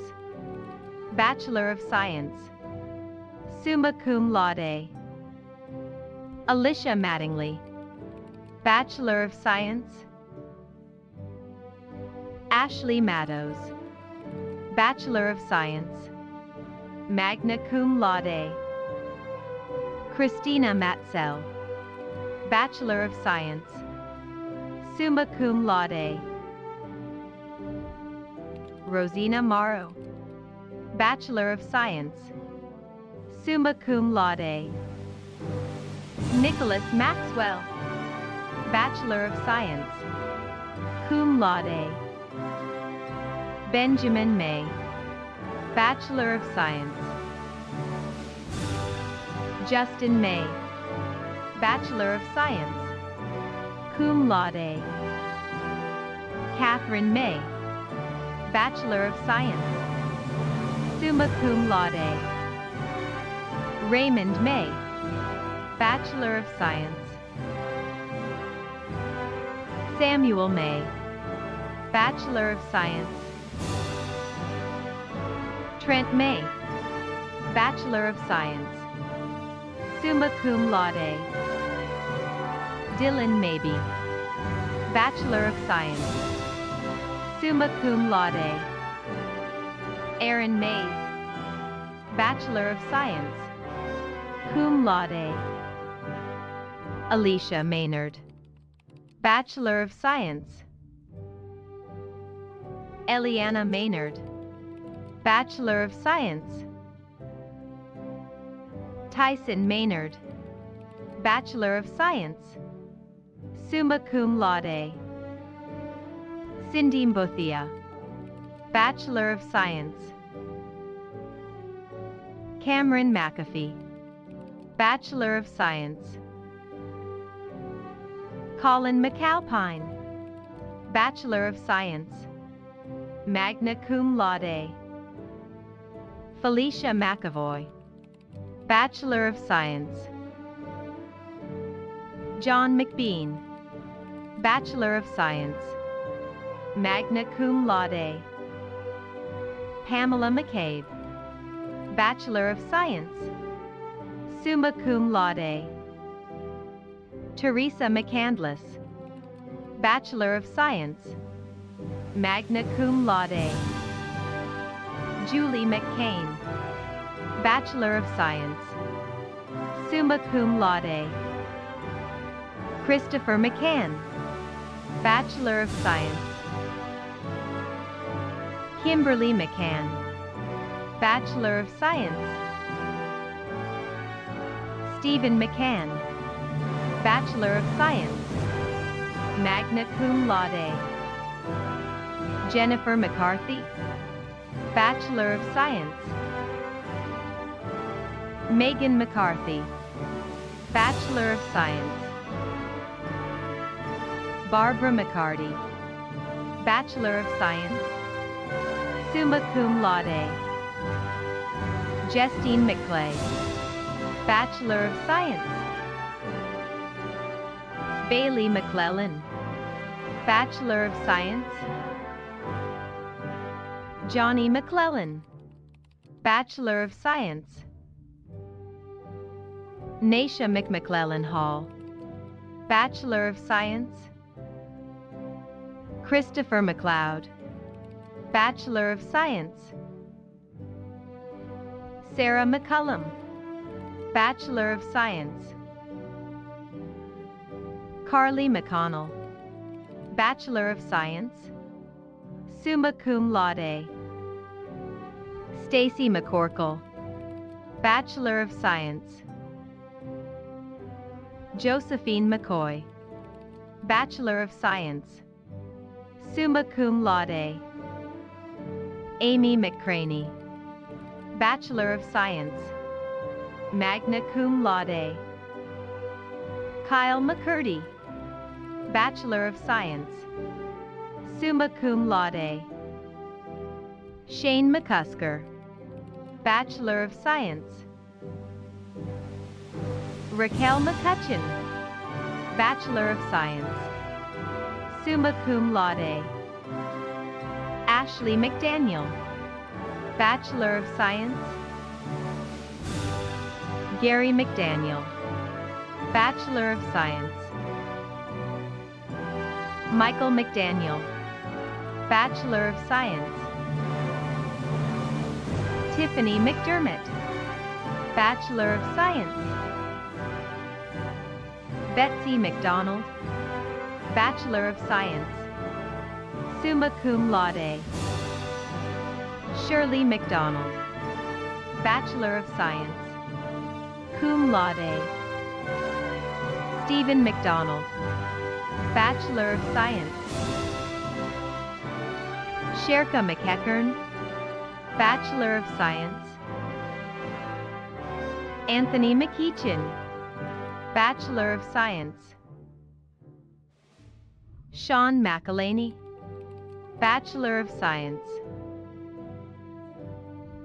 Bachelor of Science, summa cum laude. Alicia Mattingly, Bachelor of Science. Ashley Maddows, Bachelor of Science, magna cum laude. Christina Matzel, Bachelor of Science, summa cum laude. Rosina Morrow, Bachelor of Science, summa cum laude. Nicholas Maxwell, Bachelor of Science, cum laude. Benjamin May, Bachelor of Science. Justin May, Bachelor of Science, cum laude. Catherine May, Bachelor of Science, summa cum laude. Raymond May, Bachelor of Science. Samuel May, Bachelor of Science. Trent May, Bachelor of Science, summa cum laude. Dylan Maybe, Bachelor of Science, summa cum laude. Aaron Mays, Bachelor of Science, cum laude. Alicia Maynard, Bachelor of Science. Eliana Maynard, Bachelor of Science. Tyson Maynard, Bachelor of Science, summa cum laude. Cindy Mbothia, Bachelor of Science. Cameron McAfee, Bachelor of Science. Colin McAlpine, Bachelor of Science, magna cum laude. Felicia McAvoy, Bachelor of Science. John McBean, Bachelor of Science, magna cum laude. Pamela McCabe, Bachelor of Science, summa cum laude. Teresa McCandless, Bachelor of Science, magna cum laude. Julie McCain, Bachelor of Science, summa cum laude. Christopher McCann, Bachelor of Science. Kimberly McCann, Bachelor of Science. Stephen McCann, Bachelor of Science, magna cum laude. Jennifer McCarthy, Bachelor of Science. Megan McCarthy, Bachelor of Science. Barbara McCarty, Bachelor of Science, summa cum laude. Justine McClay, Bachelor of Science. Bailey McClellan, Bachelor of Science. Johnny McClellan, Bachelor of Science. Naisha McMcClellan Hall, Bachelor of Science. Christopher McLeod, Bachelor of Science. Sarah McCullum, Bachelor of Science. Carly McConnell, Bachelor of Science, summa cum laude. Stacy McCorkle, Bachelor of Science. Josephine McCoy, Bachelor of Science, summa cum laude. Amy McCraney, Bachelor of Science, magna cum laude. Kyle McCurdy, Bachelor of Science, summa cum laude. Shane McCusker, Bachelor of Science. Raquel McCutcheon, Bachelor of Science, summa cum laude. Ashley McDaniel, Bachelor of Science. Gary McDaniel, Bachelor of Science. Michael McDaniel, Bachelor of Science. Tiffany McDermott, Bachelor of Science. Betsy McDonald, Bachelor of Science, summa cum laude. Shirley McDonald, Bachelor of Science, cum laude. Stephen McDonald, Bachelor of Science. Sherka McEachern, Bachelor of Science. Anthony McEachin, Bachelor of Science. Sean McElhaney, Bachelor of Science.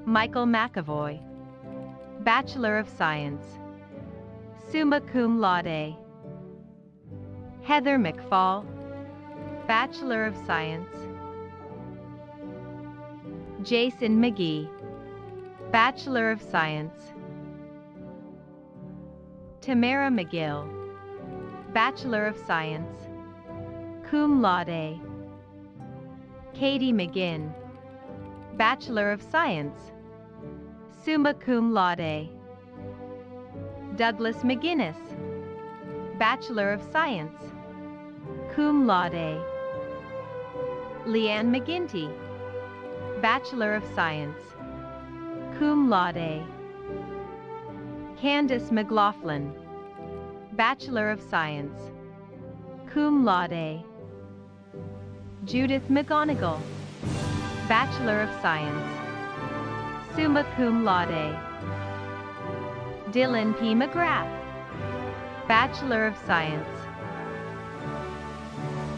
Michael McAvoy, Bachelor of Science, summa cum laude. Heather McFall, Bachelor of Science. Jason McGee, Bachelor of Science. Tamara McGill, Bachelor of Science, cum laude. Katie McGinn, Bachelor of Science, summa cum laude. Douglas McGinnis, Bachelor of Science, cum laude. Leanne McGinty, Bachelor of Science, cum laude. Candace McLaughlin, Bachelor of Science, cum laude. Judith McGonigal, Bachelor of Science, summa cum laude. Dylan P. McGrath, Bachelor of Science.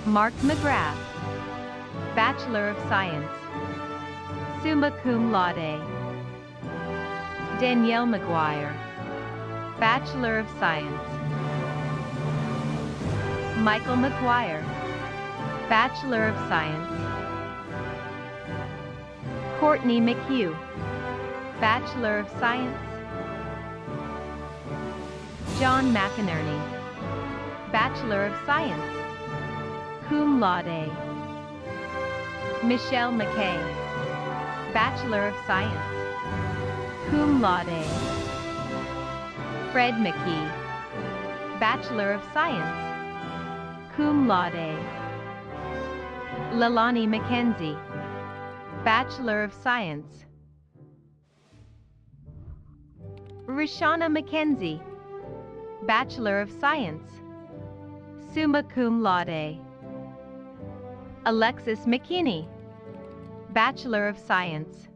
Mark McGrath, Bachelor of Science, summa cum laude. Danielle McGuire, Bachelor of Science. Michael McGuire, Bachelor of Science. Courtney McHugh, Bachelor of Science. John McInerney, Bachelor of Science, cum laude. Michelle McKay, Bachelor of Science, cum laude. Fred McKee, Bachelor of Science, cum laude. Lalani McKenzie, Bachelor of Science. Rishana McKenzie, Bachelor of Science, summa cum laude. Alexis McKinney, Bachelor of Science,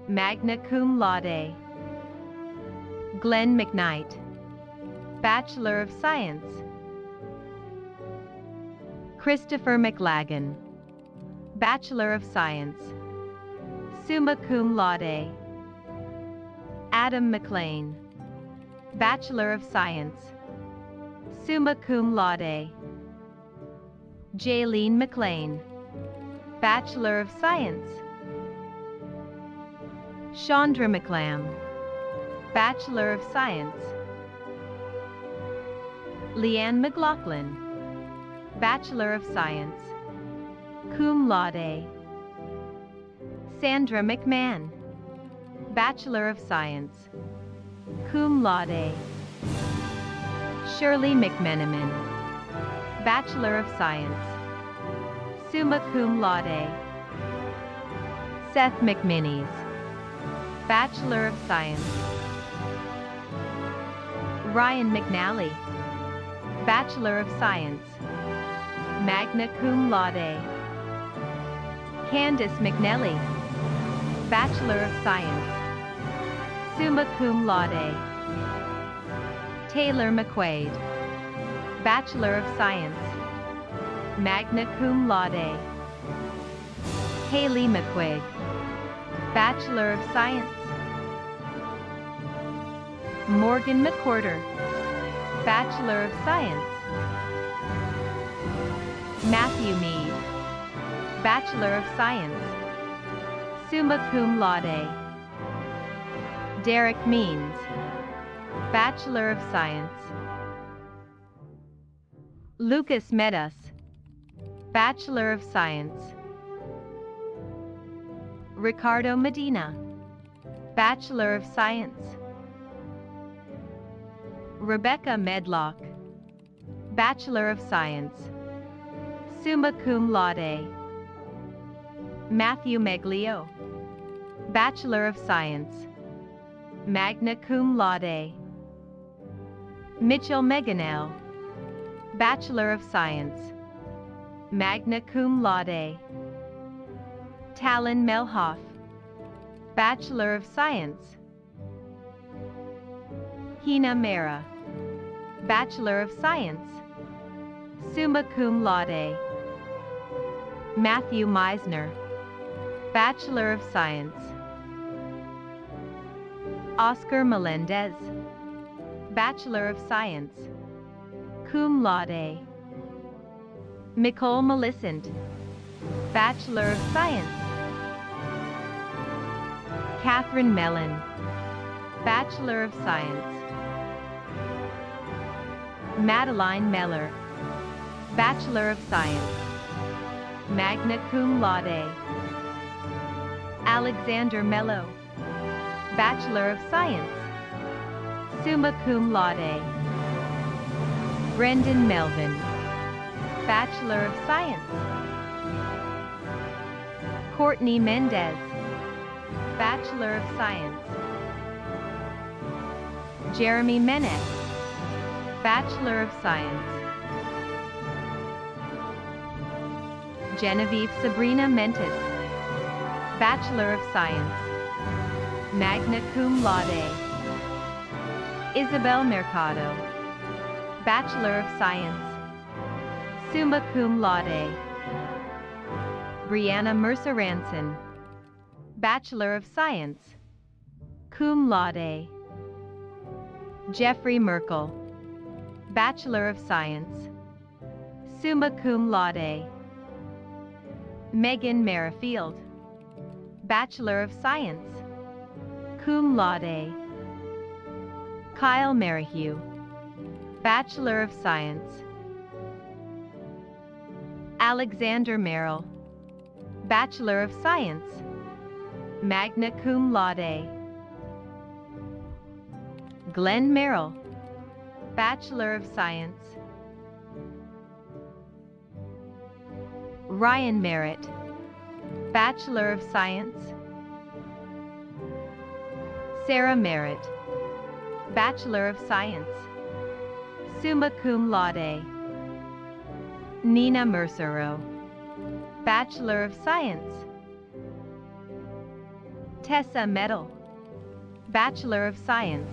magna cum laude. Glenn McKnight, Bachelor of Science. Christopher McLagan, Bachelor of Science, summa cum laude. Adam McLean, Bachelor of Science, summa cum laude. Jaylene McLean, Bachelor of Science. Chandra McLam, Bachelor of Science. Leanne McLaughlin, Bachelor of Science, cum laude. Sandra McMahon, Bachelor of Science, cum laude. Shirley McMenamin, Bachelor of Science, summa cum laude. Seth McMinnies, Bachelor of Science. Ryan McNally, Bachelor of Science, magna cum laude. Candace McNelly, Bachelor of Science, summa cum laude. Taylor McQuaid, Bachelor of Science, magna cum laude. Haley McQuigg, Bachelor of Science. Morgan McQuarter, Bachelor of Science. Matthew Mead, Bachelor of Science, summa cum laude. Derek Means, Bachelor of Science. Lucas Medas, Bachelor of Science. Ricardo Medina, Bachelor of Science. Rebecca Medlock, Bachelor of Science, summa cum laude. Matthew Meglio, Bachelor of Science, magna cum laude. Mitchell Meganell, Bachelor of Science, magna cum laude. Talon Melhoff, Bachelor of Science. Hina Mera, Bachelor of Science, summa cum laude. Matthew Meisner, Bachelor of Science. Oscar Melendez, Bachelor of Science, cum laude. Nicole Millicent, Bachelor of Science. Catherine Mellon, Bachelor of Science. Madeline Meller, Bachelor of Science, magna cum laude. Alexander Mello, Bachelor of Science, summa cum laude. Brendan Melvin, Bachelor of Science. Courtney Mendez, Bachelor of Science. Jeremy Menet, Bachelor of Science. Genevieve Sabrina Mentis, Bachelor of Science, magna cum laude. Isabel Mercado, Bachelor of Science, summa cum laude. Brianna Mercer Ranson, Bachelor of Science, cum laude. Jeffrey Merkel, Bachelor of Science, summa cum laude. Megan Merrifield, Bachelor of Science, cum laude. Kyle Merrihew, Bachelor of Science. Alexander Merrill, Bachelor of Science, magna cum laude. Glenn Merrill, Bachelor of Science. Ryan Merritt, Bachelor of Science. Sarah Merritt, Bachelor of Science, summa cum laude. Nina Mercero, Bachelor of Science. Tessa Medal, Bachelor of Science,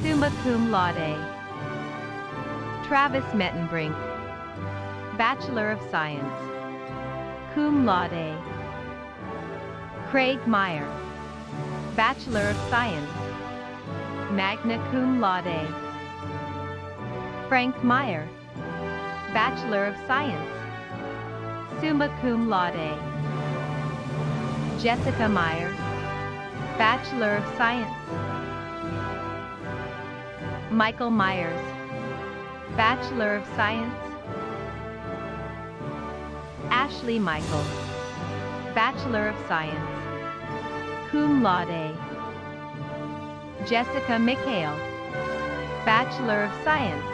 summa cum laude. Travis Mettenbrink, Bachelor of Science, cum laude. Craig Meyer, Bachelor of Science, magna cum laude. Frank Meyer, Bachelor of Science, summa cum laude. Jessica Meyer, Bachelor of Science. Michael Myers, Bachelor of Science. Ashley Michael, Bachelor of Science, cum laude. Jessica McHale, Bachelor of Science.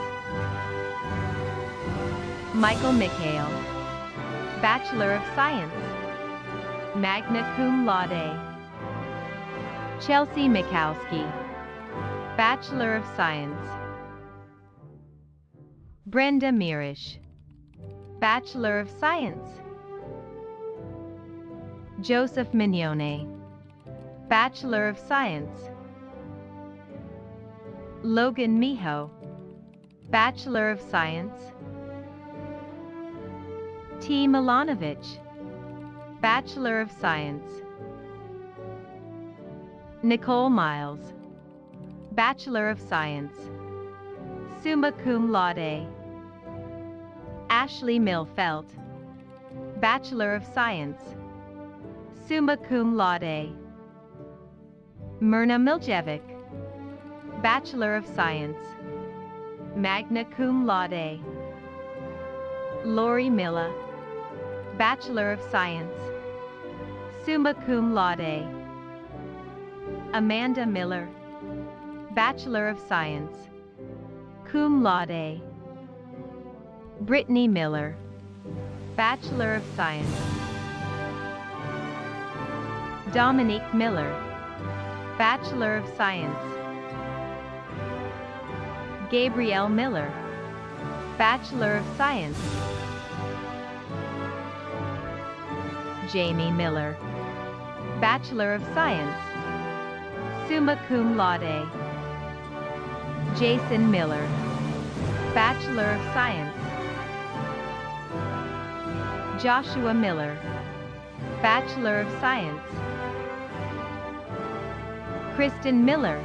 Michael McHale, Bachelor of Science, magna cum laude. Chelsea Mikowski, Bachelor of Science. Brenda Mirish, Bachelor of Science. Joseph Mignone, Bachelor of Science. Logan Miho, Bachelor of Science. T. Milanovich, Bachelor of Science. Nicole Miles, Bachelor of Science, summa cum laude. Ashley Milfelt, Bachelor of Science, summa cum laude. Myrna Miljevic, Bachelor of Science, magna cum laude. Laurie Milla, Bachelor of Science, summa cum laude. Amanda Miller, Bachelor of Science, cum laude. Brittany Miller, Bachelor of Science. Dominique Miller, Bachelor of Science. Gabrielle Miller, Bachelor of Science. Jamie Miller, Bachelor of Science, summa cum laude. Jason Miller, Bachelor of Science. Joshua Miller, Bachelor of Science. Kristen Miller,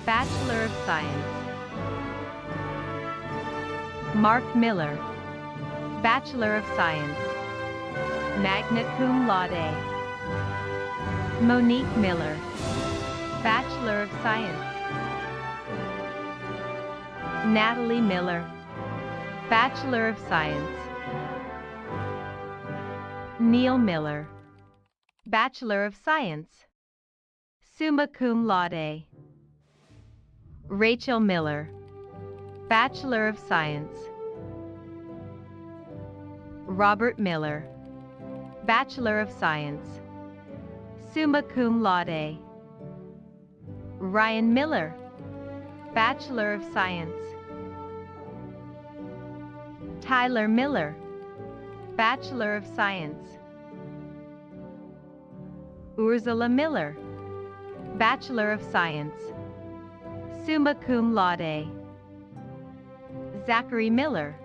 Bachelor of Science. Mark Miller, Bachelor of Science, magna cum laude. Monique Miller, Bachelor of Science. Natalie Miller, Bachelor of Science. Neil Miller, Bachelor of Science, summa cum laude. Rachel Miller, Bachelor of Science. Robert Miller, Bachelor of Science, summa cum laude. Ryan Miller, Bachelor of Science. Tyler Miller, Bachelor of Science. Ursula Miller, Bachelor of Science, summa cum laude. Zachary Miller,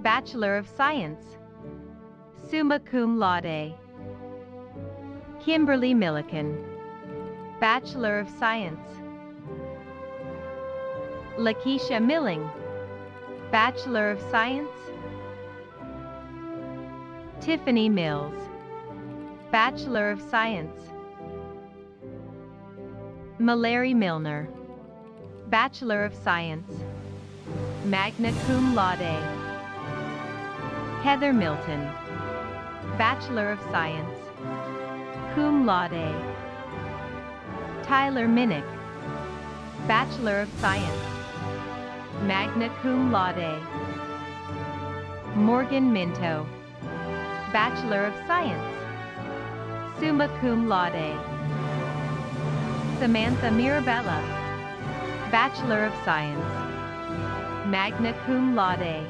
Bachelor of Science, summa cum laude. Kimberly Milliken, Bachelor of Science. Lakeisha Milling, Bachelor of Science. Tiffany Mills, Bachelor of Science. Mallory Milner, Bachelor of Science, magna cum laude. Heather Milton, Bachelor of Science, cum laude. Tyler Minnick, Bachelor of Science, magna cum laude. Morgan Minto, Bachelor of Science, summa cum laude. Samantha Mirabella, Bachelor of Science, magna cum laude.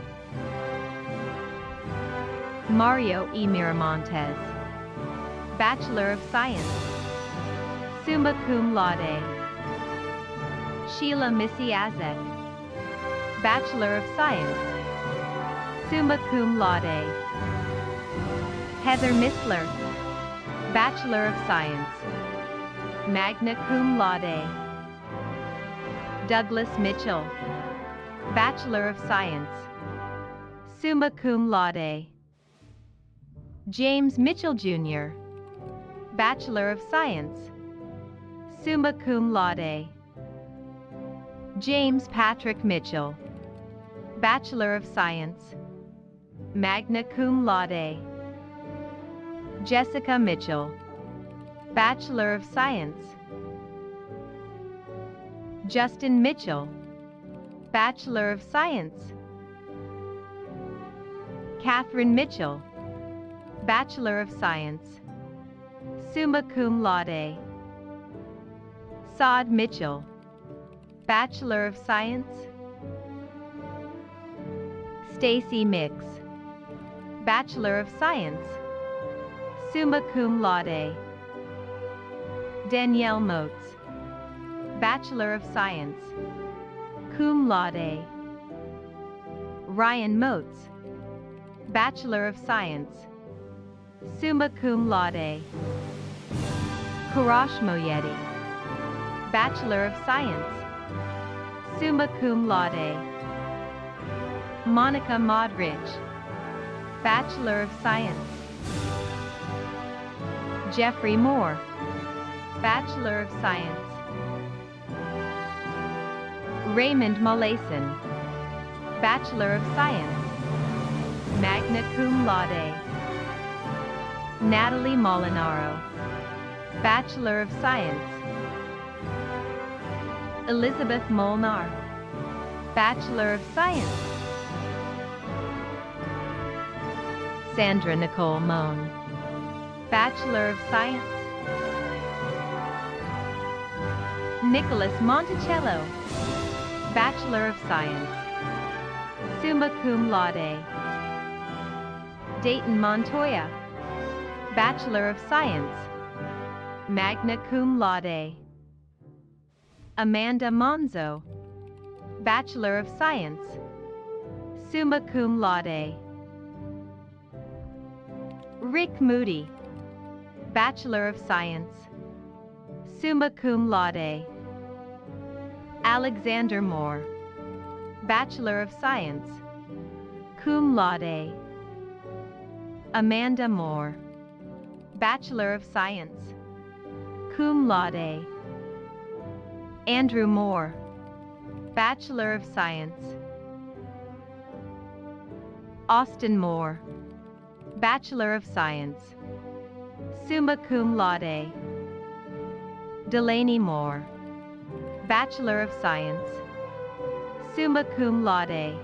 Mario E. Miramontes, Bachelor of Science, summa cum laude. Sheila Missy Azek, Bachelor of Science, summa cum laude. Heather Missler, Bachelor of Science, magna cum laude. Douglas Mitchell, Bachelor of Science, summa cum laude. James Mitchell Jr., Bachelor of Science, summa cum laude. James Patrick Mitchell, Bachelor of Science, magna cum laude. Jessica Mitchell, Bachelor of Science. Justin Mitchell, Bachelor of Science. Catherine Mitchell, Bachelor of Science, summa cum laude. Saad Mitchell, Bachelor of Science. Stacy Mix, Bachelor of Science, summa cum laude. Danielle Motes, Bachelor of Science, cum laude. Ryan Motes, Bachelor of Science, summa cum laude. Karash Moyedi, Bachelor of Science, summa cum laude. Monica Modrich, Bachelor of Science. Jeffrey Moore, Bachelor of Science. Raymond Molason, Bachelor of Science, magna cum laude. Natalie Molinaro, Bachelor of Science. Elizabeth Molnar, Bachelor of Science. Sandra Nicole Moan, Bachelor of Science. Nicholas Monticello, Bachelor of Science, summa cum laude. Dayton Montoya, Bachelor of Science, magna cum laude. Amanda Monzo, Bachelor of Science, summa cum laude. Rick Moody, Bachelor of Science, summa cum laude. Alexander Moore, Bachelor of Science, cum laude. Amanda Moore, Bachelor of Science, cum laude. Andrew Moore, Bachelor of Science. Austin Moore, Bachelor of Science, summa cum laude. Delaney Moore, Bachelor of Science, summa cum laude.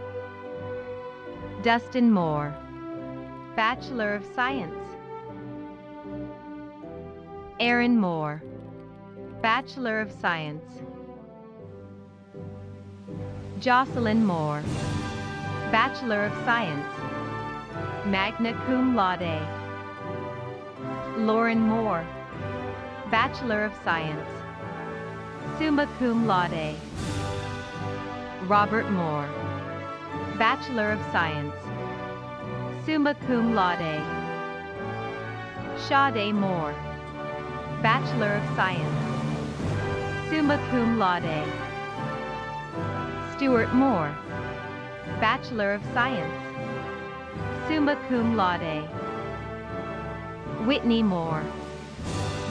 Dustin Moore, Bachelor of Science. Aaron Moore, Bachelor of Science. Jocelyn Moore, Bachelor of Science, magna cum laude. Lauren Moore, Bachelor of Science, summa cum laude. Robert Moore, Bachelor of Science, summa cum laude. Sade Moore, Bachelor of Science, summa cum laude. Stuart Moore, Bachelor of Science, summa cum laude. Whitney Moore,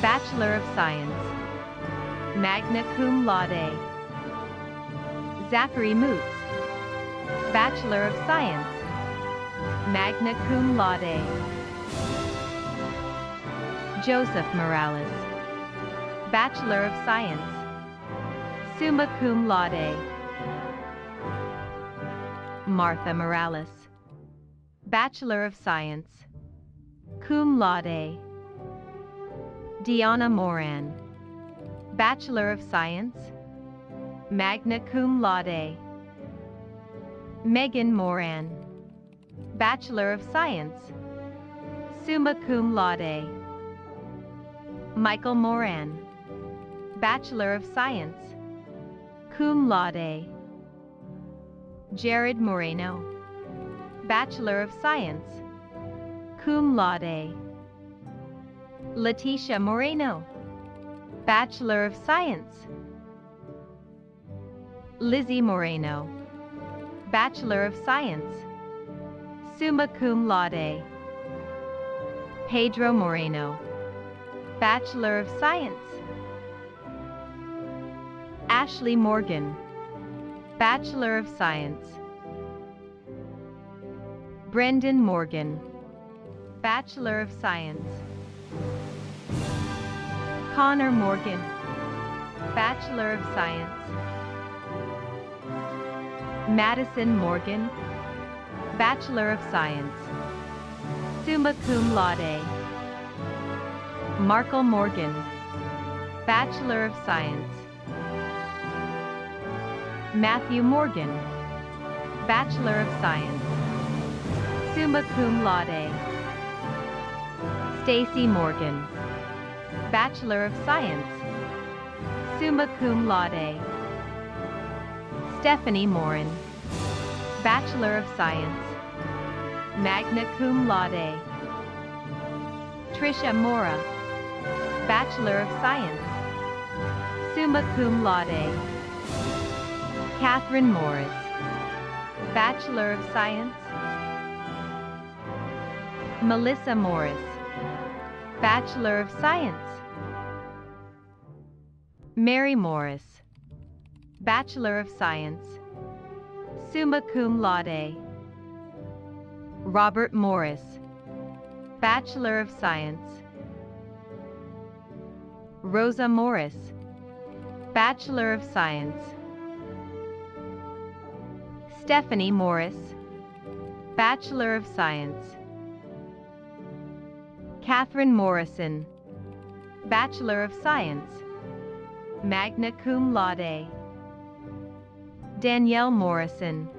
Bachelor of Science, magna cum laude. Zachary Moots, Bachelor of Science, magna cum laude. Joseph Morales, Bachelor of Science, summa cum laude. Martha Morales, Bachelor of Science, cum laude. Deanna Moran, Bachelor of Science, magna cum laude. Megan Moran, Bachelor of Science, summa cum laude. Michael Moran, Bachelor of Science, cum laude. Jared Moreno, Bachelor of Science, cum laude. Leticia Moreno, Bachelor of Science. Lizzie Moreno, Bachelor of Science, summa cum laude. Pedro Moreno, Bachelor of Science. Ashley Morgan, Bachelor of Science. Brendan Morgan, Bachelor of Science. Connor Morgan, Bachelor of Science. Madison Morgan, Bachelor of Science, summa cum laude. Markle Morgan, Bachelor of Science. Matthew Morgan, Bachelor of Science, summa cum laude. Stacy Morgan, Bachelor of Science, summa cum laude. Stephanie Morin, Bachelor of Science, magna cum laude. Trisha Mora, Bachelor of Science, summa cum laude. Catherine Morris, Bachelor of Science. Melissa Morris, Bachelor of Science. Mary Morris, Bachelor of Science, summa cum laude. Robert Morris, Bachelor of Science. Rosa Morris, Bachelor of Science. Stephanie Morris, Bachelor of Science. Catherine Morrison, Bachelor of Science, magna cum laude. Danielle Morrison,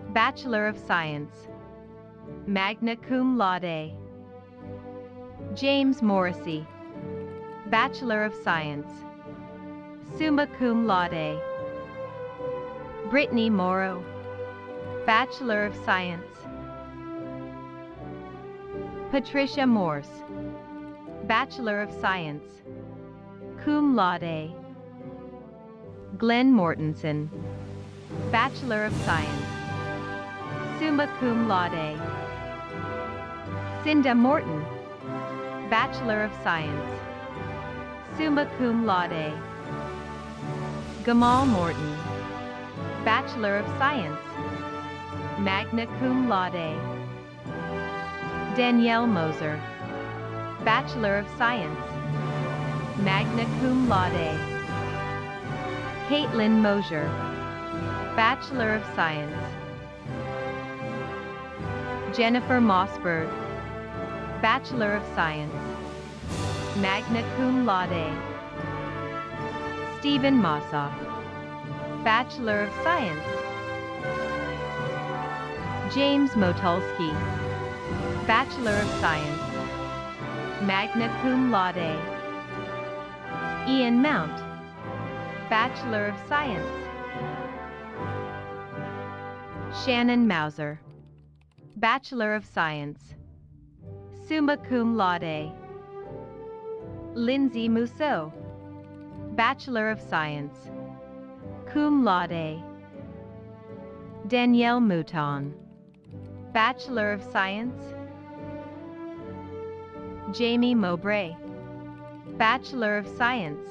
Bachelor of Science, magna cum laude. James Morrissey, Bachelor of Science, summa cum laude. Brittany Morrow, Bachelor of Science. Patricia Morse, Bachelor of Science, cum laude. Glenn Mortensen, Bachelor of Science, summa cum laude. Cinda Morton, Bachelor of Science, summa cum laude. Gamal Morton, Bachelor of Science, magna cum laude. Danielle Moser, Bachelor of Science, magna cum laude. Caitlin Mosier, Bachelor of Science. Jennifer Mossberg, Bachelor of Science, magna cum laude. Stephen Mossoff, Bachelor of Science. James Motulski, Bachelor of Science, magna cum laude. Ian Mount, Bachelor of Science. Shannon Mauser, Bachelor of Science, summa cum laude. Lindsay Mousseau, Bachelor of Science, cum laude. Danielle Mouton, Bachelor of Science. Jamie Mowbray, Bachelor of Science.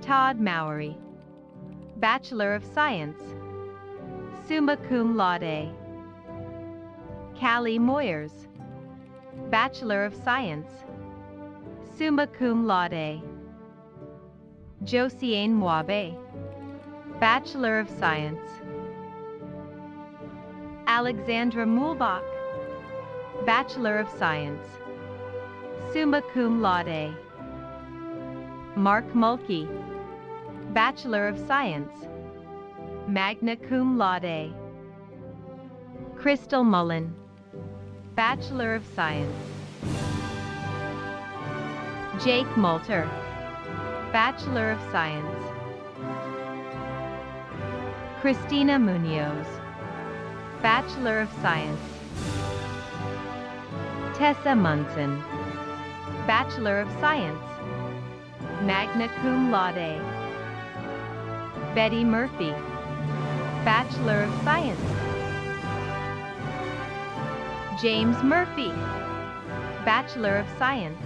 Todd Mowry, Bachelor of Science, summa cum laude. Callie Moyers, Bachelor of Science, summa cum laude. Josiane Mwabe, Bachelor of Science. Alexandra Mulbach, Bachelor of Science, summa cum laude. Mark Mulkey, Bachelor of Science, magna cum laude. Crystal Mullen, Bachelor of Science. Jake Moulter, Bachelor of Science. Christina Munoz, Bachelor of Science. Tessa Munson, Bachelor of Science, magna cum laude. Betty Murphy, Bachelor of Science. James Murphy, Bachelor of Science,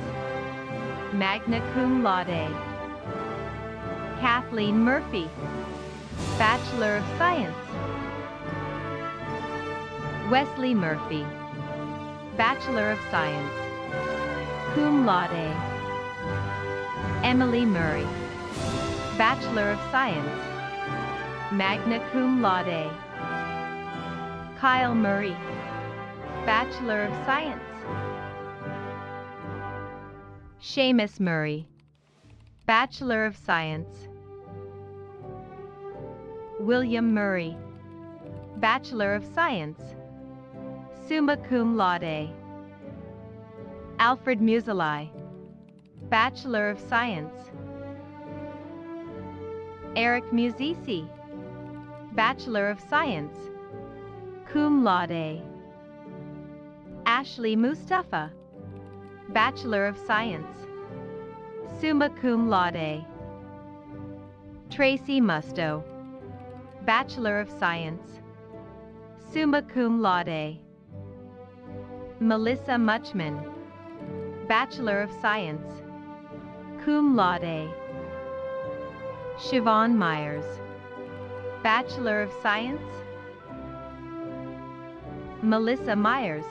magna cum laude. Kathleen Murphy, Bachelor of Science. Wesley Murphy, Bachelor of Science, cum laude. Emily Murray, Bachelor of Science, magna cum laude. Kyle Murray, Bachelor of Science. Seamus Murray, Bachelor of Science. William Murray, Bachelor of Science, summa cum laude. Alfred Musilai, Bachelor of Science. Eric Musisi, Bachelor of Science, cum laude. Ashley Mustafa, Bachelor of Science, summa cum laude. Tracy Musto, Bachelor of Science, summa cum laude. Melissa Muchman, Bachelor of Science, cum laude. Siobhan Myers, Bachelor of Science. Melissa Myers,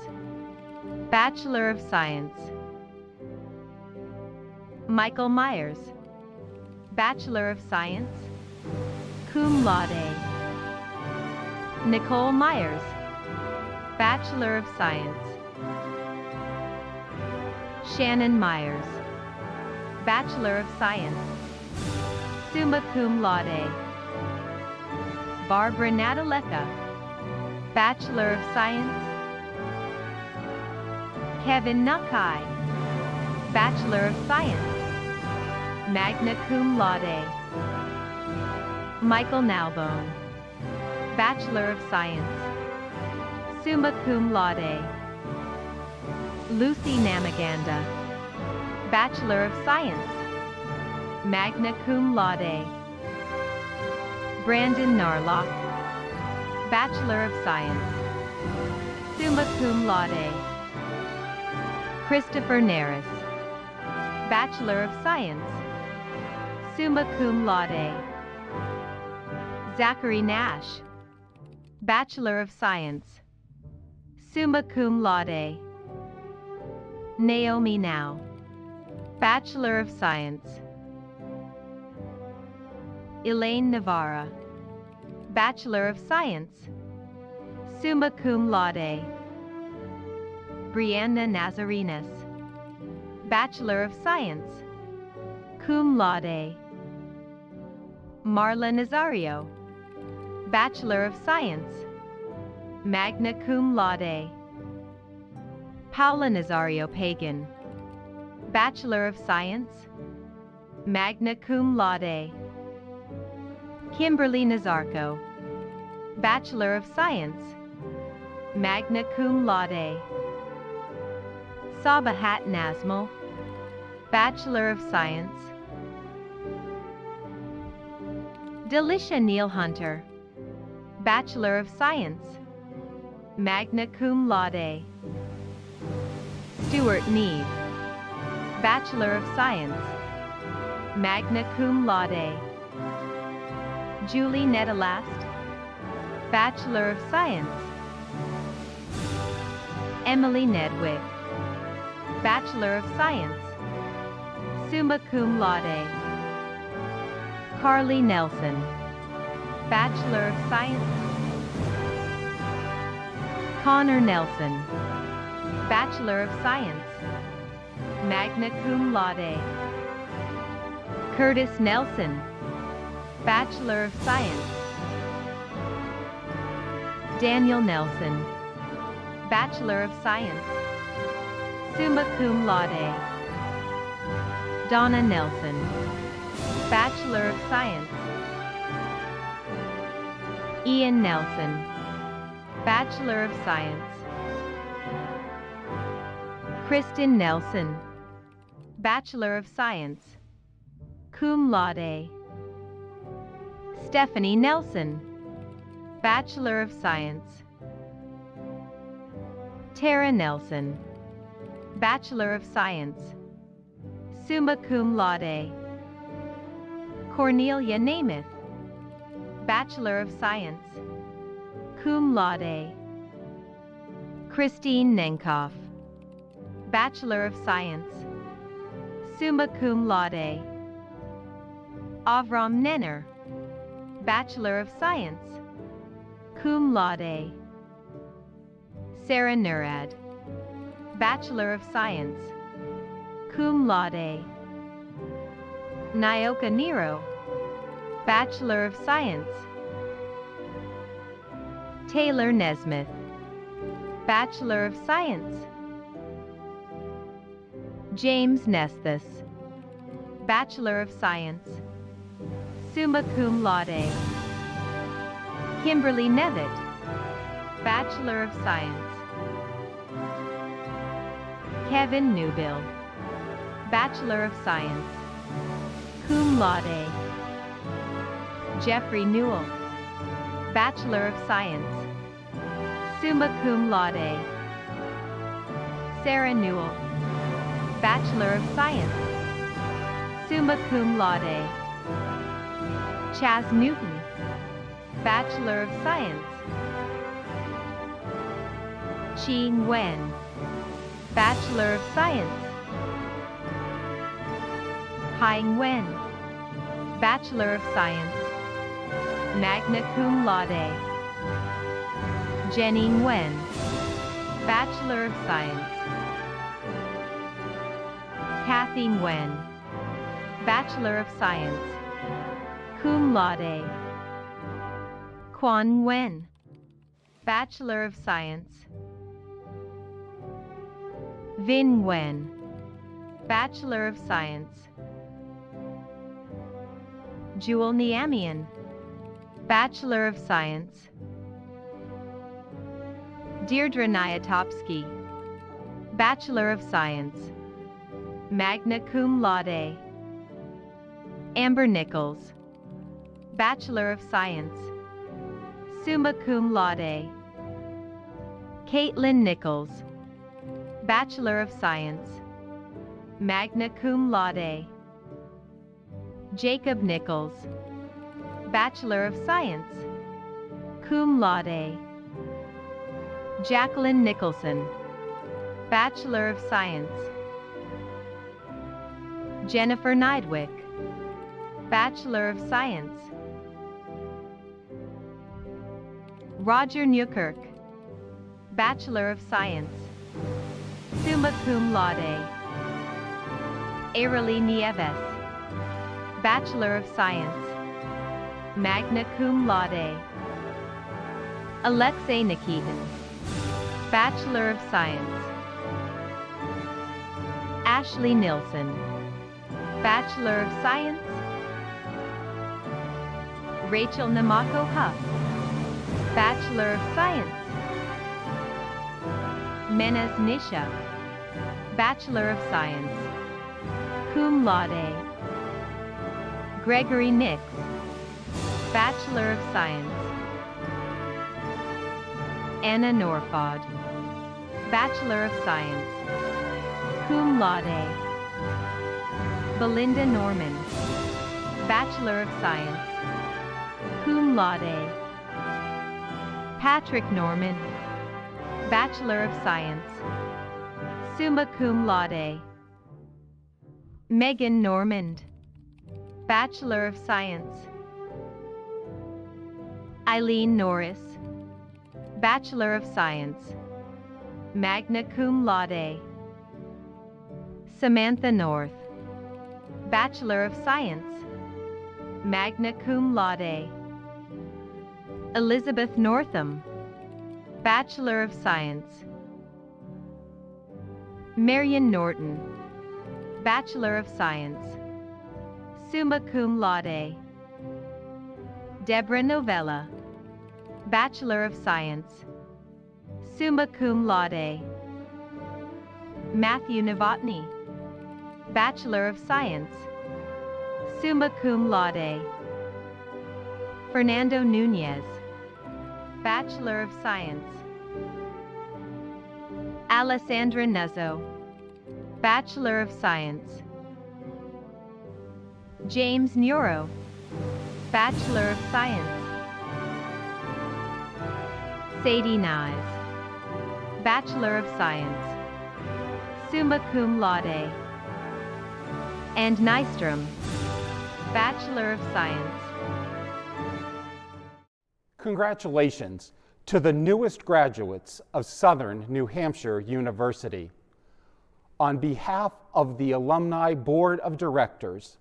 Bachelor of Science. Michael Myers, Bachelor of Science, cum laude. Nicole Myers, Bachelor of Science. Shannon Myers, Bachelor of Science, summa cum laude. Barbara Nadaleka, Bachelor of Science. Kevin Nukai, Bachelor of Science, magna cum laude. Michael Nalbone, Bachelor of Science, summa cum laude. Lucy Namaganda, Bachelor of Science, magna cum laude. Brandon Narlock, Bachelor of Science, summa cum laude. Christopher Naris, Bachelor of Science, summa cum laude. Zachary Nash, Bachelor of Science, summa cum laude. Naomi Now, Bachelor of Science. Elaine Navarra, Bachelor of Science, summa cum laude. Brianna Nazarenas, Bachelor of Science, cum laude. Marla Nazario, Bachelor of Science, magna cum laude. Paula Nazario Pagan, Bachelor of Science, magna cum laude. Kimberly Nazarko, Bachelor of Science, magna cum laude. Sabahat Nazmal, Bachelor of Science. Delisha Neil Hunter, Bachelor of Science, magna cum laude. Stuart Neve, Bachelor of Science, magna cum laude. Julie Nettelast, Bachelor of Science. Emily Nedwick, Bachelor of Science, summa cum laude. Carly Nelson, Bachelor of Science. Connor Nelson, Bachelor of Science, magna cum laude. Curtis Nelson, Bachelor of Science. Daniel Nelson, Bachelor of Science, summa cum laude. Donna Nelson, Bachelor of Science. Ian Nelson, Bachelor of Science. Kristen Nelson, Bachelor of Science, cum laude. Stephanie Nelson, Bachelor of Science. Tara Nelson, Bachelor of Science, summa cum laude. Cornelia Namath, Bachelor of Science, cum laude. Christine Nenkoff, Bachelor of Science, summa cum laude. Avram Nenner, Bachelor of Science, cum laude. Sarah Nurad, Bachelor of Science, cum laude. Nyoka Nero, Bachelor of Science. Taylor Nesmith, Bachelor of Science. James Nesthus, Bachelor of Science, summa cum laude. Kimberly Nevitt, Bachelor of Science. Kevin Newbill, Bachelor of Science, cum laude. Jeffrey Newell, Bachelor of Science, summa cum laude. Sarah Newell, Bachelor of Science, summa cum laude. Chaz Newton, Bachelor of Science. Chi Nguyen, Bachelor of Science. Hai Nguyen, Bachelor of Science, magna cum laude. Jenny Nguyen, Bachelor of Science. Kathy Nguyen, Bachelor of Science, cum laude. Quan Nguyen, Bachelor of Science. Vin Nguyen, Bachelor of Science. Jewel Niamian, Bachelor of Science. Deirdre Nyatopsky, Bachelor of Science, magna cum laude. Amber Nichols, Bachelor of Science, summa cum laude. Caitlin Nichols, Bachelor of Science, magna cum laude. Jacob Nichols, Bachelor of Science, cum laude. Jacqueline Nicholson, Bachelor of Science. Jennifer Nidwick, Bachelor of Science. Roger Newkirk, Bachelor of Science, summa cum laude. Airily Nieves, Bachelor of Science, magna cum laude. Alexei Nikitin, Bachelor of Science. Ashley Nilsson, Bachelor of Science. Rachel Namako Huff, Bachelor of Science. Menaz Nisha, Bachelor of Science, cum laude. Gregory Nix, Bachelor of Science. Anna Norfod, Bachelor of Science. cum laude. Belinda Norman, Bachelor of Science, cum laude. Patrick Norman, Bachelor of Science, summa cum laude. Megan Normand, Bachelor of Science. Eileen Norris, Bachelor of Science, magna cum laude. Samantha North, Bachelor of Science, magna cum laude. Elizabeth Northam, Bachelor of Science. Marion Norton, Bachelor of Science, summa cum laude. Deborah Novella, Bachelor of Science, summa cum laude. Matthew Novotny, Bachelor of Science, summa cum laude. Fernando Nunez, Bachelor of Science. Alessandra Nuzzo, Bachelor of Science. James Neuro, Bachelor of Science. Sadie Nyes, Bachelor of Science, summa cum laude. And Nystrom, Bachelor of Science. Congratulations to the newest graduates of Southern New Hampshire University. On behalf of the Alumni Board of Directors,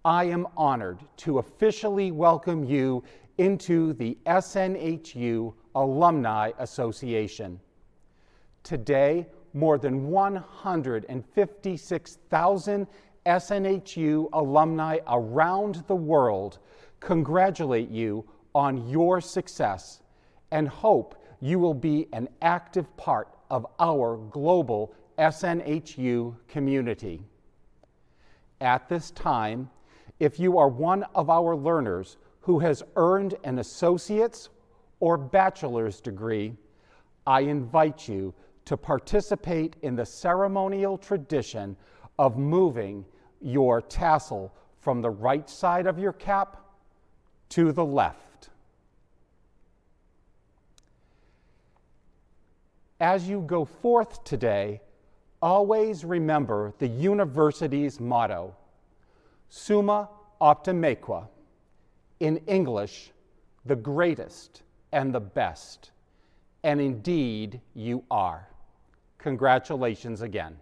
I am honored to officially welcome you into the SNHU Alumni Association. Today, more than 156,000 SNHU alumni around the world congratulate you on your success and hope you will be an active part of our global SNHU community. At this time, if you are one of our learners who has earned an associate's or bachelor's degree, I invite you to participate in the ceremonial tradition of moving your tassel from the right side of your cap to the left. As you go forth today, always remember the university's motto, Summa Optimaque, in English, the greatest and the best. And indeed, you are. Congratulations again.